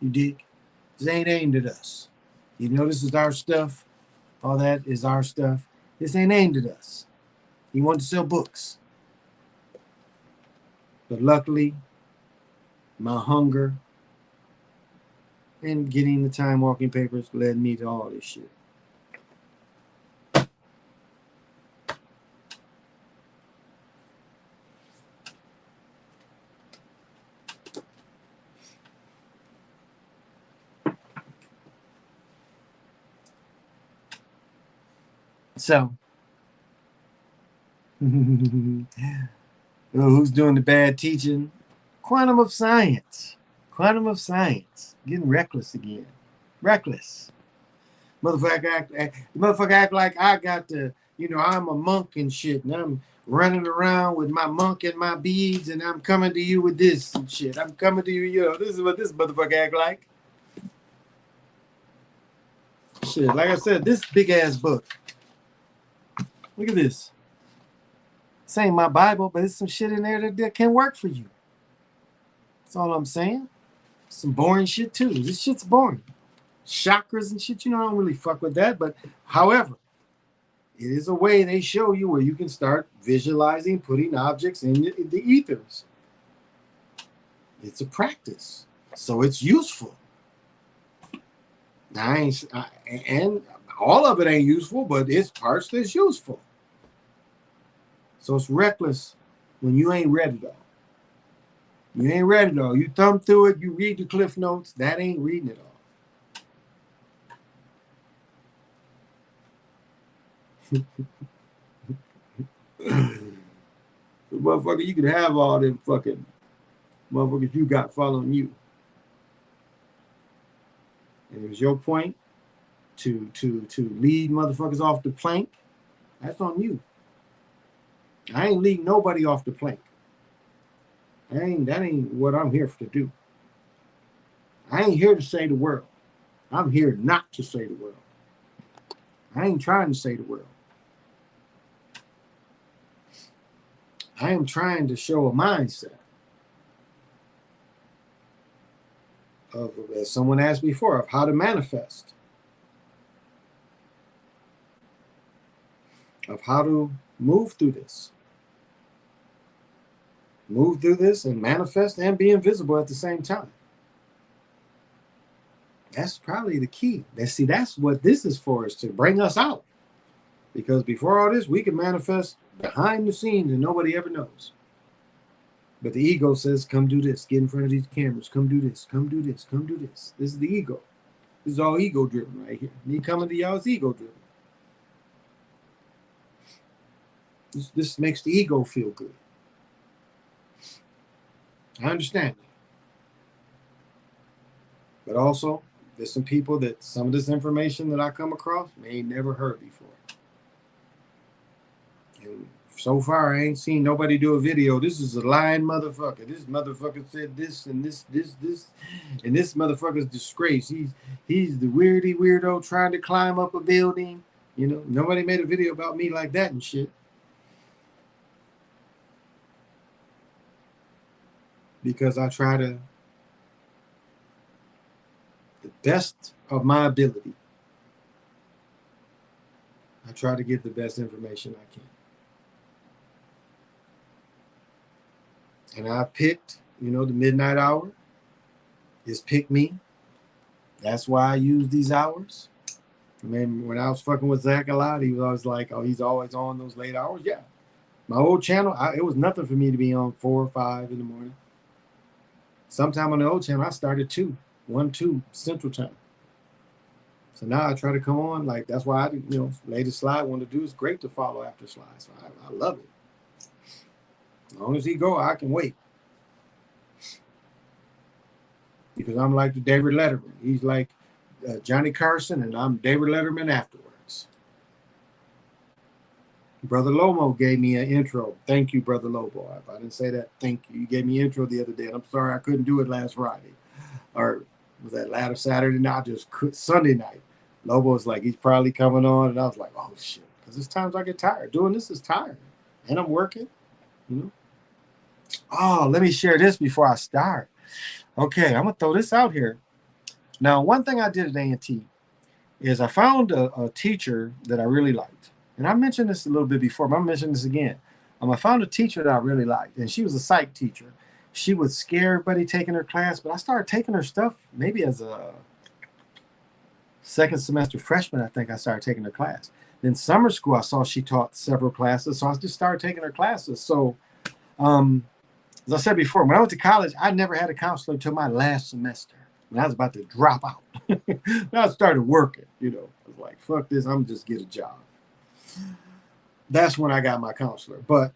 You dig? This ain't aimed at us. You know this is our stuff. All that is our stuff. This ain't aimed at us. He wanted to sell books. But luckily, my hunger and getting the Time Walking Papers led me to all this shit. So, who's doing the bad teaching? Quantum of Science. Quantum of Science. Getting reckless again. Reckless. Motherfucker act like I got to, I'm a monk and shit, and I'm running around with my monk and my beads, and I'm coming to you with this and shit. I'm coming to you, this is what this motherfucker act like. Shit, like I said, this big ass book. Look at this. This ain't my Bible, but there's some shit in there that can work for you. That's all I'm saying. Some boring shit too. This shit's boring. Chakras and shit, I don't really fuck with that. But however, it is a way they show you where you can start visualizing, putting objects in the ethers. It's a practice. So it's useful. And all of it ain't useful, but it's parts that's useful. So it's reckless when you ain't read it all. You ain't read it all. You thumb through it, you read the Cliff Notes. That ain't reading it all. Motherfucker, you can have all them fucking motherfuckers you got following you. And it was your point to lead motherfuckers off the plank. That's on you. I ain't leading nobody off the plank. That ain't what I'm here to do. I ain't here to say the world. I'm here not to say the world. I ain't trying to say the world. I am trying to show a mindset of, as someone asked before, of how to manifest. Of how to move through this. Move through this and manifest and be invisible at the same time. That's probably the key. That's what this is for, is to bring us out. Because before all this, we can manifest behind the scenes and nobody ever knows. But the ego says, come do this. Get in front of these cameras. Come do this. Come do this. Come do this. This is the ego. This is all ego driven right here. Me coming to y'all is ego driven. This makes the ego feel good. I understand that. But also, there's some people that some of this information that I come across may never heard before. And so far, I ain't seen nobody do a video. This is a lying motherfucker. This motherfucker said this and this, and this motherfucker's disgrace. He's the weirdo trying to climb up a building. You know, nobody made a video about me like that and shit. Because I try to, the best of my ability, I try to get the best information I can. And I picked, you know, the midnight hour is pick me. That's why I use these hours. I mean, when I was fucking with Zach a lot, he was always like, oh, he's always on those late hours. Yeah. My old channel, it was nothing for me to be on 4 or 5 in the morning. Sometime on the old channel, I started 1, 2 Central Time. So now I try to come on. Like, that's why I, you know, latest slide I want to do is great to follow after slide. So I love it. As long as he go, I can wait. Because I'm like the David Letterman. He's like Johnny Carson, and I'm David Letterman afterwards. Brother Lobo gave me an intro. Thank you, Brother Lobo. If I didn't say that, thank you. You gave me an intro the other day, and I'm sorry I couldn't do it last Friday. Or was that latter Saturday night? Just Sunday night. Lobo was like, he's probably coming on, and I was like, oh, shit. Because there's times I get tired. Doing this is tiring. And I'm working, you know. Oh, let me share this before I start. Okay, I'm going to throw this out here. Now, one thing I did at A&T is I found a teacher that I really liked. And I mentioned this a little bit before, but I'm mentioning this again. I found a teacher that I really liked, and she was a psych teacher. She would scare everybody taking her class, but I started taking her stuff maybe as a second semester freshman. I think I started taking her class. Then summer school, I saw she taught several classes, so I just started taking her classes. So, as I said before, when I went to college, I never had a counselor until my last semester when I was about to drop out. I started working, you know. I was like, fuck this, I'm just get a job. That's when I got my counselor. But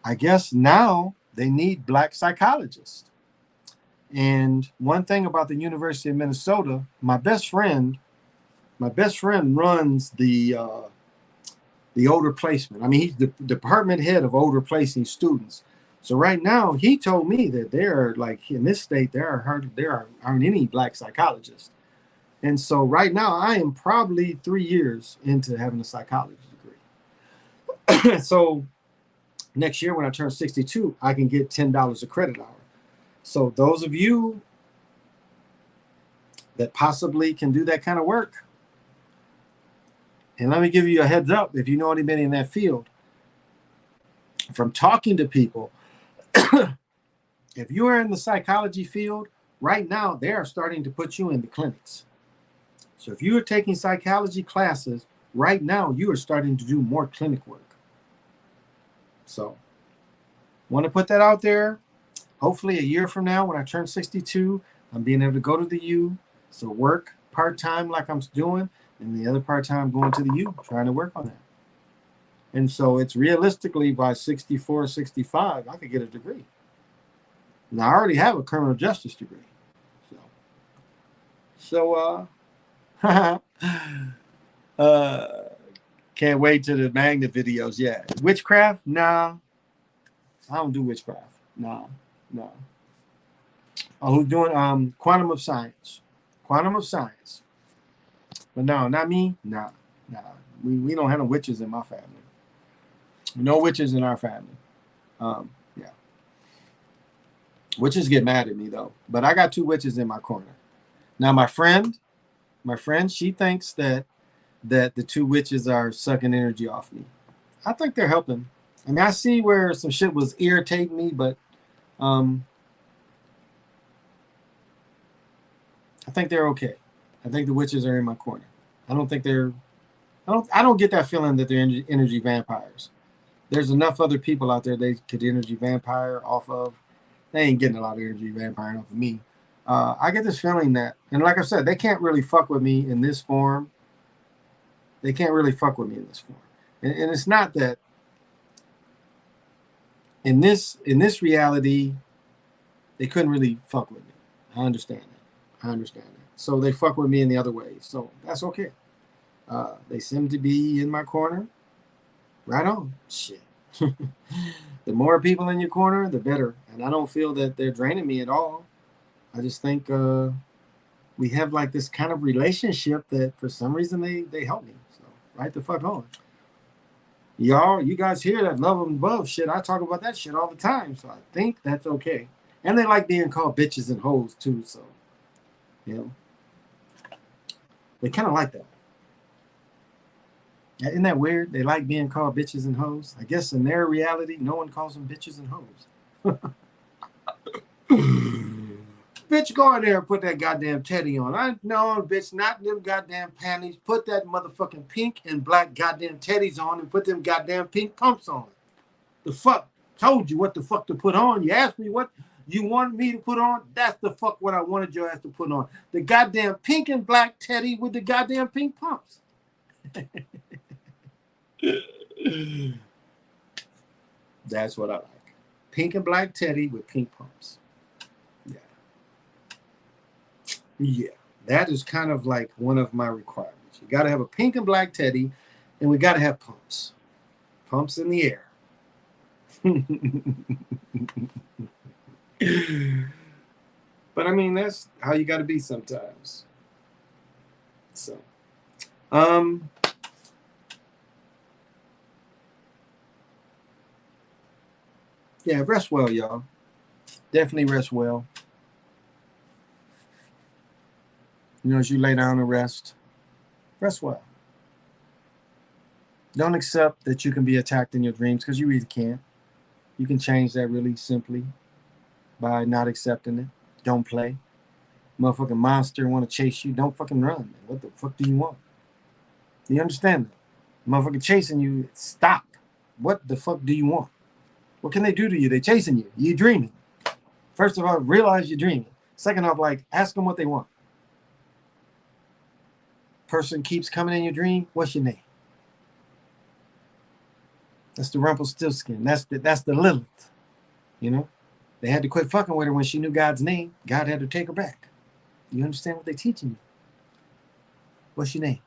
I guess now they need Black psychologists. And one thing about the University of Minnesota, my best friend runs the older placement. I mean, he's the department head of older placing students. So right now, he told me that there are, like, in this state, there aren't any Black psychologists. And so right now, I am probably 3 years into having a psychology degree. So next year, when I turn 62, I can get $10 a credit hour. So those of you that possibly can do that kind of work, and let me give you a heads up, if you know anybody in that field, from talking to people, if you are in the psychology field, right now, they are starting to put you in the clinics. So if you are taking psychology classes, right now, you are starting to do more clinic work. So want to put that out there. Hopefully a year from now, when I turn 62, I'm being able to go to the U. So work part-time like I'm doing, and the other part-time going to the U, trying to work on that. And so it's realistically by 64, 65, I could get a degree. Now I already have a criminal justice degree. So can't wait to the magnet videos. Yeah. Witchcraft? Nah. I don't do witchcraft. No. Oh, who's doing quantum of science? Quantum of science. But no, not me. Nah. We don't have no witches in my family. No witches in our family. Yeah. Witches get mad at me though. But I got 2 witches in my corner. Now my friend, she thinks that the 2 witches are sucking energy off me. I think they're helping. I mean, I see where some shit was irritating me, but I think they're okay. I think the witches are in my corner. I don't get that feeling that they're energy vampires. There's enough other people out there they could energy vampire off of. They ain't getting a lot of energy vampiring off of me. I get this feeling that, and like I said, they can't really fuck with me in this form. They can't really fuck with me in this form, and it's not that in this reality they couldn't really fuck with me. I understand that. I understand that. So they fuck with me in the other ways. So that's okay. They seem to be in my corner. Right on. Shit. The more people in your corner, the better. And I don't feel that they're draining me at all. I just think we have like this kind of relationship that for some reason they help me. So right the fuck on. Y'all, you guys hear that love and above shit. I talk about that shit all the time. So I think that's okay. And they like being called bitches and hoes too. So, you know, they kind of like that. Isn't that weird? They like being called bitches and hoes. I guess in their reality, no one calls them bitches and hoes. Bitch, go in there and put that goddamn teddy on. I know, bitch, not them goddamn panties. Put that motherfucking pink and black goddamn teddies on and put them goddamn pink pumps on. The fuck? Told you what the fuck to put on. You asked me what you wanted me to put on. That's the fuck what I wanted your ass to put on. The goddamn pink and black teddy with the goddamn pink pumps. That's what I like. Pink and black teddy with pink pumps. Yeah. Yeah. That is kind of like one of my requirements. You got to have a pink and black teddy, and we got to have pumps. Pumps in the air. But I mean, that's how you got to be sometimes. So, yeah, rest well, y'all. Definitely rest well. You know, as you lay down and rest well. Don't accept that you can be attacked in your dreams because you really can't. You can change that really simply by not accepting it. Don't play. Motherfucking monster want to chase you. Don't fucking run. What the fuck do you want? Do you understand that? Motherfucker chasing you. Stop. What the fuck do you want? What can they do to you? They chasing you. You dreaming. First of all, realize you're dreaming. Second off, like, ask them what they want. Person keeps coming in your dream. What's your name? That's the Rumpelstiltskin. That's the Lilith. You know? They had to quit fucking with her when she knew God's name. God had to take her back. You understand what they're teaching you? What's your name?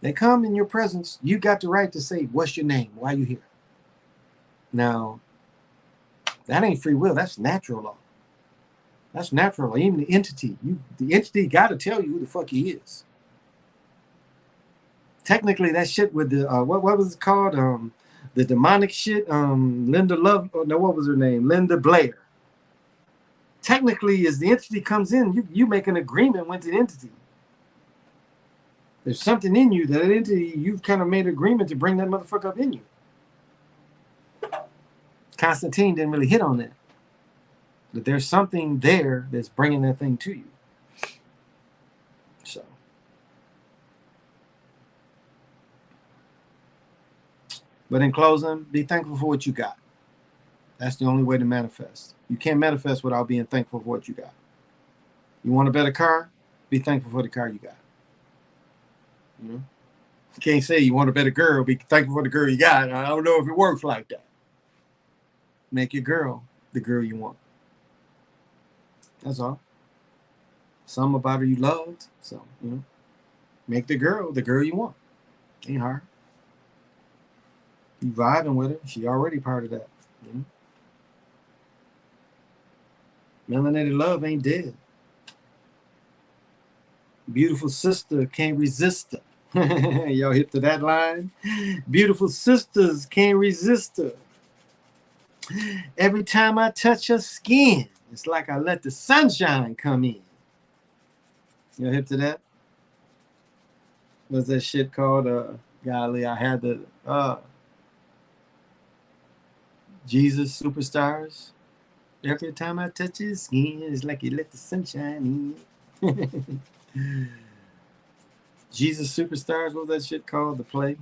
They come in your presence. You got the right to say, what's your name? Why are you here? Now, that ain't free will. That's natural law. That's natural law. Even the entity. The entity got to tell you who the fuck he is. Technically, that shit with the, what was it called? The demonic shit. Linda Love. Oh, no, what was her name? Linda Blair. Technically, as the entity comes in, you make an agreement with the entity. There's something in you that entity, you've kind of made an agreement to bring that motherfucker up in you. Constantine didn't really hit on that. But there's something there that's bringing that thing to you. So. But in closing, be thankful for what you got. That's the only way to manifest. You can't manifest without being thankful for what you got. You want a better car? Be thankful for the car you got. You know? You can't say you want a better girl, be thankful for the girl you got. I don't know if it works like that. Make your girl the girl you want. That's all. Something about her you loved. So, you know, make the girl you want. Ain't hard. You vibing with her. She already part of that. You know? Melanated love ain't dead. Beautiful sister can't resist her. Y'all hip to that line? Beautiful sisters can't resist her. Every time I touch her skin, it's like I let the sunshine come in. Y'all hip to that? What's that shit called? Golly, I had the Jesus Superstars. Every time I touch his skin, it's like you let the sunshine in. Jesus Superstars, what was that shit called? The play?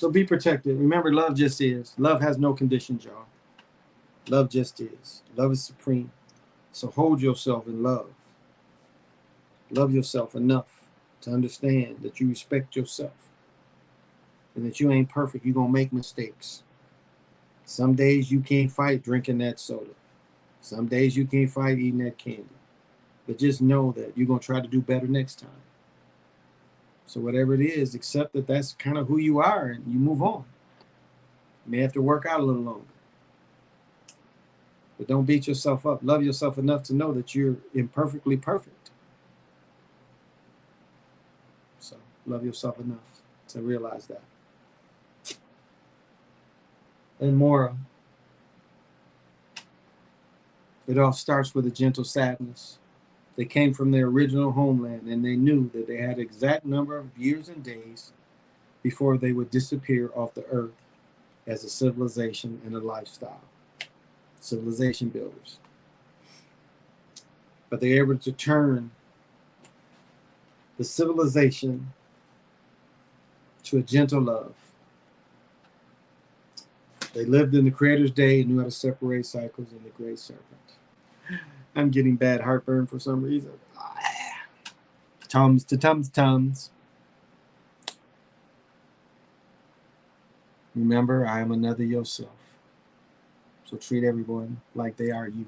So be protected. Remember, love just is. Love has no conditions, y'all. Love just is. Love is supreme. So hold yourself in love. Love yourself enough to understand that you respect yourself and that you ain't perfect. You're going to make mistakes. Some days you can't fight drinking that soda. Some days you can't fight eating that candy. But just know that you're going to try to do better next time. So whatever it is, accept that that's kind of who you are and you move on. You may have to work out a little longer. But don't beat yourself up. Love yourself enough to know that you're imperfectly perfect. So love yourself enough to realize that. And Mora, it all starts with a gentle sadness. They came from their original homeland and they knew that they had an exact number of years and days before they would disappear off the earth as a civilization and a lifestyle. Civilization builders. But they were able to turn the civilization to a gentle love. They lived in the Creator's day and knew how to separate cycles in the great serpent. I'm getting bad heartburn for some reason. Tums to tums tums. Remember, I am another yourself. So treat everyone like they are you.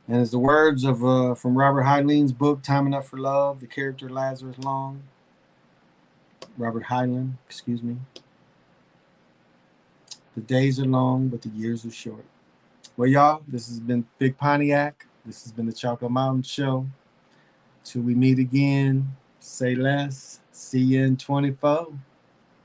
And as the words of from Robert Heinlein's book, Time Enough for Love, the character Lazarus Long, Robert Heinlein, excuse me. The days are long, but the years are short. Well, y'all, this has been Big Pontiac. This has been the Chocolate Mountain Show. Till we meet again, say less. See you in 24.